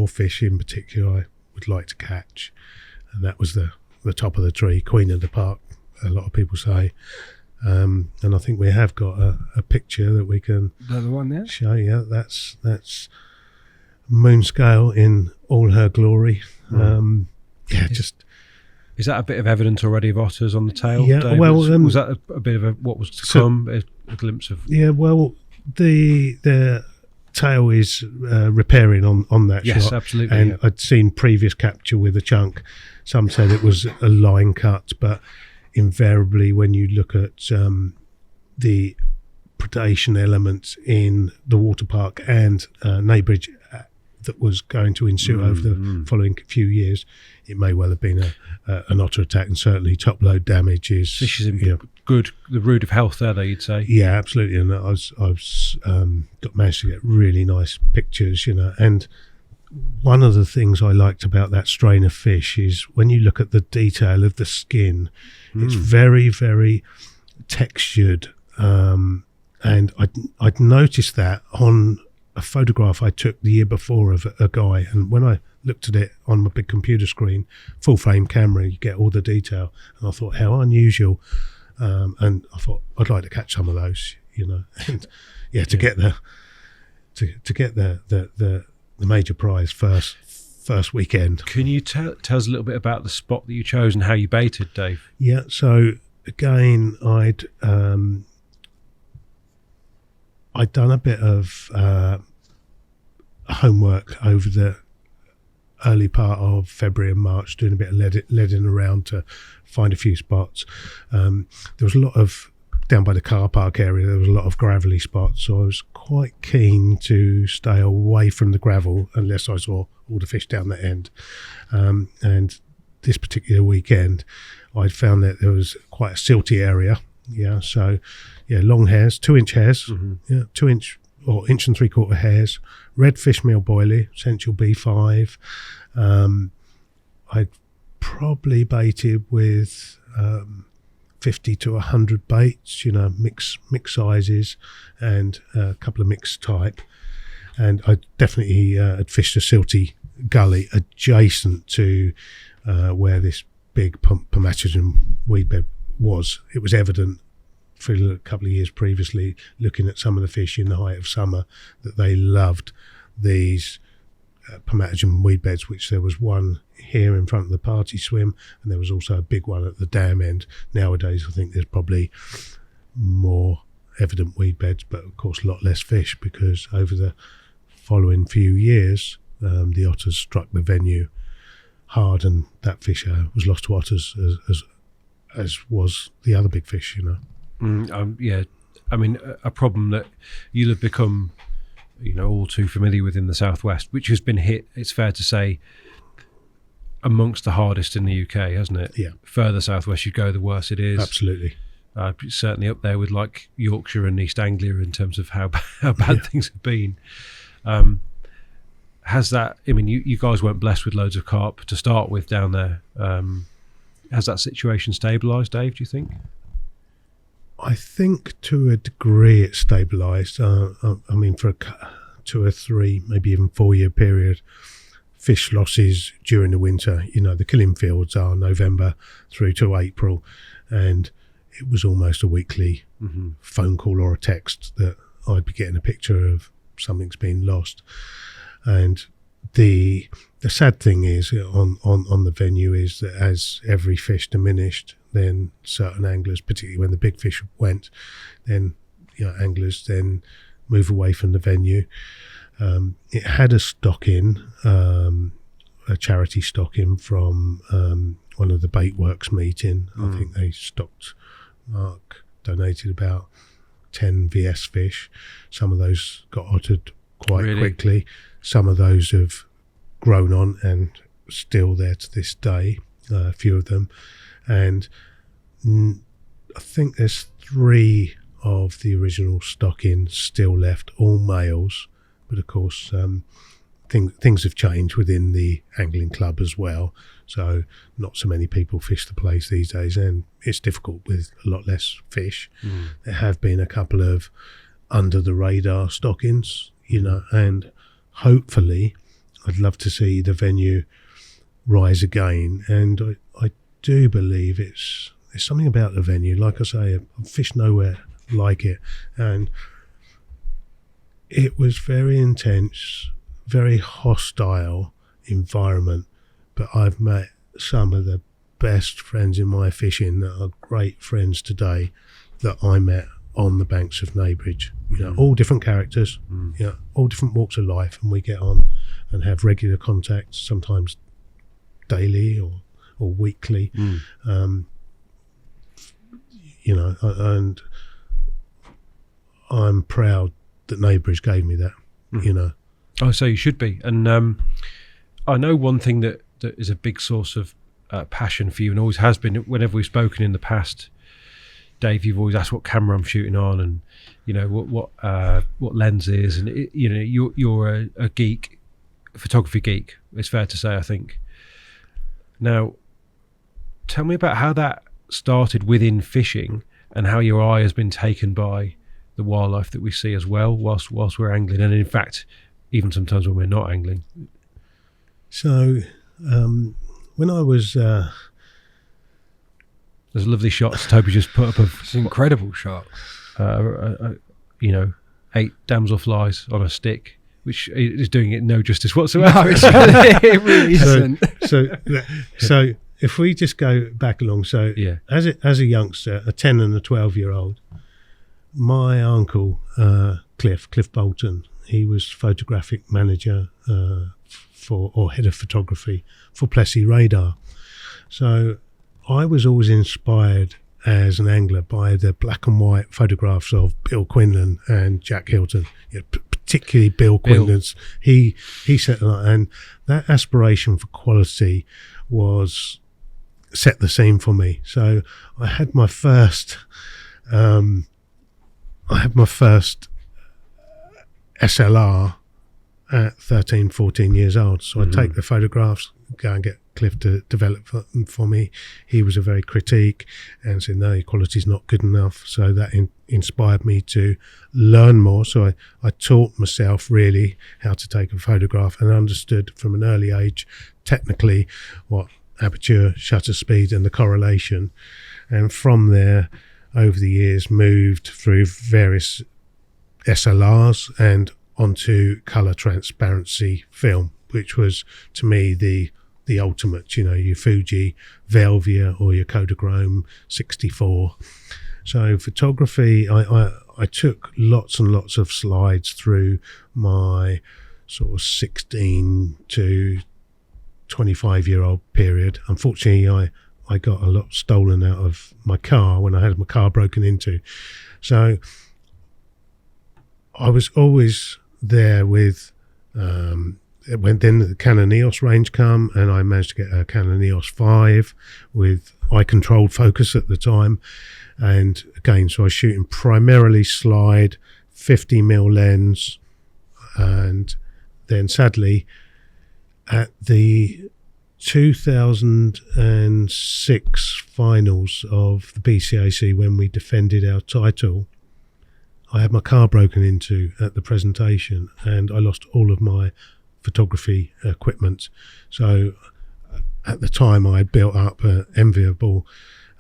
fish in particular I would like to catch, and that was the top of the tree, queen of the park, a lot of people say." And I think we have got a picture that we can the one there? show. Yeah, that's moon scale in all her glory. Just. Is that a bit of evidence already of otters on the tail? Yeah, David? well, was that a bit of what was to come? A glimpse of? Yeah, well, the tail is repairing on that shot. Yes, absolutely. And I'd seen previous capture with a chunk. Some said it was a line cut, but invariably when you look at the predation elements in the water park and neighbourage that was going to ensue over the following few years, it may well have been an otter attack, and certainly top load damage is... Fish is in good, the root of health there, you'd say. Yeah, absolutely. And I've managed to get really nice pictures, and one of the things I liked about that strain of fish is when you look at the detail of the skin, it's very, very textured, And I'd noticed that on a photograph I took the year before of a guy, and when I looked at it on my big computer screen, full frame camera, you get all the detail, and I thought how unusual, and I thought I'd like to catch some of those, and to get the major prize first weekend. Can you tell us a little bit about the spot that you chose and how you baited, Dave? Yeah, so again, I'd done a bit of homework over the early part of February and March, doing a bit of leading around to find a few spots. There was a lot of, down by the car park area, there was a lot of gravelly spots, so I was quite keen to stay away from the gravel unless I saw all the fish down the end. And this particular weekend, I'd found that there was quite a silty area. Yeah, so long hairs, 2-inch hairs, 2-inch or 1 3/4 hairs, red fish meal boilie, essential B5. I'd probably baited with 50 to 100 baits, mixed sizes and a couple of mixed type. And I definitely had fished a silty gully adjacent to where this big pomatum weed bed was. It was evident for a couple of years previously, looking at some of the fish in the height of summer, that they loved these pomatum weed beds, which there was one here in front of the party swim, and there was also a big one at the dam end. Nowadays, I think there's probably more evident weed beds, but of course a lot less fish, because over the following few years, the otters struck the venue hard, and that fish was lost to otters as was the other big fish, I mean, a problem that you'll have become, all too familiar with in the southwest, which has been hit, it's fair to say, amongst the hardest in the UK, hasn't it? Yeah. Further southwest you go, the worse it is. Absolutely. Certainly up there with like Yorkshire and East Anglia in terms of how bad things have been. Has that? I mean, you guys weren't blessed with loads of carp to start with down there. Has that situation stabilised, Dave? Do you think? I think to a degree it's stabilised. I mean, for a 2 or 3, maybe even 4-year period, fish losses during the winter, the killing fields are November through to April, and it was almost a weekly phone call or a text that I'd be getting a picture of something's been lost. And the sad thing is on the venue is that as every fish diminished, then certain anglers, particularly when the big fish went, then anglers then move away from the venue. It had a stock-in, a charity stock-in from one of the bait works meeting. I think they stocked, Mark donated about 10 VS fish. Some of those got ottered quite quickly. Some of those have grown on and still there to this day, a few of them. And I think there's 3 of the original stock-in still left, all males. But of course, things have changed within the angling club as well. So not so many people fish the place these days, and it's difficult with a lot less fish. There have been a couple of under-the-radar stock-ins, and hopefully I'd love to see the venue rise again. And I do believe there's something about the venue. Like I say, I've fished nowhere like it. And it was very intense, very hostile environment. But I've met some of the best friends in my fishing that are great friends today that I met on the banks of Neighbridge. All different characters, all different walks of life, and we get on and have regular contact, sometimes daily or weekly. And I'm proud that Neighbridge gave me that. Oh, so you should be. And I know one thing that is a big source of passion for you, and always has been. Whenever we've spoken in the past, Dave, you've always asked what camera I'm shooting on, and what lens is, and you're a geek, a photography geek. It's fair to say, I think. Now, tell me about how that started within fishing, and how your eye has been taken by the wildlife that we see as well whilst we're angling, and in fact even sometimes when we're not angling. So when I was there's lovely shots Toby just put up of it's an incredible shot. 8 damselflies on a stick, which is doing it no justice whatsoever. No, it really isn't. So if we just go back along, as a youngster, a 10 and a 12-year-old, my uncle Cliff Bolton, he was photographic manager or head of photography for Plessey Radar. So I was always inspired as an angler by the black and white photographs of Bill Quinlan and Jack Hilton, particularly Bill Quinlan's. He set and that aspiration for quality set the scene for me. So I had my first SLR at 13, 14 years old. So I take the photographs, go and get Cliff to develop them for me. He was a very critique and said, no, your quality's not good enough. So that inspired me to learn more. So I taught myself really how to take a photograph and understood from an early age technically what aperture, shutter speed and the correlation. And from there, over the years, moved through various SLRs and onto colour transparency film, which was to me the ultimate, your Fuji Velvia or your Kodachrome 64. So photography, I took lots and lots of slides through my sort of 16 to 25-year-old period. Unfortunately, I got a lot stolen out of my car when I had my car broken into. So I was always there with when then the Canon EOS range come, and I managed to get a Canon EOS 5 with eye-controlled focus at the time. And again, so I was shooting primarily slide, 50mm lens, and then sadly at the 2006 finals of the BCAC, when we defended our title, I had my car broken into at the presentation and I lost all of my photography equipment. So at the time I had built up an enviable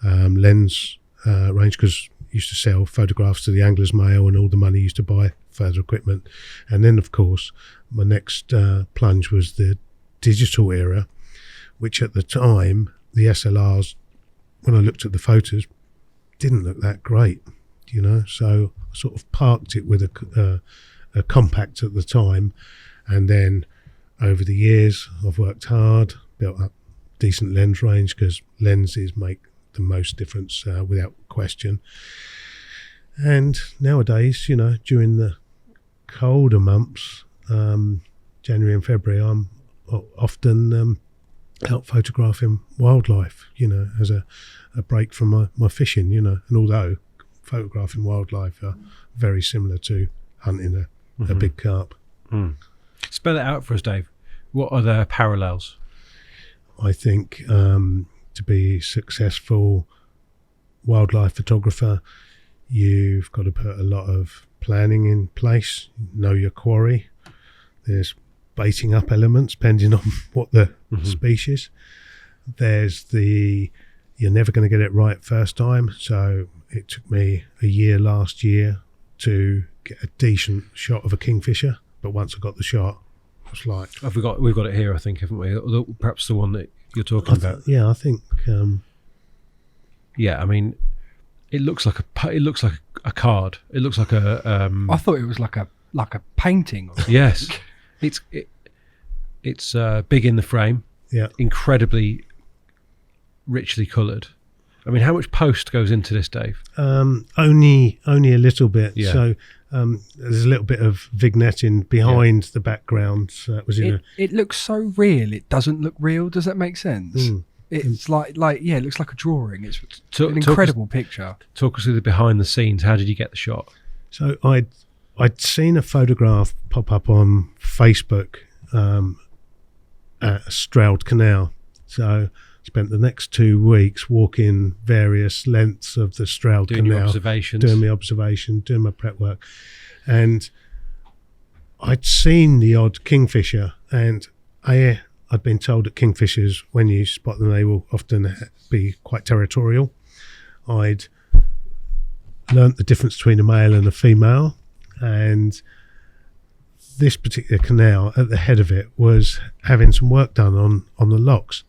lens range, because I used to sell photographs to the Anglers Mail and all the money used to buy further equipment. And then of course my next plunge was the digital era, which at the time the SLRs, when I looked at the photos, didn't look that great, so I sort of parked it with a compact at the time. And then over the years I've worked hard, built up decent lens range, because lenses make the most difference without question. And nowadays, during the colder months, January and February, I'm often out photographing wildlife, as a break from my fishing, and although photographing wildlife are very similar to hunting a big carp. Spell it out for us, Dave. What are the parallels? I think to be a successful wildlife photographer, you've got to put a lot of planning in place, know your quarry. There's baiting up elements depending on what the species. There's you're never going to get it right first time. So it took me a year last year to get a decent shot of a kingfisher. But once I got the shot, I was like... We've got it here, I think, haven't we? Perhaps the one that you're talking about. Yeah, I think... yeah, I mean, it looks like a card. It looks like a... I thought it was like a painting. Yes. It's big in the frame. Yeah. Incredibly richly coloured. I mean, how much post goes into this, Dave? Only a little bit. Yeah. So there's a little bit of vignetting behind the background. So that was it looks so real. It doesn't look real. Does that make sense? It's like it looks like a drawing. It's an incredible picture. Talk us through the behind the scenes. How did you get the shot? So I'd seen a photograph pop up on Facebook at Stroud Canal. So spent the next 2 weeks walking various lengths of the Stroud doing Canal, your observations. doing my observation, doing my prep work. And I'd seen the odd kingfisher, and I'd been told that kingfishers, when you spot them, they will often be quite territorial. I'd learnt the difference between a male and a female, and this particular canal at the head of it was having some work done on the locks.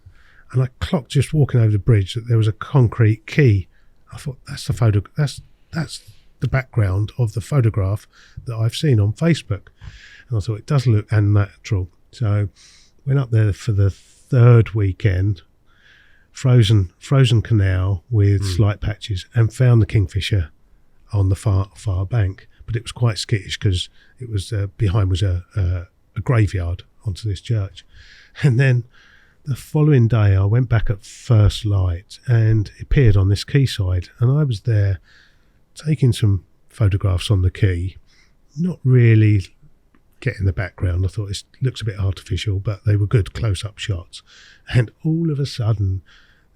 And I clocked, just walking over the bridge, that there was a concrete quay. I thought, that's the background of the photograph that I've seen on Facebook. And I thought, it does look unnatural. So went up there for the third weekend, frozen canal with slight patches, and found the kingfisher on the far bank. But it was quite skittish because it was behind was a graveyard onto this church. And then the following day I went back at first light and it appeared on this quayside, and I was there taking some photographs on the quay, not really getting the background. I thought, it looks a bit artificial, but they were good close-up shots. And all of a sudden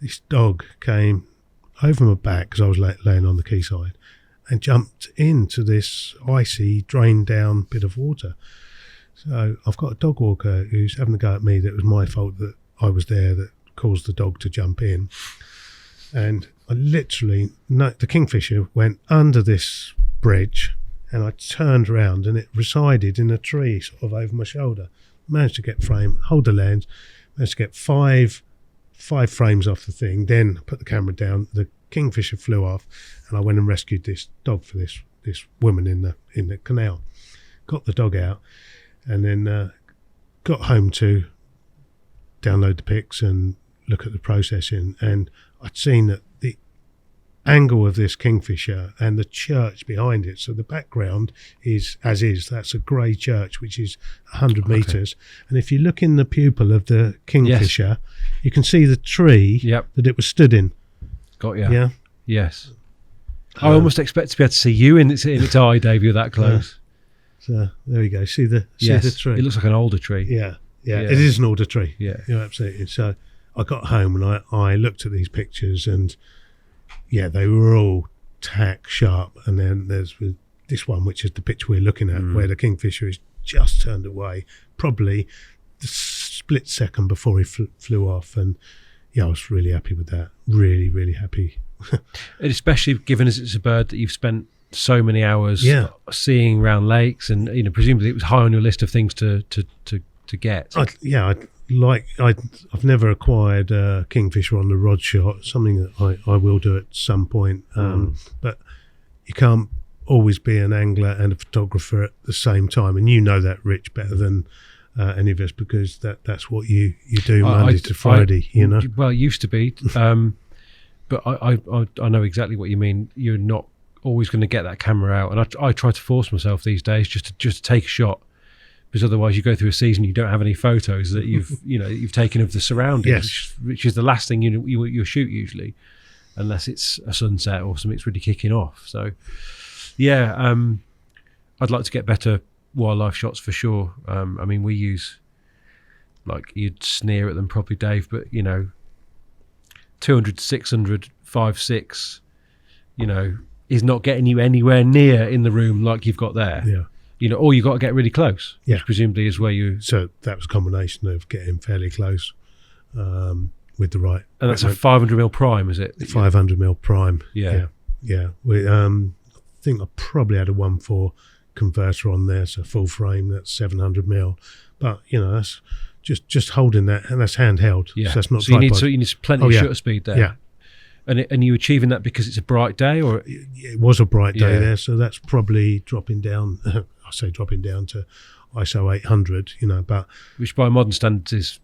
this dog came over my back, because I was laying on the quayside, and jumped into this icy, drained down bit of water. So I've got a dog walker who's having a go at me that it was my fault that I was there that caused the dog to jump in. And I literally, the kingfisher went under this bridge, and I turned around and it resided in a tree sort of over my shoulder. Managed to get frame, hold the lens, managed to get five frames off the thing, then put the camera down. The kingfisher flew off, and I went and rescued this dog for this woman in the canal. Got the dog out, and then got home to download the pics and look at the processing. And I'd seen that the angle of this kingfisher and the church behind it, so the background is as is, that's a grey church which is 100 metres, and if you look in the pupil of the kingfisher, you can see the tree that it was stood in. Got you. Yeah. Yes. I almost expect to be able to see you in its eye, Dave. You're that close. So there we go. See the tree. It looks like an older tree. Yeah. It is an older tree. Yeah. Absolutely. So I got home and I looked at these pictures, and they were all tack sharp. And then there's this one, which is the picture we're looking at, where the kingfisher is just turned away, probably the split second before he flew off. And I was really happy with that. Really, really happy. And especially given as it's a bird that you've spent so many hours seeing around lakes, and presumably it was high on your list of things to get. I've never acquired a kingfisher on the rod shot. Something that I will do at some point. But you can't always be an angler and a photographer at the same time, and you know that, Rich, better than any of us, because that's what you do Monday to Friday. Well, it used to be. But I know exactly what you mean. You're not always going to get that camera out, and I try to force myself these days just to take a shot, because otherwise you go through a season, you don't have any photos that you've taken of the surroundings, which is the last thing you shoot usually, unless it's a sunset or something's really kicking off. So I'd like to get better wildlife shots for sure. I mean, we use, like, you'd sneer at them probably, Dave, but 200, 600, 5.6, is not getting you anywhere near in the room like you've got there. Or you've got to get really close, which presumably is where you... So that was a combination of getting fairly close with the right... And that's a 500mm prime, is it? 500mm prime. Yeah. We, I think I probably had a 1.4 converter on there, so full frame, that's 700mm. But, that's... Just holding that, and that's handheld. Yeah. So that's not. So you need plenty of shutter speed there. Yeah. And you achieving that because it's a bright day, or it was a bright day there, so that's probably dropping down. I say dropping down to ISO 800. But which by modern standards is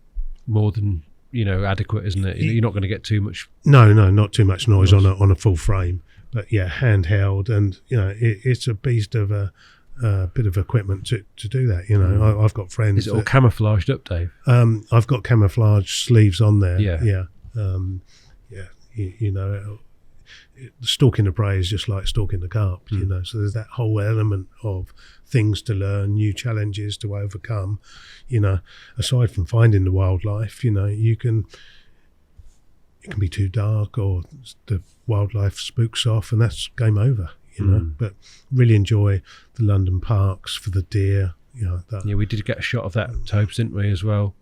more than adequate, isn't it? You're not going to get too much. No, not too much noise on a full frame. But handheld, and it's a beast of a bit of equipment to do that. I've got friends. Is it all camouflaged up, Dave? I've got camouflage sleeves on there. Yeah. Stalking the prey is just like stalking the carp. So there's that whole element of things to learn, new challenges to overcome. Aside from finding the wildlife, you can it can be too dark, or the wildlife spooks off, and that's game over. But really enjoy the London parks for the deer. Yeah, we did get a shot of that topes, didn't we, as well?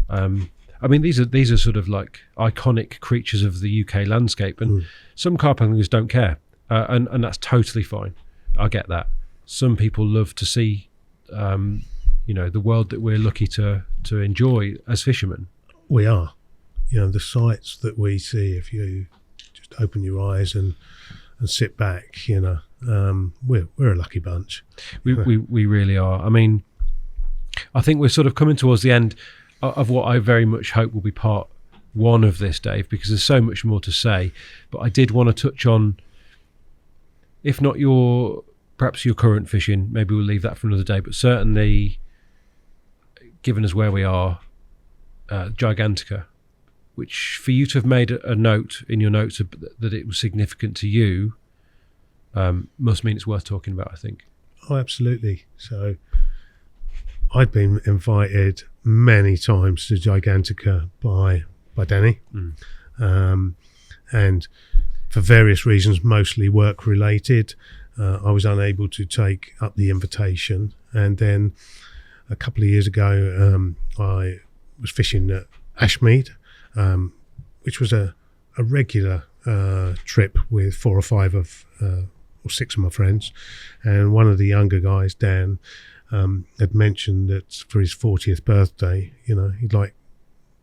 I mean, these are sort of like iconic creatures of the UK landscape, and some carp anglers don't care, and that's totally fine. I get that. Some people love to see, the world that we're lucky to enjoy as fishermen. We are, the sights that we see if you just open your eyes and sit back. We're a lucky bunch. We really are. I mean, I think we're sort of coming towards the end of what I very much hope will be part one of this, Dave, because there's so much more to say. But I did want to touch on, if not perhaps your current fishing, maybe we'll leave that for another day, but certainly, given us where we are, Gigantica, which for you to have made a note in your notes that it was significant to you, must mean it's worth talking about, I think. Oh, absolutely. So I'd been invited many times to Gigantica by Danny, and for various reasons, mostly work related, I was unable to take up the invitation. And then a couple of years ago, I was fishing at Ashmead, which was a regular trip with 4 or 5 or 6 of my friends, and one of the younger guys, Dan, had mentioned that for his 40th birthday, he'd like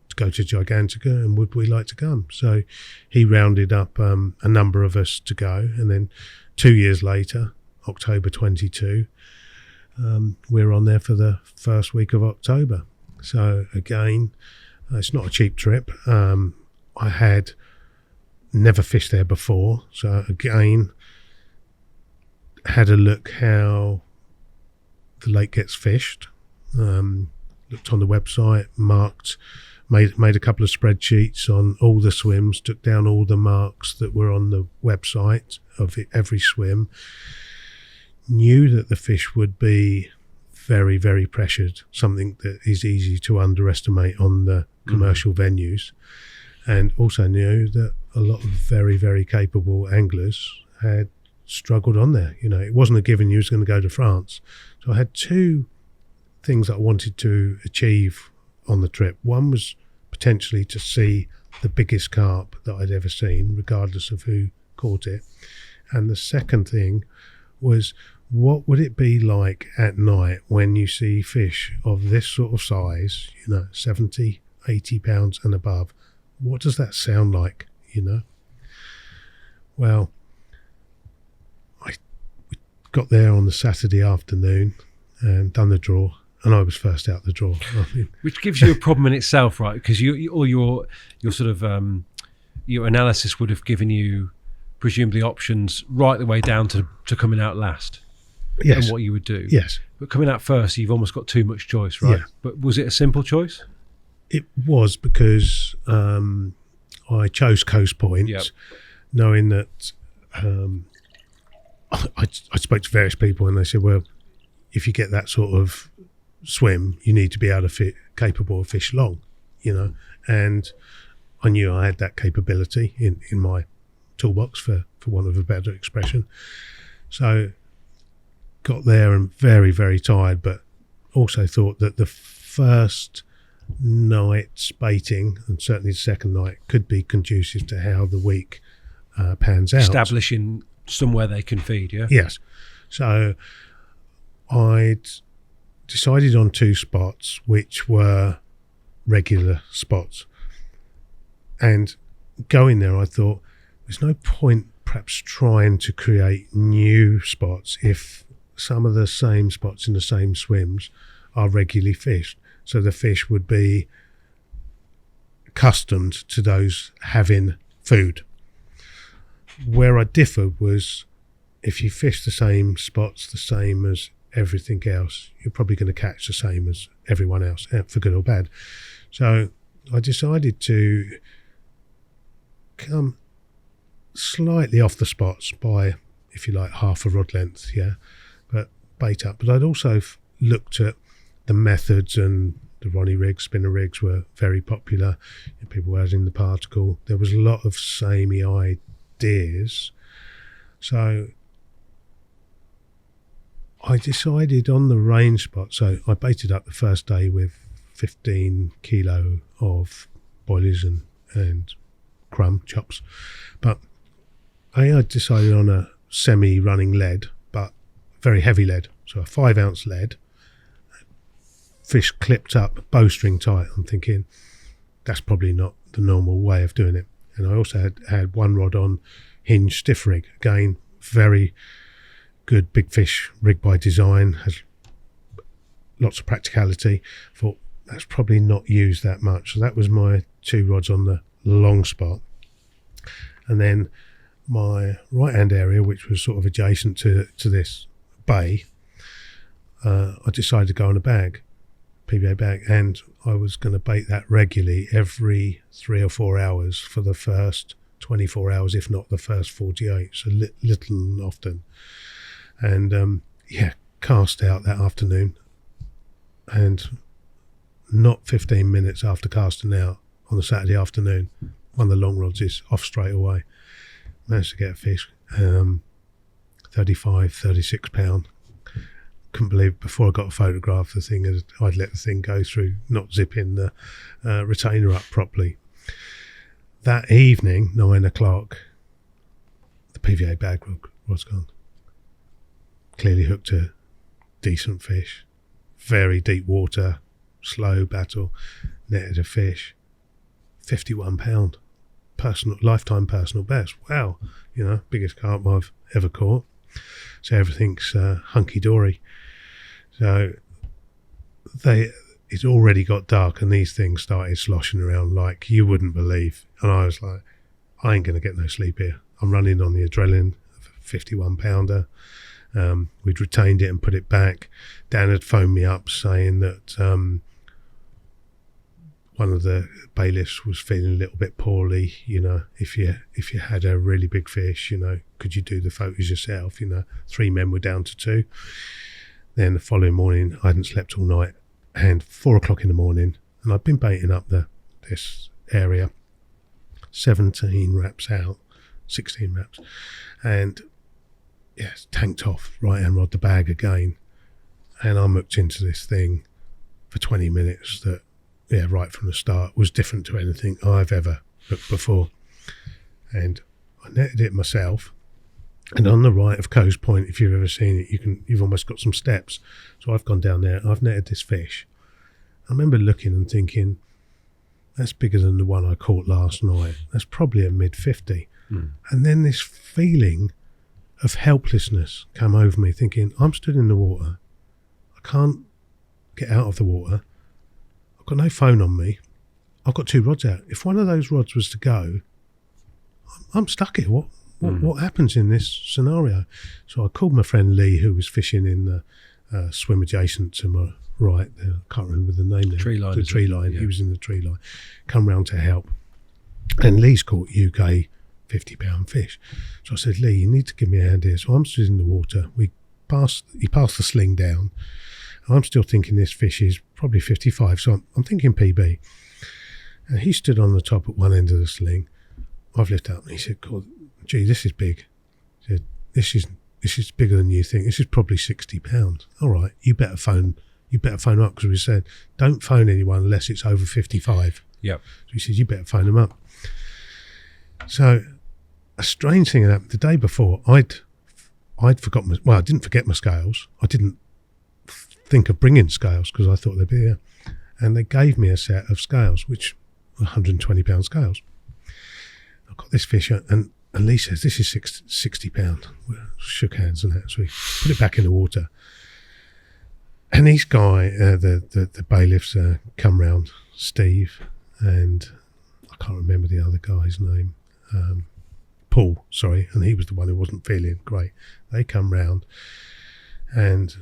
to go to Gigantica, and would we like to come? So he rounded up a number of us to go, and then 2 years later, October 22, we're on there for the first week of October. So again, it's not a cheap trip. I had never fished there before, so again, had a look how the lake gets fished, looked on the website, made a couple of spreadsheets on all the swims, took down all the marks that were on the website of every swim, knew that the fish would be very, very pressured, something that is easy to underestimate on the commercial venues, and also knew that a lot of very, very capable anglers had struggled on there. It wasn't a given you was going to go to France. So I had 2 things that I wanted to achieve on the trip. One was potentially to see the biggest carp that I'd ever seen, regardless of who caught it. And the second thing was, what would it be like at night when you see fish of this sort of size, 70, 80 pounds and above? What does that sound like, Well, we got there on the Saturday afternoon and done the draw, and I was first out the draw. Which gives you a problem in itself, right? Because all your sort of your analysis would have given you presumably options right the way down to coming out last. Yes. And what you would do. Yes. But coming out first, you've almost got too much choice, right? Yeah. But was it a simple choice? It was, because I chose Coast Point, knowing that I spoke to various people, and they said, well, if you get that sort of swim, you need to be able to capable of fish long, and I knew I had that capability in my toolbox, for want of a better expression. So got there and very, very tired, but also thought that the first night's baiting, and certainly the second night, could be conducive to how the week pans out. Establishing somewhere they can feed, yeah? Yes. So I'd decided on 2 spots, which were regular spots. And going there, I thought, there's no point perhaps trying to create new spots if some of the same spots in the same swims are regularly fished. So the fish would be accustomed to those having food. Where I differed was, if you fish the same spots, the same as everything else, you're probably going to catch the same as everyone else, for good or bad. So I decided to come slightly off the spots by, if you like, half a rod length, but bait up. But I'd also looked at the methods and The Ronnie rigs, spinner rigs were very popular. People were adding the particle. There was a lot of samey ideas. So I decided on the range spot. So I baited up the first day with 15 kilo of boilies and crumb chops. But I decided on a semi-running lead, but very heavy lead. So a 5 ounce lead, fish clipped up, bowstring tight. I'm thinking that's probably not the normal way of doing it. And I also had one rod on hinge stiff rig. Again, very good big fish rig by design, has lots of practicality. Thought that's probably not used that much. So that was my 2 rods on the long spot. And then my right hand area, which was sort of adjacent to this bay, I decided to go on a bag, PBA bag, and I was going to bait that regularly every 3 or 4 hours for the first 24 hours, if not the first 48, so little and often. And cast out that afternoon, and not 15 minutes after casting out on a Saturday afternoon, one of the long rods is off straight away. Managed to get a fish, 35, 36 pound. Couldn't believe it. Before I got a photograph, the thing, I'd let the thing go through, not zipping the retainer up properly. That evening, 9 o'clock, the PVA bag was gone. Clearly hooked a decent fish, very deep water, slow battle, netted a fish, 51 pound, lifetime personal best. Wow, biggest carp I've ever caught. So everything's hunky-dory. So it's already got dark and these things started sloshing around like you wouldn't believe. And I was like, I ain't going to get no sleep here. I'm running on the adrenaline, 51 pounder. We'd retained it and put it back. Dan had phoned me up saying that one of the bailiffs was feeling a little bit poorly. If you had a really big fish, could you do the photos yourself? 3 men were down to 2. Then the following morning, I hadn't slept all night, and 4 o'clock in the morning, and I'd been baiting up this area, 17 wraps out, 16 wraps, and tanked off, right hand rod the bag again, and I mucked into this thing for 20 minutes that, right from the start, was different to anything I've ever looked before. And I netted it myself, and on the right of Coe's Point, if you've ever seen it, you've almost got some steps. So I've gone down there, I've netted this fish. I remember looking and thinking, that's bigger than the one I caught last night. That's probably a mid-50. And then this feeling of helplessness come over me, thinking, I'm stood in the water, I can't get out of the water, I've got no phone on me, I've got 2 rods out. If one of those rods was to go, I'm stuck here. What happens in this scenario? So I called my friend Lee, who was fishing in the swim adjacent to my right. I can't remember the name. The tree line. The tree line. Yeah. He was in the tree line. Come round to help. And Lee's caught UK 50 pound fish. So I said, Lee, you need to give me a hand here. So I'm stood in the water. He passed the sling down. And I'm still thinking this fish is probably 55. So I'm thinking PB. And he stood on the top at one end of the sling. I've lifted up and he said, God, gee, this is big. He said, this is bigger than you think. This is probably 60 pounds. All right, you better phone up, because we said, don't phone anyone unless it's over 55. Yep. So he said, you better phone them up. So a strange thing happened. The day before, I'd forgotten I didn't forget my scales. I didn't think of bringing scales because I thought they'd be there. And they gave me a set of scales, which were 120 pound scales. I got this fish and Lee says, this is 60 pound. We shook hands and that, so we put it back in the water. And this guy, the bailiffs come round, Steve, and I can't remember the other guy's name, Paul, sorry, and he was the one who wasn't feeling great. They come round and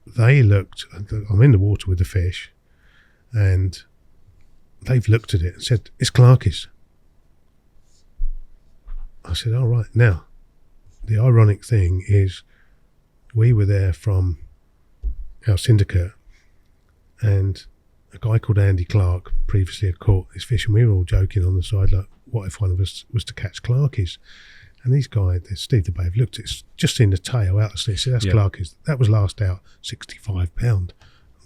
they looked, I'm in the water with the fish, and they've looked at it and said, it's Clarkie's. I said, all right. Now, the ironic thing is we were there from our syndicate, and a guy called Andy Clark previously had caught this fish, and we were all joking on the side, like, what if one of us was to catch Clarkies? And these guys, Steve the Babe, looked at it, just seen the tail out of the said, that's Clarkies. That was last out, £65.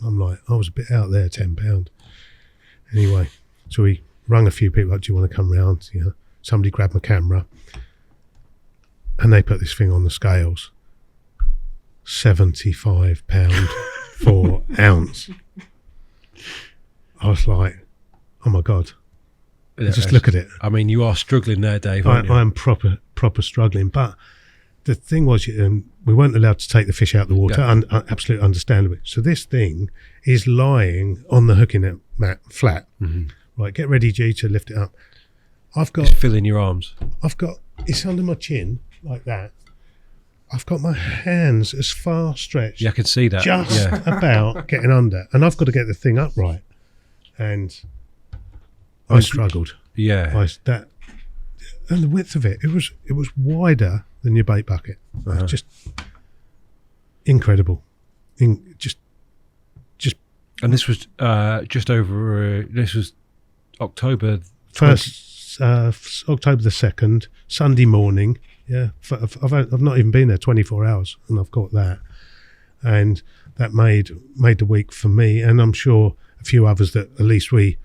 I'm like, I was a bit out there, £10. Anyway, so we rung a few people, like, do you want to come round? You know, somebody grabbed my camera, and they put this thing on the scales. £75 for ounce. I was like, oh my God. Just look at it. I mean, you are struggling there, Dave, aren't you? I am proper struggling. But the thing was, we weren't allowed to take the fish out of the water, absolutely understandably. So this thing is lying on the hooking net mat flat. Mm-hmm. Right, get ready, G, to lift it up. It's filling your arms. It's under my chin, like that. I've got my hands as far stretched. Yeah, I can see that. Just about getting under. And I've got to get the thing upright. And I struggled. Yeah. And the width of it was wider than your bait bucket. Uh-huh. Just incredible. Just. And this was just over. This was October first, October the 2nd, Sunday morning. Yeah, I've not even been there 24 hours, and I've got that, and that made the week for me, and I'm sure a few others that at least we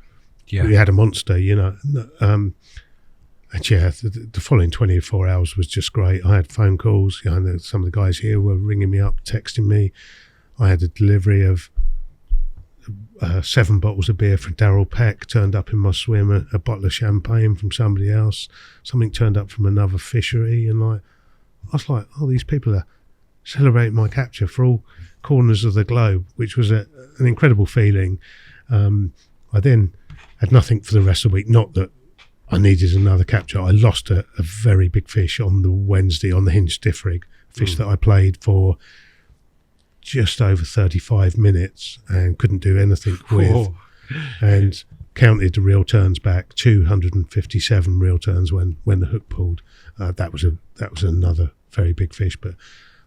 had a monster, you know. And the following 24 hours was just great. I had phone calls. You know, some of the guys here were ringing me up, texting me. I had a delivery of 7 bottles of beer from Darryl Peck turned up in my swim, a bottle of champagne from somebody else, something turned up from another fishery, and I was like, oh, these people are celebrating my capture for all corners of the globe, which was an incredible feeling. I then had nothing for the rest of the week, not that I needed another capture. I lost a very big fish on the Wednesday on the Hinge Stiff Rig, fish that I played for just over 35 minutes and couldn't do anything with, and counted the reel turns back, 257 reel turns when the hook pulled. That was another very big fish, but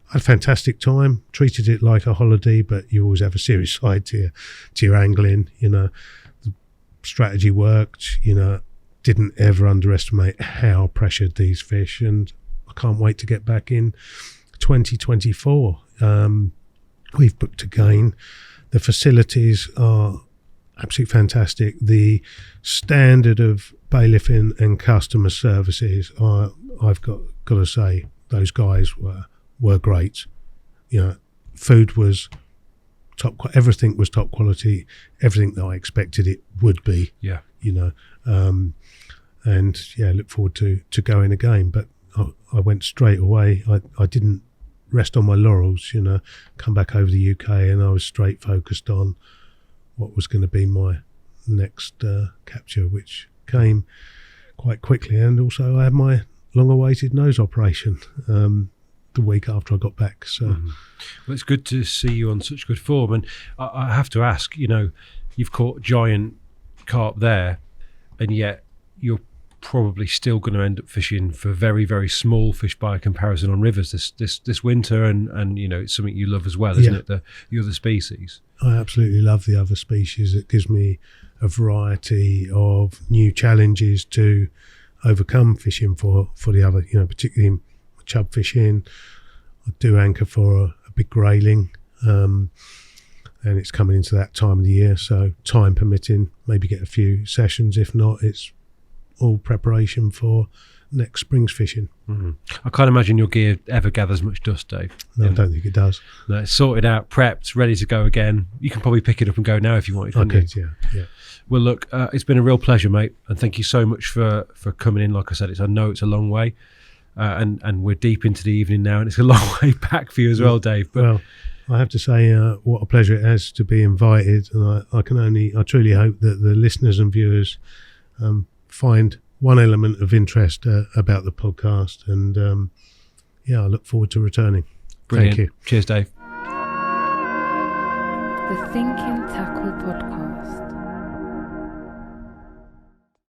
I had a fantastic time, treated it like a holiday, but you always have a serious side to your angling, you know. The strategy worked, you know, didn't ever underestimate how pressured these fish, and I can't wait to get back in 2024. We've booked again. The facilities are absolutely fantastic. The standard of bailiffing and customer services, I've got to say, those guys were great. You know, food was everything was top quality. Everything that I expected it would be. Yeah. You know, and yeah, look forward to going again. But I went straight away. I didn't rest on my laurels, you know, come back over the UK, and I was straight focused on what was going to be my next capture, which came quite quickly. And also I had my long-awaited nose operation the week after I got back. So well, it's good to see you on such good form. And I have to ask, you know, you've caught giant carp there, and yet you're probably still going to end up fishing for very, very small fish by comparison on rivers this winter, and you know, it's something you love as well, isn't it, the other species? I absolutely love the other species. It gives me a variety of new challenges to overcome fishing for the other, you know, particularly in chub fishing. I do anchor for a big grayling, and it's coming into that time of the year, so time permitting, maybe get a few sessions. If not, it's all preparation for next spring's fishing. I can't imagine your gear ever gathers much dust, Dave. No, I don't think it does. No, it's sorted out, prepped, ready to go again. You can probably pick it up and go now if you wanted. I could, yeah. Well, look, it's been a real pleasure, mate, and thank you so much for coming in. Like I said, I know it's a long way, and we're deep into the evening now, and it's a long way back for you as well, Dave. But well, I have to say, what a pleasure it is to be invited, and I truly hope that the listeners and viewers find one element of interest about the podcast, and I look forward to returning. Brilliant. Thank you. Cheers, Dave. The Thinking Tackle Podcast.